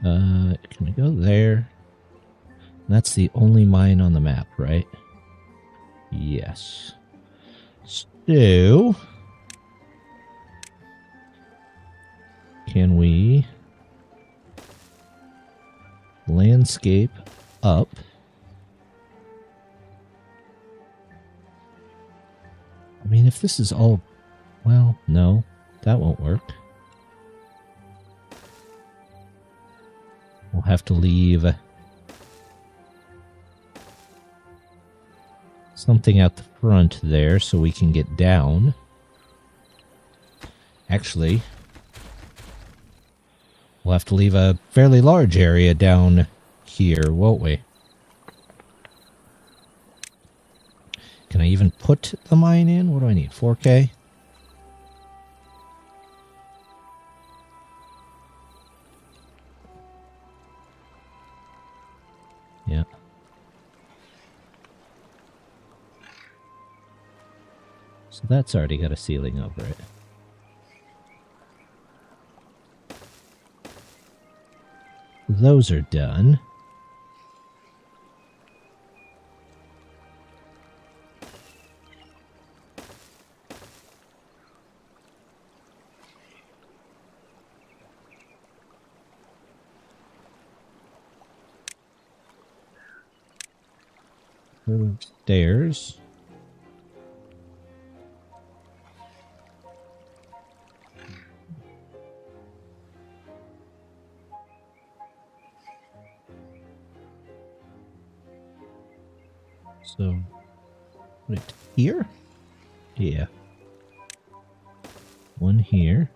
Can we go there? That's the only mine on the map, right? Yes. So, can we landscape up? I mean, if this is all... Well, no, that won't work. We'll have to leave something out the front there so we can get down. Actually, we'll have to leave a fairly large area down here, won't we? Can I even put the mine in? What do I need? 4K? Yeah. So that's already got a ceiling over it. Those are done. Stairs. So, put it here? Yeah. One here.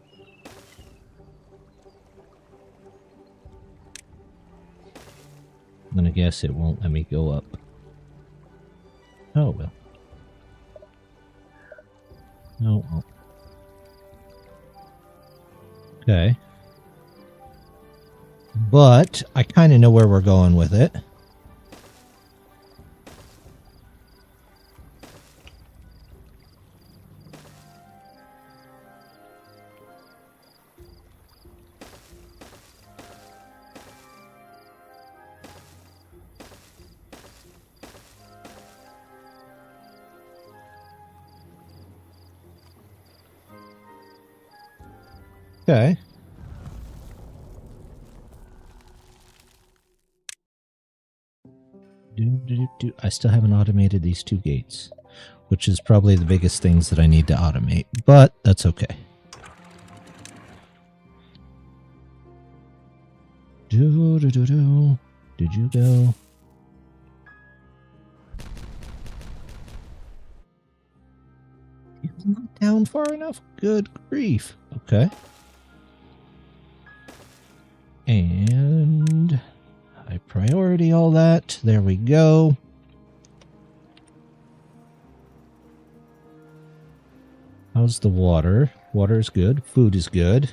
I'm gonna guess it won't let me go up. Oh, well. No. Oh. Okay. But I kind of know where we're going with it. Okay. I still haven't automated these 2 gates, which is probably the biggest things that I need to automate, but that's okay. Did you go? You're not down far enough? Good grief. Okay. And high priority all that. There we go. How's the water? Water is good. Food is good.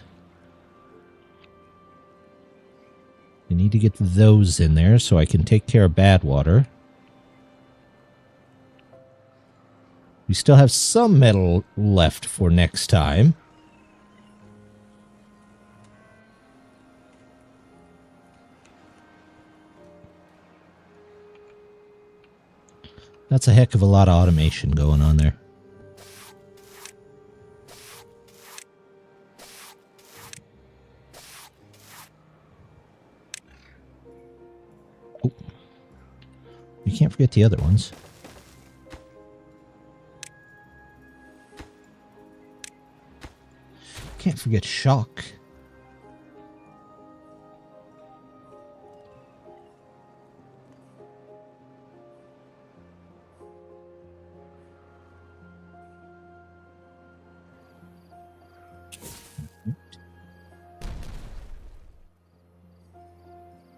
I need to get those in there so I can take care of bad water. We still have some metal left for next time. That's a heck of a lot of automation going on there. Oh. You can't forget the other ones. Can't forget shock.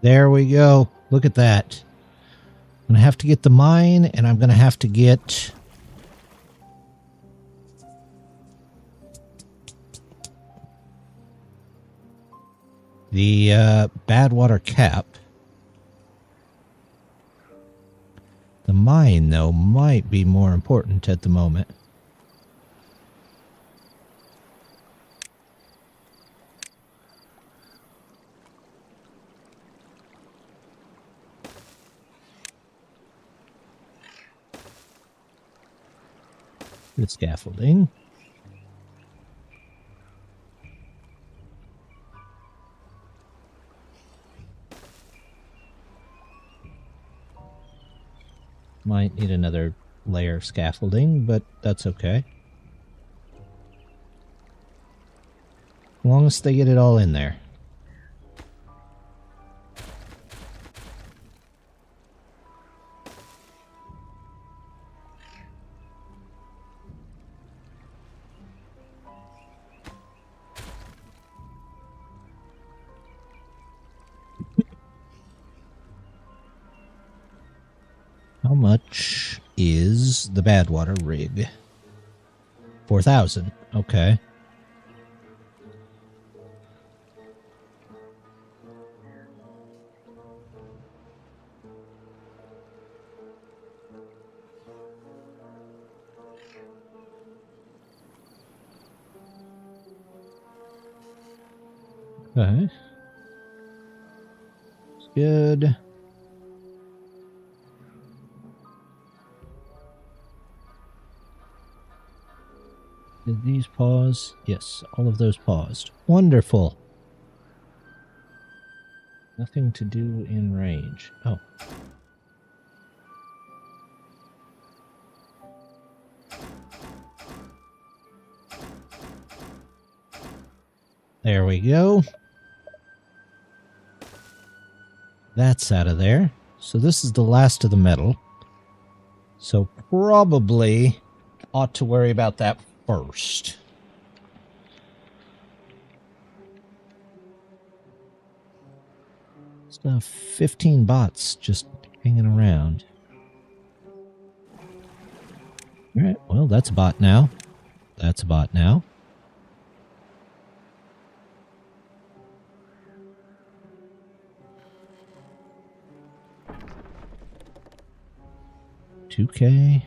There we go. Look at that. I'm going to have to get the mine, and I'm going to have to get the bad water cap. The mine, though, might be more important at the moment. The scaffolding. Might need another layer of scaffolding, but that's okay. As long as they get it all in there. How much is the bad water rig? 4,000. Okay. Okay. It's good. Did these pause? Yes, all of those paused. Wonderful. Nothing to do in range. Oh. There we go. That's out of there. So this is the last of the metal. So probably ought to worry about that first. Still have 15 bots just hanging around. Alright, well, that's a bot now. That's a bot now. $2K.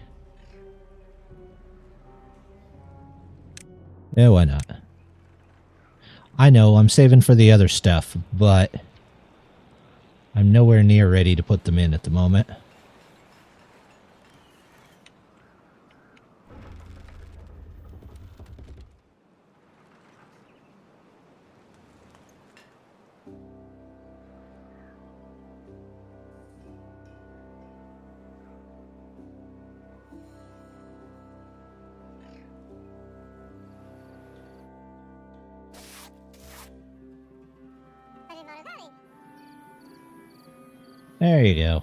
Yeah, why not? I know, I'm saving for the other stuff, but I'm nowhere near ready to put them in at the moment. There you go.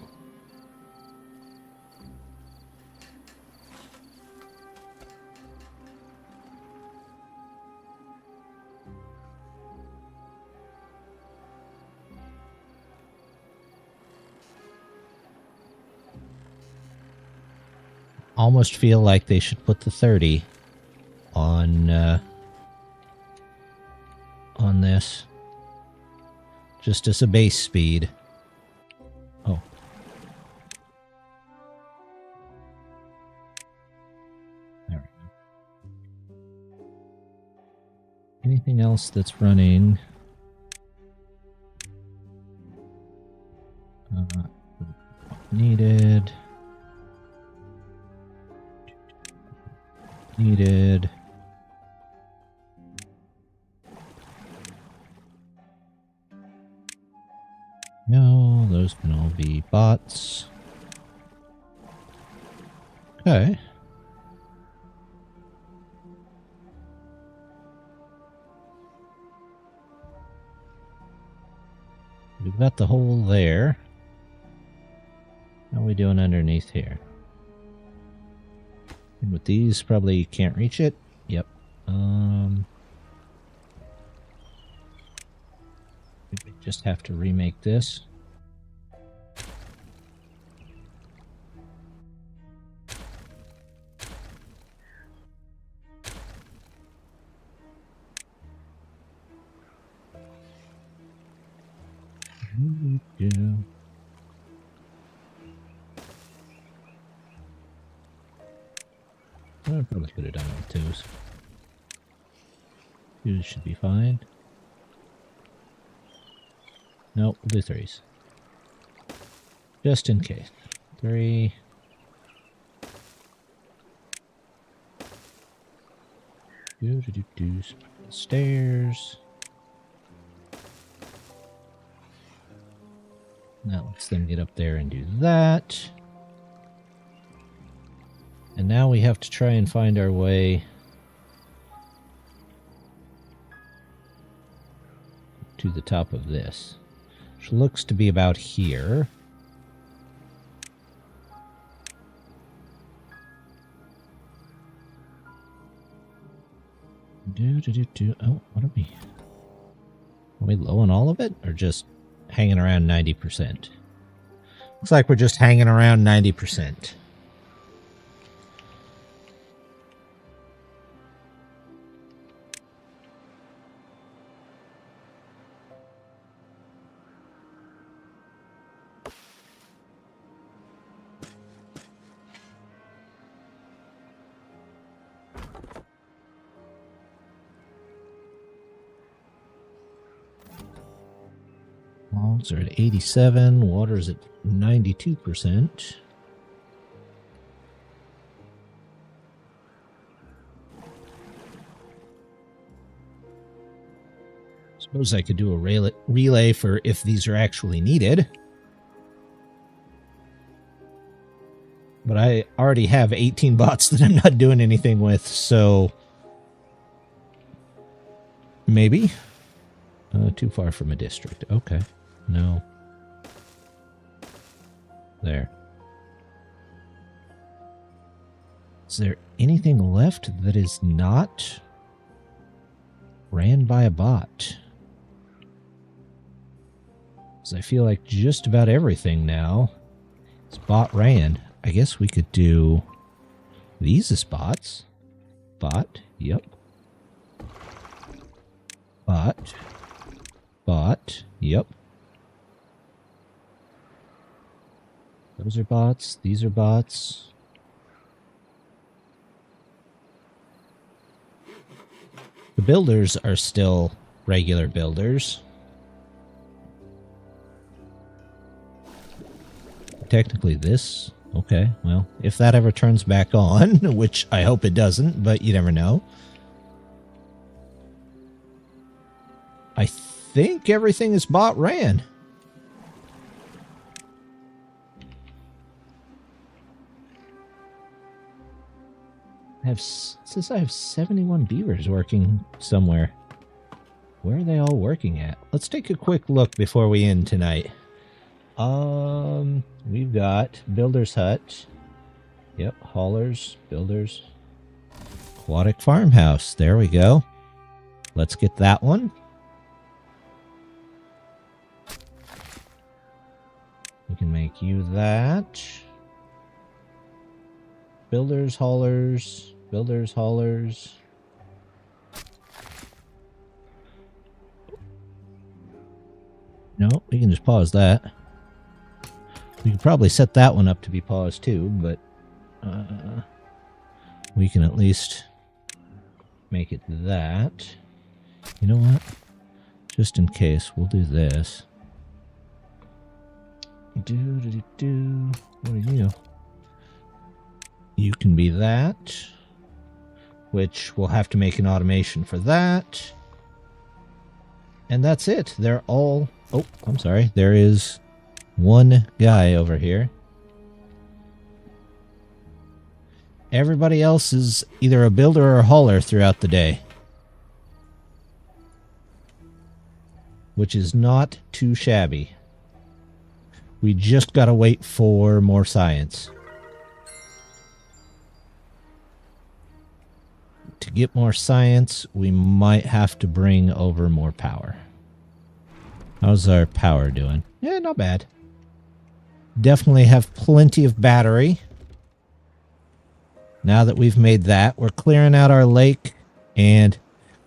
Almost feel like they should put the 30 on this, just as a base speed. Oh. There we go. Anything else that's running? Needed. Needed. No, those can all be bots. Okay. We've got the hole there. How are we doing underneath here? And with these, probably can't reach it. Yep. We just have to remake this. I probably could have done it with twos. Twos should be fine. Nope, we'll do threes. Just in case. 3. Stairs. Now let's then get up there and do that. And now we have to try and find our way to the top of this, which looks to be about here. Oh, what are we? Are we low on all of it, or just hanging around 90%? Looks like we're just hanging around 90%. Logs are at 87, water is at 92%. Suppose I could do a relay for if these are actually needed. But I already have 18 bots that I'm not doing anything with, so maybe. Too far from a district. Okay. No. There. Is there anything left that is not ran by a bot? Because I feel like just about everything now is bot ran. I guess we could do these as bots. Bot. Yep. Bot. Bot. Yep. Those are bots. These are bots. The builders are still regular builders. Technically this. Okay, well, if that ever turns back on, which I hope it doesn't, but you never know. I think everything is bot ran. It says I have 71 beavers working somewhere. Where are they all working at? Let's take a quick look before we end tonight. We've got builder's hut. Yep, haulers, builders. Aquatic farmhouse. There we go. Let's get that one. We can make you that. Builders, haulers, builders, haulers. No, we can just pause that. We could probably set that one up to be paused too, but we can at least make it that. You know what? Just in case, we'll do this. What do you know? You can be that, which we'll have to make an automation for that. And that's it. They're all... Oh, I'm sorry. There is one guy over here. Everybody else is either a builder or a hauler throughout the day. Which is not too shabby. We just gotta wait for more science. To get more science, we might have to bring over more power. How's our power doing? Yeah, not bad. Definitely have plenty of battery. Now that we've made that, we're clearing out our lake. And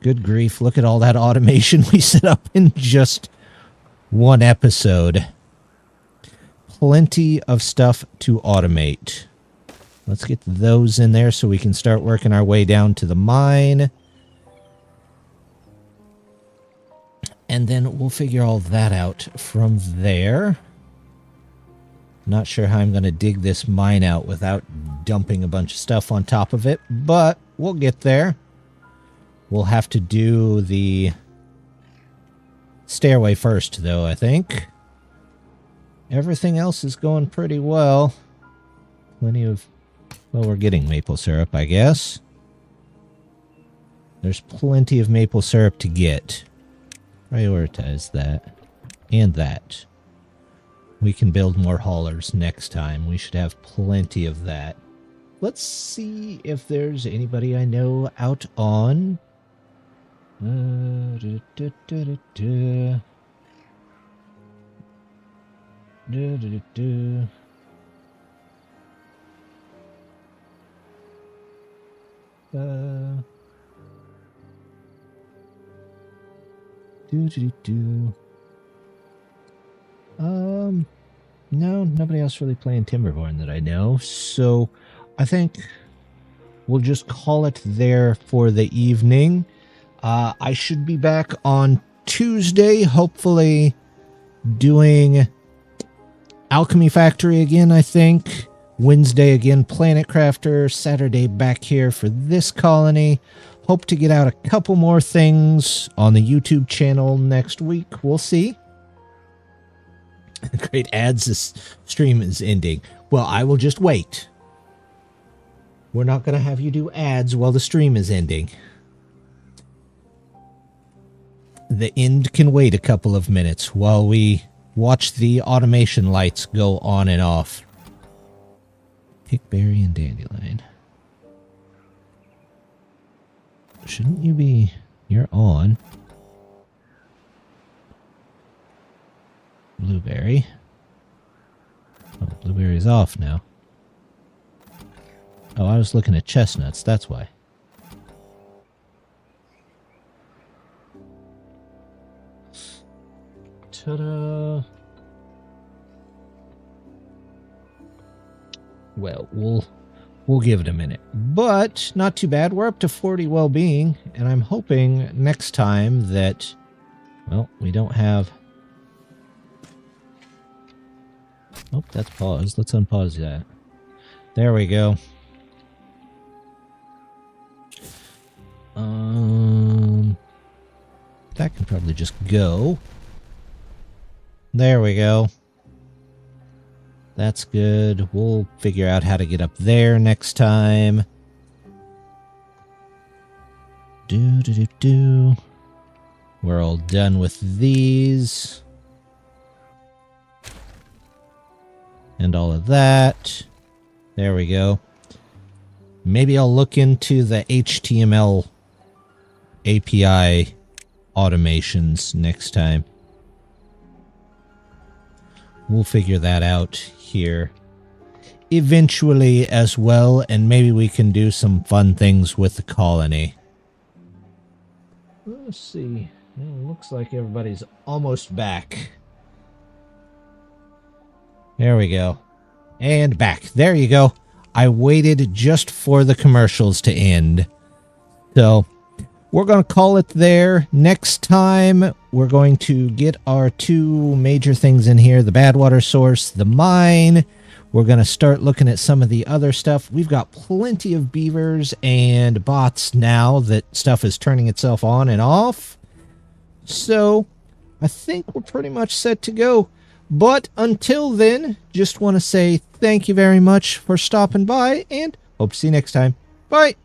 good grief, look at all that automation we set up in just one episode. Plenty of stuff to automate. Let's get those in there so we can start working our way down to the mine. And then we'll figure all that out from there. Not sure how I'm going to dig this mine out without dumping a bunch of stuff on top of it, but we'll get there. We'll have to do the stairway first, though, I think. Everything else is going pretty well. Plenty of... Well, we're getting maple syrup, I guess. There's plenty of maple syrup to get. Prioritize that. And that. We can build more haulers next time. We should have plenty of that. Let's see if there's anybody I know out on... No, nobody else really playing Timberborn that I know, so I think we'll just call it there for the evening. I should be back on Tuesday, hopefully doing Alchemy Factory again, I think. Wednesday again, Planet Crafter. Saturday back here for this colony. Hope to get out a couple more things on the YouTube channel next week. We'll see. Great ads. This stream is ending. Well, I will just wait. We're not going to have you do ads while the stream is ending. The end can wait a couple of minutes while we watch the automation lights go on and off. Pickberry and dandelion. Shouldn't you be... You're on. Blueberry. Oh, blueberry's off now. Oh, I was looking at chestnuts, that's why. Ta-da! Well, we'll give it a minute. But not too bad. We're up to 40 well-being, and I'm hoping next time that, well, we don't have... Oh, that's paused. Let's unpause that. There we go. That can probably just go. There we go. That's good. We'll figure out how to get up there next time. We're all done with these. And all of that. There we go. Maybe I'll look into the HTML API automations next time. We'll figure that out here eventually as well, and maybe we can do some fun things with the colony. Let's see. It looks like everybody's almost back. There we go. And back. There you go. I waited just for the commercials to end. So, we're going to call it there. Next time, we're going to get our two major things in here. The bad water source, the mine. We're going to start looking at some of the other stuff. We've got plenty of beavers and bots now that stuff is turning itself on and off. So, I think we're pretty much set to go. But until then, just want to say thank you very much for stopping by and hope to see you next time. Bye!